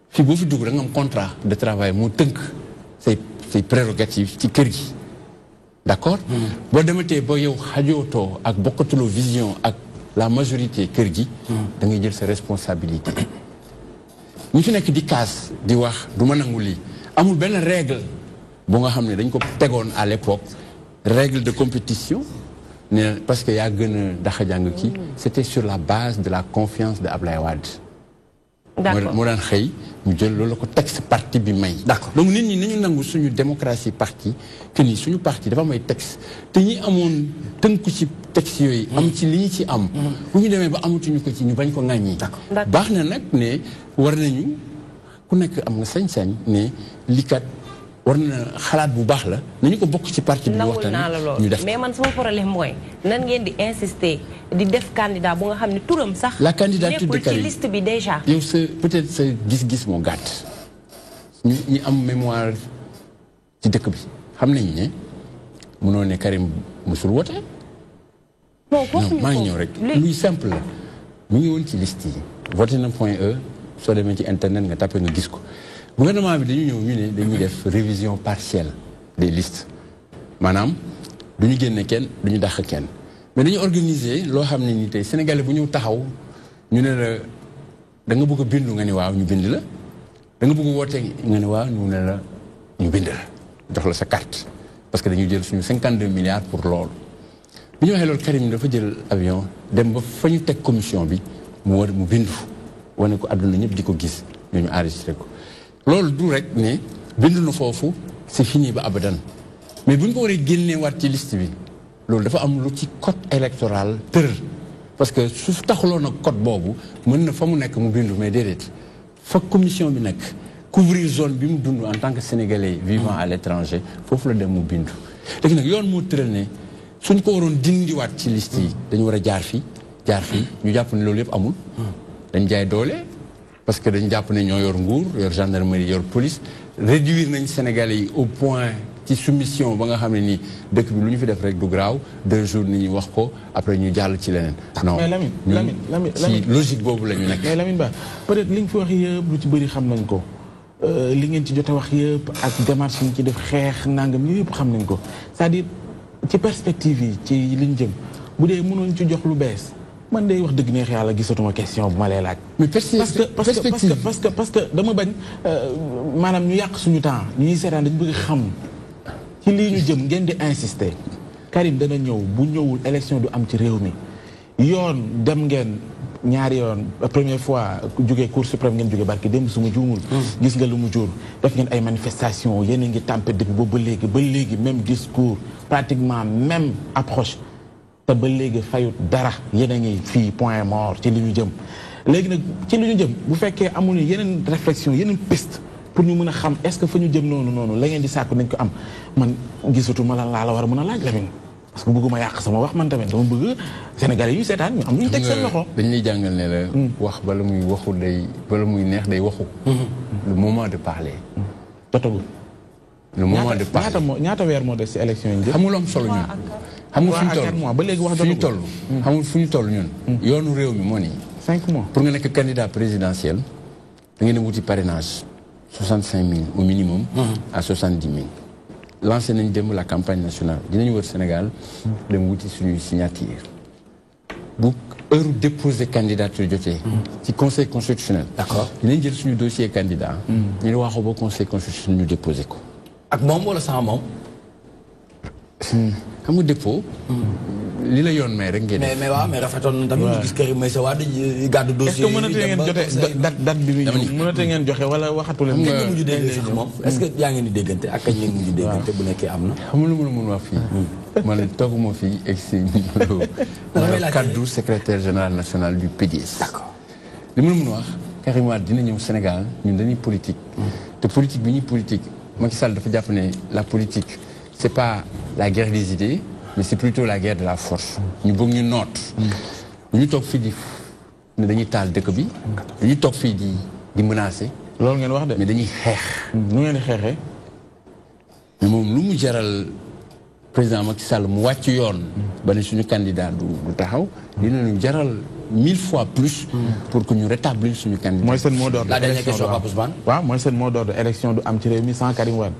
fii boo fi dugg da nga am contrat de travail moo tënk say prérogatives ci kër gi d'accord boo dematee ba yow xajootoo ak bokkatuloo vision ak la majorité kër gi da ngay jël sa responsabilité ñu fi nekk di kaas di wax du ma nangu lii amul benn règle bu nga xam ne dañ ko tegoon à l'époque règle de compétition ne parce que yaa gën a daxa jàng kii c'était sur la base de la confiance de Ablaye Wade moo daan xëy ñu jël loolu la ko texte parti bi may d'accord donc nit ñi nañu nangu suñu démocratie parti que ni suñu parti dafa may texte te ñi amoon tënku ci texte yooyu am ci li ñu ci am bu ñu demee ba amatuñu ko ci ñu bañ ko ŋàññi baax na nag ne war nañu ku nekk am nga sañ-sañ ne li kat war na xalaat bu baax la nañu ko bokk ci parti bi waxtaan ñu def mais man sama problème mooy nan ngeen di insister di def candidat bu nga xam ne turam sax la candidature de Karim ci liste bi déjà yow sa peut-être sa gis-gis moo gàtt ñi am mémoire ci dëkk bi xam nañu ne mënoo ne Karim musul wote. non maa ngi ñëw rek luy simple la mu ngi woon ci liste yi. voté na point E soo demee ci internet nga tapé nga gis ko gouvernement bi dañu ñëw ñu ne dañuy def révision partielle des listes maanaam du ñu génne kenn du ñu dàq kenn mais dañu organiser loo xam ne ni tey sénégalais bu ñëw taxaw ñu ne la da nga bëgg a bindu nga ne waaw ñu bind la da nga bëgg a woote nga ne waaw ñu ne la ñu bind la jox la sa carte parce que dañu jël suñu 52 milliards pour loolu. bi ñu waxee loolu Karim dafa jël avion dem ba fa ñu teg commission bi mu bindu wane ko àdduna ñëpp di ko gis ñu enregistré ko loolu du rek ne bindu na foofu c'est fini ba abadan mais bu ñu ko waree génneewaat ci liste bi loolu dafa am lu ci code électoral tëral parce que su taxuloon ak code boobu mën na fa mu nekk mu bindu mais déedéet fa commission bi nekk couvrir zone bi mu dund en tant que sénégalais vivant à l'étranger foofu la dem mu bindu léegi nag yoon moo tëral ne suñ ko waroon dindiwaat ci liste yi dañu war a jaar fii ñu jàpp ne loolu yëpp amul dañ jaay doole parce que dañ jàpp ne ñoo yor nguur yor gendarmerie yor police réduire nañ sénégalais yi au point ci soumission ba nga xam ne nii dëkk bi lu ñu fi def rek du graaw 2 jours ni ñu wax ko après ñu jàll ci leneen non mais Lamine ci logique boobu la ñu nekk mais Lamine Ba peut-être li nga fi wax yëpp lu ci bëri xam nañ ko li ngeen ci jot a wax yëpp ak démarche yi ñu ci def xeex nangam yëpp xam nañ ko c'est-à-dire ci perspective yi ci liñ jëm bu dee mënoon ci jox lu bees man day wax dëgg neex yàlla gisatuma question bu ma lay laaj. mais parce que dama bañ maanaam ñu yàq suñu temps ñuy seetaan dañu bëgg xam ci lii ñu jëm ngeen di insister Karim dana ñëw bu ñëwul élection du am ci réew mi yoon dem ngeen ñaari yoon première fois jógee cour suprême ngeen jógee barki démb su ma juumul. gis nga lu mu jur def ngeen ay manifestations yéen a ngi tàmpe depuis boobu ba léegi même discours pratiquement même approche. te ba léegi fayut dara yéen a ngi fii point mort ci li ñu jëm léegi nag ci li ñu jëm bu fekkee amul yeneen réflexion yeneen piste pour ñu mën a xam est-ce que fa ñu jëm noonu la ngeen di sàkku nañ ko am man gisatuma lan laa la war a mën a laaj Lamine parce que bëgguma yàq sama wax man tamit dama bëgg Sénégalais yi seetaan ñu am lu ñu teg seen loxo. dañ lay jàngal ne la wax bala muy neex day waxu. le moment de parler. jotagul. le moment de parler ñaata weer moo des ci élection yi. xamul am solo ñun. xam nga fu ñu toll xamul fu ñu toll ñun. yoonu réew mi moo nii. 5 mois pour nga nekk candidat présidentiel da ngeen a wuti parrainage 65 000 au minimum. à 70 000. lancé nañ démb la campagne nationale dinañu wër Sénégal dem wuti suñuy signature bu heure déposer candidature jotee. ci conseil constitutionnel. d'accord dinañ jël suñu dossier candidat. ñu ne waxoo ba conseil constitutionnel ñu déposer ko. ak moom wala sans moom. xam nga dépôt. li la yoon may rek ngeen. mais waaw mais rafetoon na tamit ñu gis Karim Meïssa Wade gàddu dossier yi. date bi muy ñëw mënatee ngeen joxe wala waxatu leen. nga mujj dégg sax moom est-ce que yaa ngeen di déggante ak kañ ngeen mujj déggante bu nekkee am na. xam nga lu ma la mën wax fii. man tooguma fii egg si kaddu secrétaire général national du PDS. d'accord li ma la mën wax Karim Wade dina ñëw Sénégal ñun dañuy politique. te politique bi ñuy politique Macky Sall dafa jàpp ne la politique c'est pas la guerre des idées. mais c'est plutôt la guerre de la force. ñu bëgg ñu noot. ñu toog fii di ne dañuy taal dëkk bi. dañuy toog fii di menacer. loolu ngeen wax de. mais dañuy xeex. nu ngeen di xeexee. mais moom lu mu jaral président Macky Sall mu wàcc yoon. ba ne suñu candidat du taxaw. dinañu jaral 1000 fois plus. pour que ñu rétablir suñu candidat. mooy seen mot d'ordre la dernière question Pape Ousmane. waaw mooy seen mot d'ordre élection du am ci réew mi sans Karim Wade.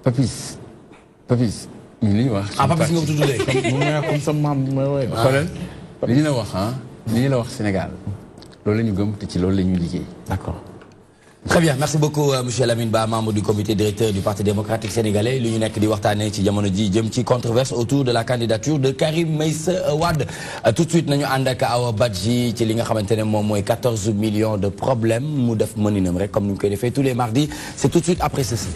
Papis. ñu li ñu wax. Papis nga ko tudd léegi. comme sa maam mooy woy. xoolal li ñu la wax li ñu la wax Sénégal loolu la ñu gëm te ci loolu la ñuy liggéey. d'accord. Très bien, merci beaucoup monsieur Lamine Ba, membre du comité directeur du Parti démocratique sénégalais. Li ñu nekk di waxtaanee ci jamono ji jëm ci controverse autour de la candidature de Karim Meïssa Wade. Tout de suite nañu ànd ak Awa Badji ci li nga xamante ne moom mooy 14 millions de problèmes mu def mëninam rek comme ni ñu koy defee tous les mardis. C'est tout de suite après ceci.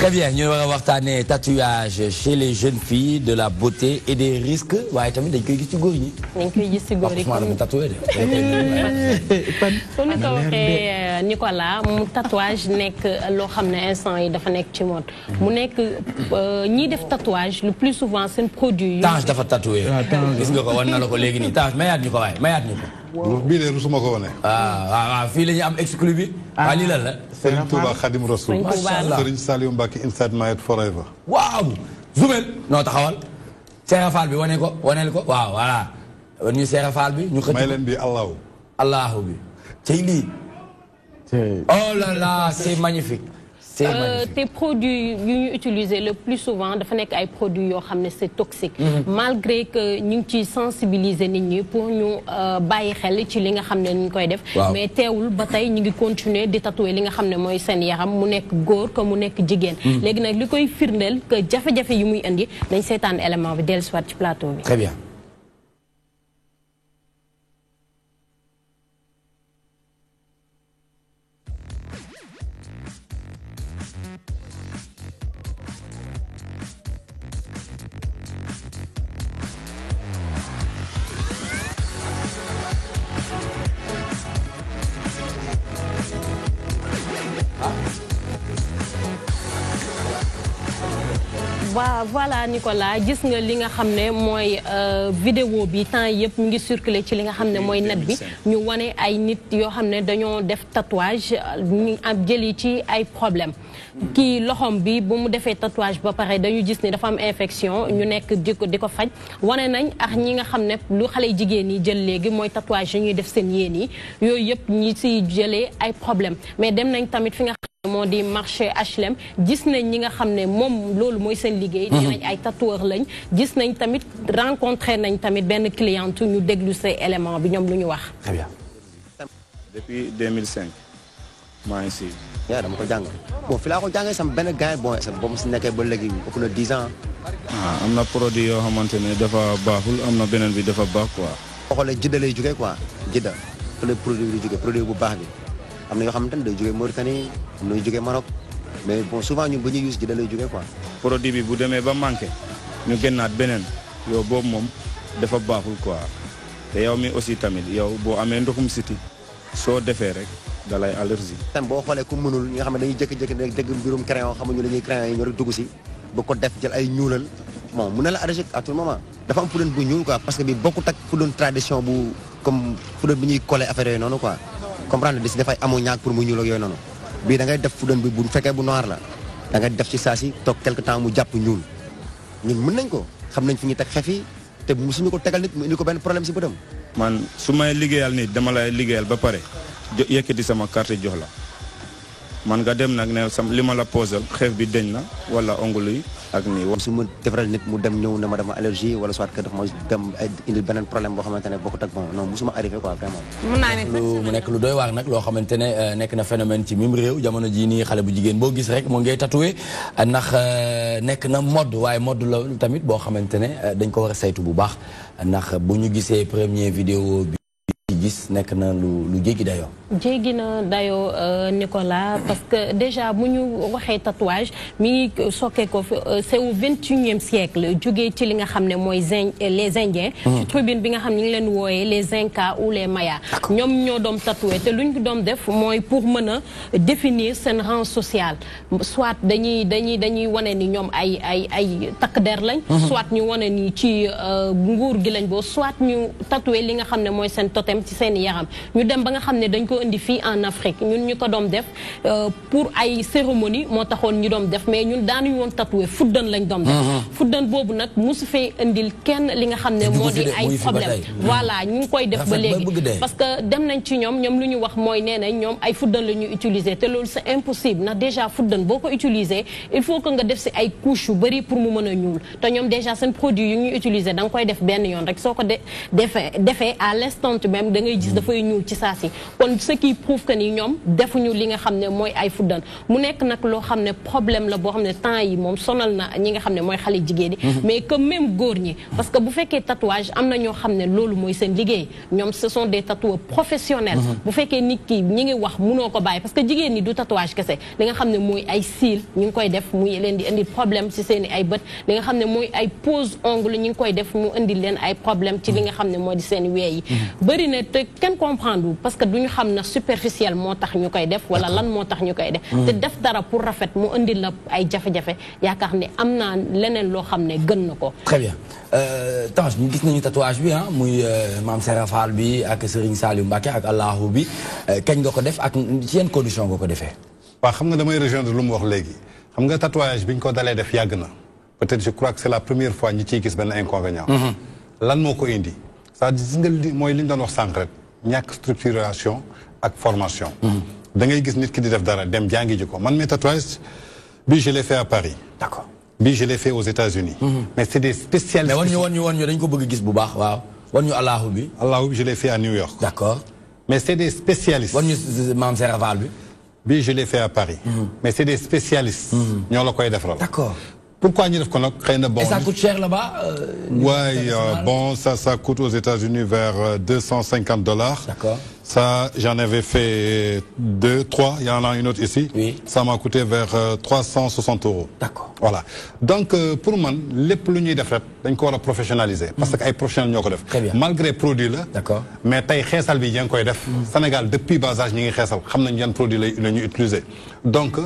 Très bien, ñu war a waxtaanee tatouage chez les jeunes filles, de la beauté et des risques. waaye tamit dañ koy gis ci góor ñi. dañ koy gis ci góor yi comme tatoué de. su ñu ko waxee Nicolas mu tatouage nekk loo xam ne instant yi dafa nekk ci mode. mu nekk ñiy def tatouage le plus souvent seen produit. Tange dafa tatoué. gis nga ko wan na la ko léegi nii Tange mayaat ñu ko waaye mayaat ñu ko. bii de rusuma ko wane. waaw fii la ñu am exclu bi. waaw lii lan la. Serigne Touba Khadim Rasoul. macha allah Serigne Saliou Mbacke inside my head forever. waaw. Zoumel noo taxawal. Seera Fall bi wane ko waneel ko waaw voilà. ñu Seera Fall bi ñu xëcc. may leen bi Allahu. Allahu bi. cey lii. oh là là c'est magnifique. Tes produits yu ñu utiliser le plus souvent dafa nekk ay produits yoo xam ne c'est toxique. Malgré que ñu ngi ciy sensibiliser nit ñi pour ñu bàyyi xel ci li nga xam ne ñu koy def. mais teewul ba tey ñu ngi continuer di tatouer li nga xam ne mooy seen yaram mu nekk góor que mu nekk jigéen. léegi nag li koy firndeel que jafe-jafe yi muy indi dañ seetaan élément bi dellusiwaat ci plateau bi. Très bien. Voilà Nicolas gis nga li nga xam ne mooy vidéo bi temps yëpp mu ngi circuler ci li nga xam ne mooy net bi ñu wane ay nit yoo xam ne dañoo def tatouage ñu am jëli ci ay problème kii loxom bi bu mu defee tatouage ba pare dañu gis ni dafa am infection ñu nekk di ko faj wane nañ ak ñi nga xam ne lu xale jigéen yi jël léegi mooy tatouage yi ñuy def seen yéen yi yooyu yëpp ñi si jëlee ay problème mais dem nañ tamit fi nga moo di marché HLM gis nañ ñi nga xam ne moom loolu mooy seen liggéey nee nañ ay tatoueur lañ gis nañ tamit rencontré nañ tamit benn cliente ñu déglu say élément bi ñoom lu ñu wax. Très bien. Depuis 2005 maa ngi si. yaa dama ko jàng bon fi laa ko jàngee sama benn gars bon ba mu si nekkee ba léegi ëpp na 10 ans. am na produit yoo xamante ne dafa baaxul am na beneen bi dafa baax quoi. boo xoolee Jidda lay jógee quoi Jidda fa la produit bi di jógee produit bu baax bi. am na yoo xamante ne day jógee Mauritanie am na yu jógee Maroc mais bon souvent ñun bu ñuy use ji da lay jógee quoi. produit bi bu demee ba manqué ñu génnaat beneen yow boobu moom dafa baaxul quoi te yow mi aussi tamit yow boo amee ndoxum siti soo defee rek da lay allergie. tam boo xoolee ku mënul ñi nga xam ne dañuy jékki-jékki rek dégg mbirum crayon xamuñu la ñuy crayon yi ñu rek dugg si ba ko def jël ay ñuulal bon mun na la allergie à tout moment. dafa am fudoon bu ñuul quoi parce que bi bokkut ak fudoon tradition bu comme fudoon bi ñuy coller affaire yooyu noonu quoi. comprendre di si dafay amoo ñaag pour mu ñuul ak yooyu noonu bii da ngay def fudan bi bu fekkee bu noir la da ngay def ci saa si toog quelque temps mu jàpp ñuul ñun mën nañ ko xam nañ fi ñu teg xef yi te musuñu ko tegal nit mu indi ko benn problème si bëtam. man su may liggéeyal nit dama lay liggéeyal ba pare yëkkati sama carte jox la man nga dem nag ne li ma la posal xeef bi deñ na wala onglu yi ak nii. su ma defaral nit mu dem ñëw ne ma dama allergie wala soit que dafa ma dem indi beneen problème boo xamante ne bokkut ak bon non musuma arrivé quoi vraiment. mu nekk lu doy waar nag loo xamante ne nekk na phénomène ci mim réew jamono jii nii xale bu jigéen boo gis rek moo ngay tatoué ndax nekk na mode waaye mode la tamit boo xamante ne dañ ko war a saytu bu baax ndax bu ñu gisee premier vidéo bi gis nekk na lu jéggi dayoo. jéggi na dayoo Nicolas parce que déjà bu ñu waxee tatouage mi ngi sokkee ko c'est au 21e siècle jógee ci li nga xam ne mooy les Indiens. ci tribune bi nga xam ne ñu ngi leen wooyee les Incas ou les Mayas. ñoom ñoo doon tatoué te luñ ko doon def mooy pour mën a définir seen rang social soit dañuy wane ni ñoom ay takk der lañ. soit ñu wane ni ci nguur gi lañ boo soit ñu tatoué li nga xam ne mooy seen totem ci seen yaram ñu dem ba nga xam ne dañ ko indi fii en Afrique ñun ñu ko doon def pour ay cérémonie moo taxoon ñu doon def mais ñun daanuñu woon tatoué fuddan lañ doon def fuddan boobu nag mosu fee indil kenn li nga xam ne moo di ay problème voilà ñu ngi koy def ba léegi parce que dem nañ ci ñoom lu ñu wax mooy nee nañ ñoom ay fuddan la ñuy utiliser te loolu c'est impossible ndax déjà fuddan boo ko utiliser il faut que nga def si ay couches yu bëri pour mu mën a ñuul te ñoom déjà seen produit yu ñuy utiliser da nga koy def benn yoon rek soo ko defee à l'instant même da ngay gis dafay ñuul ci saa si kon ce qui prouve que ni ñoom defuñu li nga xam ne mooy ay fuddan mu nekk nag loo xam ne problème la boo xam ne temps yi moom sonal na ñi nga xam ne mooy xale jigéen yi mais que même góor ñi parce que bu fekkee tatouage am na ñoo xam ne loolu mooy seen liggéey ñoom ce sont des tatoueurs professionnels bu fekkee nit ki ñi ngi wax munoo ko bàyyi parce que jigéen ñi du tatouage kese li nga xam ne mooy ay cils ñu ngi koy def muy leen di indi problème ci seen i ay bët li nga xam ne mooy ay pose ongle ñu ngi koy def mu indi leen ay problème ci li nga xam ne moo di seen wee yi bëri na te kenn comprendre parce que duñu xam na superficiel moo tax ñu koy def wala lan moo tax ñu koy def te def dara pour rafet mu indi la ay jafe-jafe yaakaar ne am naa leneen loo xam ne gën na ko. Très bien Tange ñu gis nañu tatouage bi ah muy Mame Serap Fall bi ak Serigne Saliou Mbacké ak Allahu bi kañ nga ko def ak ci yenn condition nga ko defee. waaw xam nga damay rejoindre lu mu wax léegi xam nga tatouage bi ñu ko dalee def yàgg na peut-être je crois que c'est la première fois ñi ciy gis benn inconvénient. lan moo ko indi c'est-à-dire gis nga li mooy li ñu doon wax sànq rek ñàkk structuration ak formation. da ngay gis nit ki di def dara dem jàngi ji ko man mes tatouages bi je l'ai fait à Paris. D'accord. bi je l'ai fait aux États-Unis. Mais c'est des spécialistes. Mais wan ñu dañ ko bëgg gis bu baax waaw wan ñu Allahu bi. Allahu bi je l'ai fait à New York. D'accord. Mais c'est des spécialistes. wan ñu Mame Serap Fall bi. bi je l'ai fait à Paris. Mais c'est des spécialistes. ñoo la koy defaral. D'accord. Pourquoi ñu def ko nag xëy na bon. Et ça coûte cher là-bas. Ouais, bon ça coûte aux États-Unis vers $250. D'accord. Ça, j'en avais fait 2, 3. Il y en a une autre ici. Oui. Ça m'a coûté vers 360 €. D'accord. Voilà. Donc, pour moi, les plus ñuy def rek dañ ko war a professionnaliser. Parce que ay professionnels ñoo ko def. Très bien. Malgré produit la. D'accord. Mais tey xeesal bi yaa ngi koy def. Sénégal depuis bas âge ñi ngi xeesal xam nañ yan produit la ñuy utiliser. Donc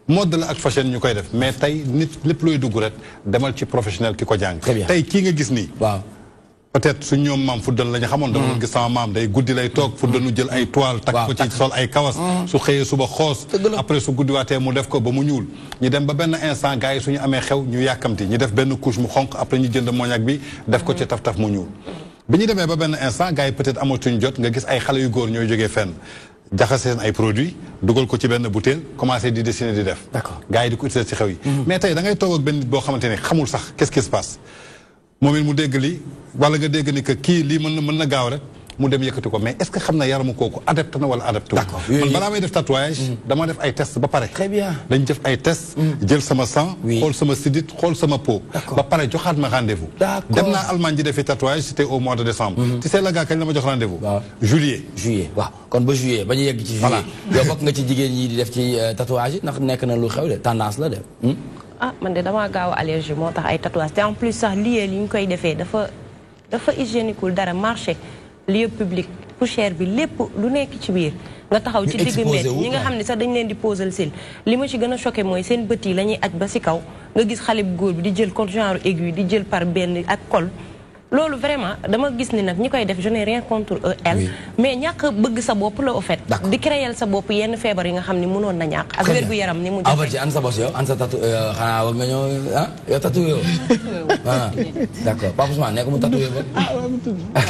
mode la ak fashion ñu koy def mais tey nit lépp looy dugg rek demal ci professionnel ki ko jàng. Très bien. Tey kii nga gis nii. waaw. Peut-être su ñoom maam fuddal la ñu xamoon. dama doon gis sama maam day guddi lay toog fuddanu jël ay toile. takk ko ci sol ay kawas. su xëyee suba xoos. après su guddiwaatee mu def ko ba mu ñuul. ñu dem ba benn instant gars yi suñu amee xew ñu yàkkamti ñu def benn couche mu xonq après ñu jënd moñak bi def ko ci taf-taf mu ñuul. bi ñu demee ba benn instant gars yi peut-être amatuñ jot nga gis ay xale yu góor ñooy jógee fenn. jaxase seen ay produits dugal ko ci benn bouteille commencé di dessiner di def. D'accord. gars yi di ko utiliser ci xew yi. mais tey da ngay toog ak benn nit boo xamante ne xamul sax qu'est-ce qui se passe. moom it mu dégg lii wala nga dégg ni que kii lii mën na gaaw rek mu dem yëkkati ko mais est-ce que xam na yaramu kooku adapté na wala adapté wu. D'accord. man balaa may def tatouage. dama def ay test ba pare. Très bien. dañ def ay test. jël sama sang. Oui. xool sama sidit xool sama peau. D'accord. ba pare joxaat ma rendez-vous. D'accord. dem naa Allemagne di defi tatouage c'était au mois de décembre. tu sais la gars kañ la ma jox rendez-vous. waaw juillet. juillet waaw kon ba juillet ba ñu yegg ci juillet. Voilà. yow bokk nga ci jigéen ñi di def ci tatouage yi ndax nekk na lu xew de tendance la de. ah man de damaa gaaw allergie moo tax ay tatouage te en plus sax lieu li ñu koy defee dafa hygiéniqueul dara marché lieu public poussière bi lépp lu nekk ci biir nga taxaw ci digg mbedd ñi nga xam ne sax dañ leen di posal sil li ma ci gën a choqué mooy seen bët yi la ñuy aj ba si kaw nga gis xale bu góor bi di jël comme genre aiguille di jël par benn ak col loolu vraiment dama gis ni nag ñi koy def je n'ai rien contre elle mais ñàkk bëgg sa bopp la au fait di créer sa bopp yenn feebar yi nga xam ni mënoon na ñàkk ak wér gu yaram ni mu jafe ci an sa bos yow an sa tatu xanaa war nga ñëw ah yow tatu yow ah d'accord Pape Ousmane nekk mu tatu yow ba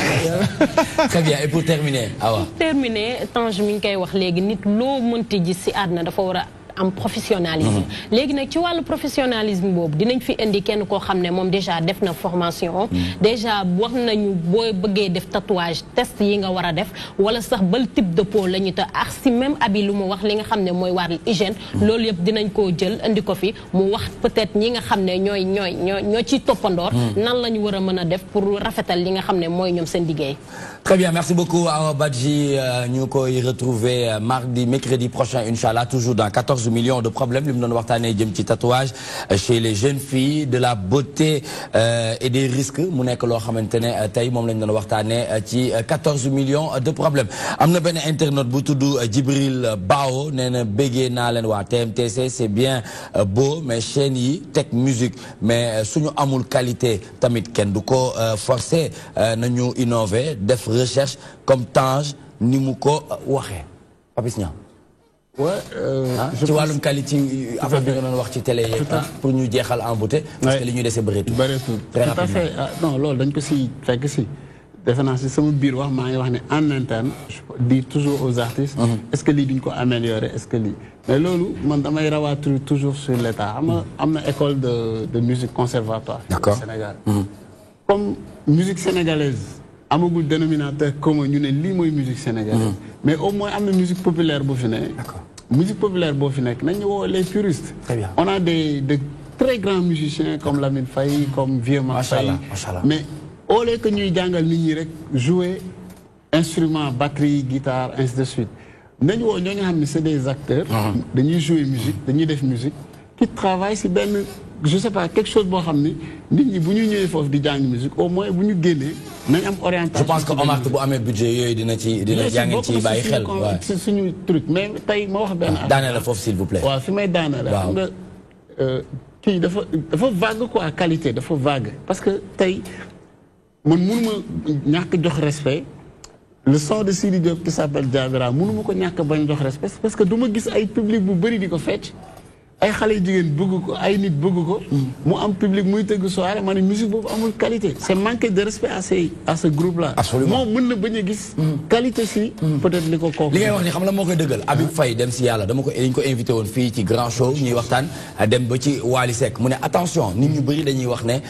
très bien et pour terminer Awa terminer Tange mi ngi koy wax léegi nit loo mënti gis si àdduna dafa war a am professionnalisme léegi nag ci wàllu professionnalisme boobu dinañ fi indi kenn koo xam ne moom déjà def na formation déjà wax nañu boo bëggee def tatouage test yi nga war a def wala sax bal type de peau la ñu te ak si même abi lu mu wax li nga xam ne mooy wàllu hygiène loolu yëpp dinañ koo jël indi ko fi mu wax peut-être ñi nga xam ne ñoo ciy toppandoor nan la ñu war a mën a def pour rafetal li nga xam ne mooy ñoom seen liggéey. Très bien, merci beaucoup Awa Badji. Nous allons y retrouver mercredi prochain, Inch'Allah, toujours dans 14 millions de problèmes. Nous allons voir un petit tatouage chez les jeunes filles, de la beauté et des risques. Nous allons voir 14 millions de problèmes. Nous avons un internaute Boutoudou Djibril Bao, Bégué Nalen wa TMTC, c'est bien beau, mais chaîne tech musique, mais sous nous amul qualité, tamit kenduko forcé, nous innover, def recherche comme Tange ni mu ko waxee Papis Niang. Ouais, ci wàllum qualité affaire bi nga doon wax ci télé yi pour ñu jeexal en beauté. parce que li ñuy dese bëreetul. tout à fait non loolu dañ ko si fekk si. defe naa si sama biir wax maa ngi wax ne en interne je dis toujours aux artistes. est-ce que lii duñ ko améliorer est-ce que lii. mais loolu man damay rawaatu toujours sur l'état xam nga am na école de musique conservatoire. D'accord au Sénégal. Comme musique sénégalaise. amagul dénominateur commun ñu ne lii mooy musique sénégalaise. mais au moins am na musique populaire boo fi nekk. D'accord. Musique populaire boo fi nekk nañu woo les puristes. Très bien. On a de très grands musiciens comme Lamine Faye comme Vieux Man Faye. Mais au lieu que ñuy jàngal nit ñi rek jouer instrument batterie guitare ainsi de suite nañu woo ñoo nga xam ne c'est des acteurs. dañuy jouer musique dañuy def musique qui travaillent si benn je sais pas quelque chose boo xam ni nit ñi bu ñu ñëwee foofu di jàng musique au moins bu ñu génnee nañ am orientation. Je pense que Omar bu amee budget yooyu dina jàng ci bàyyi xel. waaw c'est suñu truc mais tey ma wax benn. daaneel la foofu s'il vous plaît. waaw fi may daaneel la. xam nga kii dafa vague quoi qualité dafa vague parce que tey man mënuma ñàkk jox respect. Le son de Sidi Diop qui s'appelle Diabira mënuma ko ñàkk bañ jox respect parce que du ma gis ay public bu bëri di ko fecc ay xale yu jigéen bëgg ko ay nit bëgg ko mu am public muy tëgg soirée ma ne musique boobu amul qualité c'est manquer de respect à ce groupe là. Absolument moom mën na bañ a gis qualité si peut-être li ko kooku li ngay wax ni xam la moo koy dëggal Habib Faye dem si yàlla dañ ko invité woon fii ci grand show ñuy waxtaan dem ba ci Wally Seck mu ne attention nit ñu bëri dañuy wax ne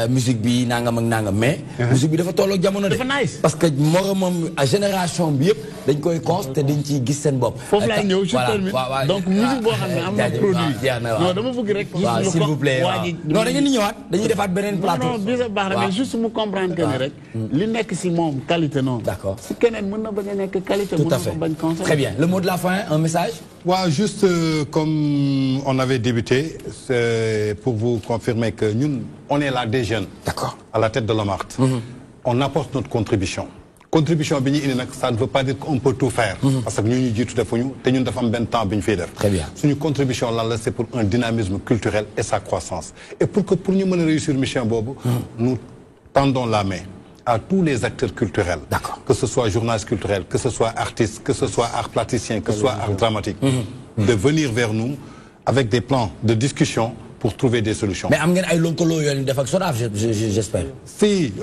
musique bi nangam ak nangam mais musique bi dafa tolloog jamono de parce que moromam génération bi yëpp dañ koy cons te dañ ciy gis seen bopp foofu laay ñëw je termine donc musique boo xam ne am na produit non dama bëgg rek. waaw s'il vous plaît non da ngeen di ñëwaat dañuy defaat beneen plateau. non bisa baax na mais juste mu comprendre que ni rek. li nekk si moom qualité non. D'accord si keneen mën na bañ a nekk qualité. tout à fait mën na ko bañ conseil. très bien le mot de la fin un message. waaw juste comme on avait débuté c'est pour vous confirmer que ñun on est là des jeunes. D'accord à la tête de l'OMART. On apporte notre contribution. Contribution bi ñu indi nag ça ne veut pas dire qu'on peut tout faire. parce que ñu jiitu defuñu te ñun dafa am benn temps bi ñu fiy def. Très bien suñu contribution lan la c'est pour un dynamisme culturel et sa croissance et pour ñu mën a réussir mission boobu. nous tendons la main à tous les acteurs culturels. D'accord. Que ce soit journalistes culturels, que ce soit artistes, que ce soit art plasticien, que ce soit art dramatique. De venir vers nous avec des plans de discussion pour trouver des solutions. Mais am ngeen ay lëkkaloo yoo def ak SODAV j'espère. Si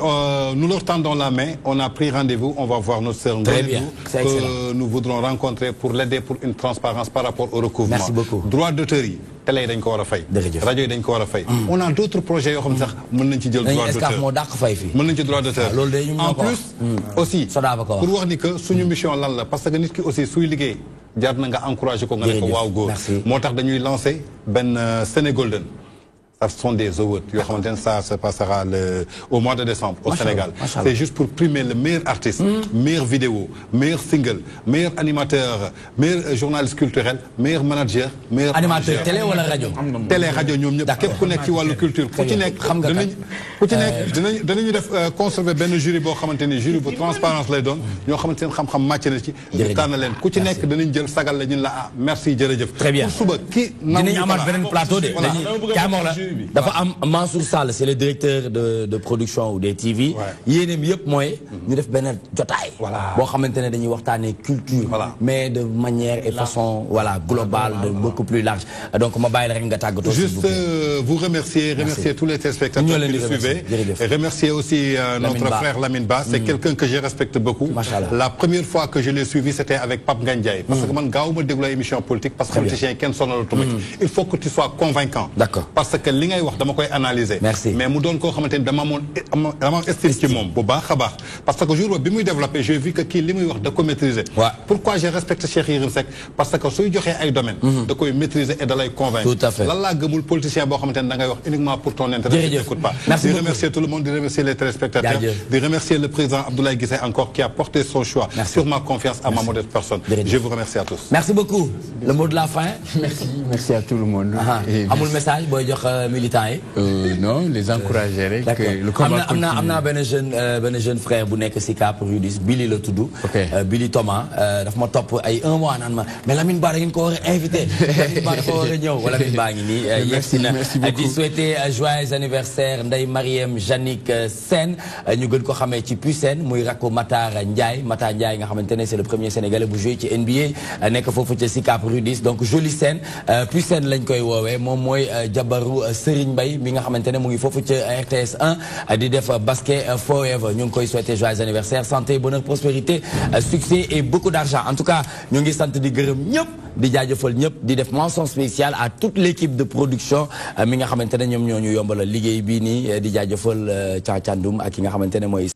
nous leur tendons la main, on a pris rendez-vous, on va voir notre sœur Très bien, c'est excellent. que nous voudrons rencontrer pour l'aider pour une transparence par rapport au recouvrement. Merci beaucoup. Droit d'auteur yi télé yi dañ ko war a fay. rajo yi dañ ko war a fay. On a d'autres projets yoo xam sax mën nañ ci jël droit d'auteur. moo dàq fay fii. mën nañ ci droit d'auteur. En plus aussi pour wax ni que suñu mission lan la parce que nit ki aussi suy liggéey jaar na nga encourager ko nga ne ko waaw góor. moo tax dañuy lancer benn Sénégolden. Ce sont des awards. Ça se passera au mois de décembre au Sénégal. C'est juste pour primer le meilleur artiste, meilleure vidéo, meilleur single, meilleur animateur, meilleur journaliste culturel, meilleur manager, meilleur animateur télé ou la radio. Télé radio ñoom ñëpp képp ku nekk ci wàllu culture ku ci nekk danañu def conserver benn jury boo xamante ni jury bu transparence lay doon ñoo xamante seen xam-xam màcc na ci ñu tànn leen ku ci nekk danañ jël sagal la ñun la ah merci jërëjëf. Très bien pour suba ki dinañ amaat beneen plateau de dafa am Mansour Sall c'est le directeur de production ou des TV. yéeneem yëpp mooy. ñu def benn jotaay. boo xamante ne dañuy waxtaanee culture. mais de manière et façon globale de beaucoup plus large donc ma bàyyi la rek nga tàggatoo. juste vous remercier tous les téléspectateurs qui nous suivaient et remercier aussi notre frère Lamine Ba. C'est quelqu'un que je respecte beaucoup. La première fois que je l'ai suivi c'était avec Pape Ngagne parce que man gaawuma déglu émission politique parce que politicien kenn sonalatuma ci. Il faut que tu sois convaincant. D'accord parce que li ngay wax dama koy analyser. Merci. Mais mu doon koo xamante ni dama am estime ci moom bu baax a baax parce que jour bi muy développé j'ai vu que kii li muy wax da ko maîtriser. Pourquoi je respecte Cheikh Yérim Seck parce que suy joxee ay domaines. da koy maîtriser et da lay convaincre. Tout à fait. lan laa gëmul politicien boo xamante ni da ngay wax uniquement pour ton intérêt. jërëjëf écoute pas. Merci di beaucoup. remercier tout le monde di remercier les téléspectateurs. di remercier le président Abdoulaye Guissé encore qui a porté son choix. sur ma confiance à ma modeste personne. Je vous remercie à tous. Merci beaucoup. Le mot de la fin. Merci à tout le monde. amul message booy jox militants yi. Non les encourager rek. le combat am naa benn jeune frère bu nekk si Cap Rudis Billy la tudd. Billy Thomas daf ma topp ay 1 mois naan ma mais Lamine Ba da ngeen ko war a invité. Lamine Ba dafa war a ñëw wala Lamine Ba ngi nii. merci beaucoup di souhaiter joyeux anniversaire Ndeye Mariam Janik Sène ñu gën ko xamee ci Pucène muy rakku Matar Ndiaye nga xamante ne c'est le premier Sénégalais bu joué ci NBA nekk foofu ci si Cap Rudis donc joli Sène Pucène lañ koy woowee moom mooy jabaru Serigne Mbaye mi nga xamante ne mu ngi foofu ci RTS 1 di def basket forever ñu ngi koy souhaiter joyeux anniversaire santé bonheur prospérité succès et beaucoup d'argent en tout cas ñu ngi sant di gërëm ñëpp di jaajëfal ñëpp di def mention spéciale à toute l'équipe de production mi nga xamante ne ñoom ñoo ñu yombalal liggéey bii nii di jaajëfal Thiandoum ak ki nga xamante ne mooy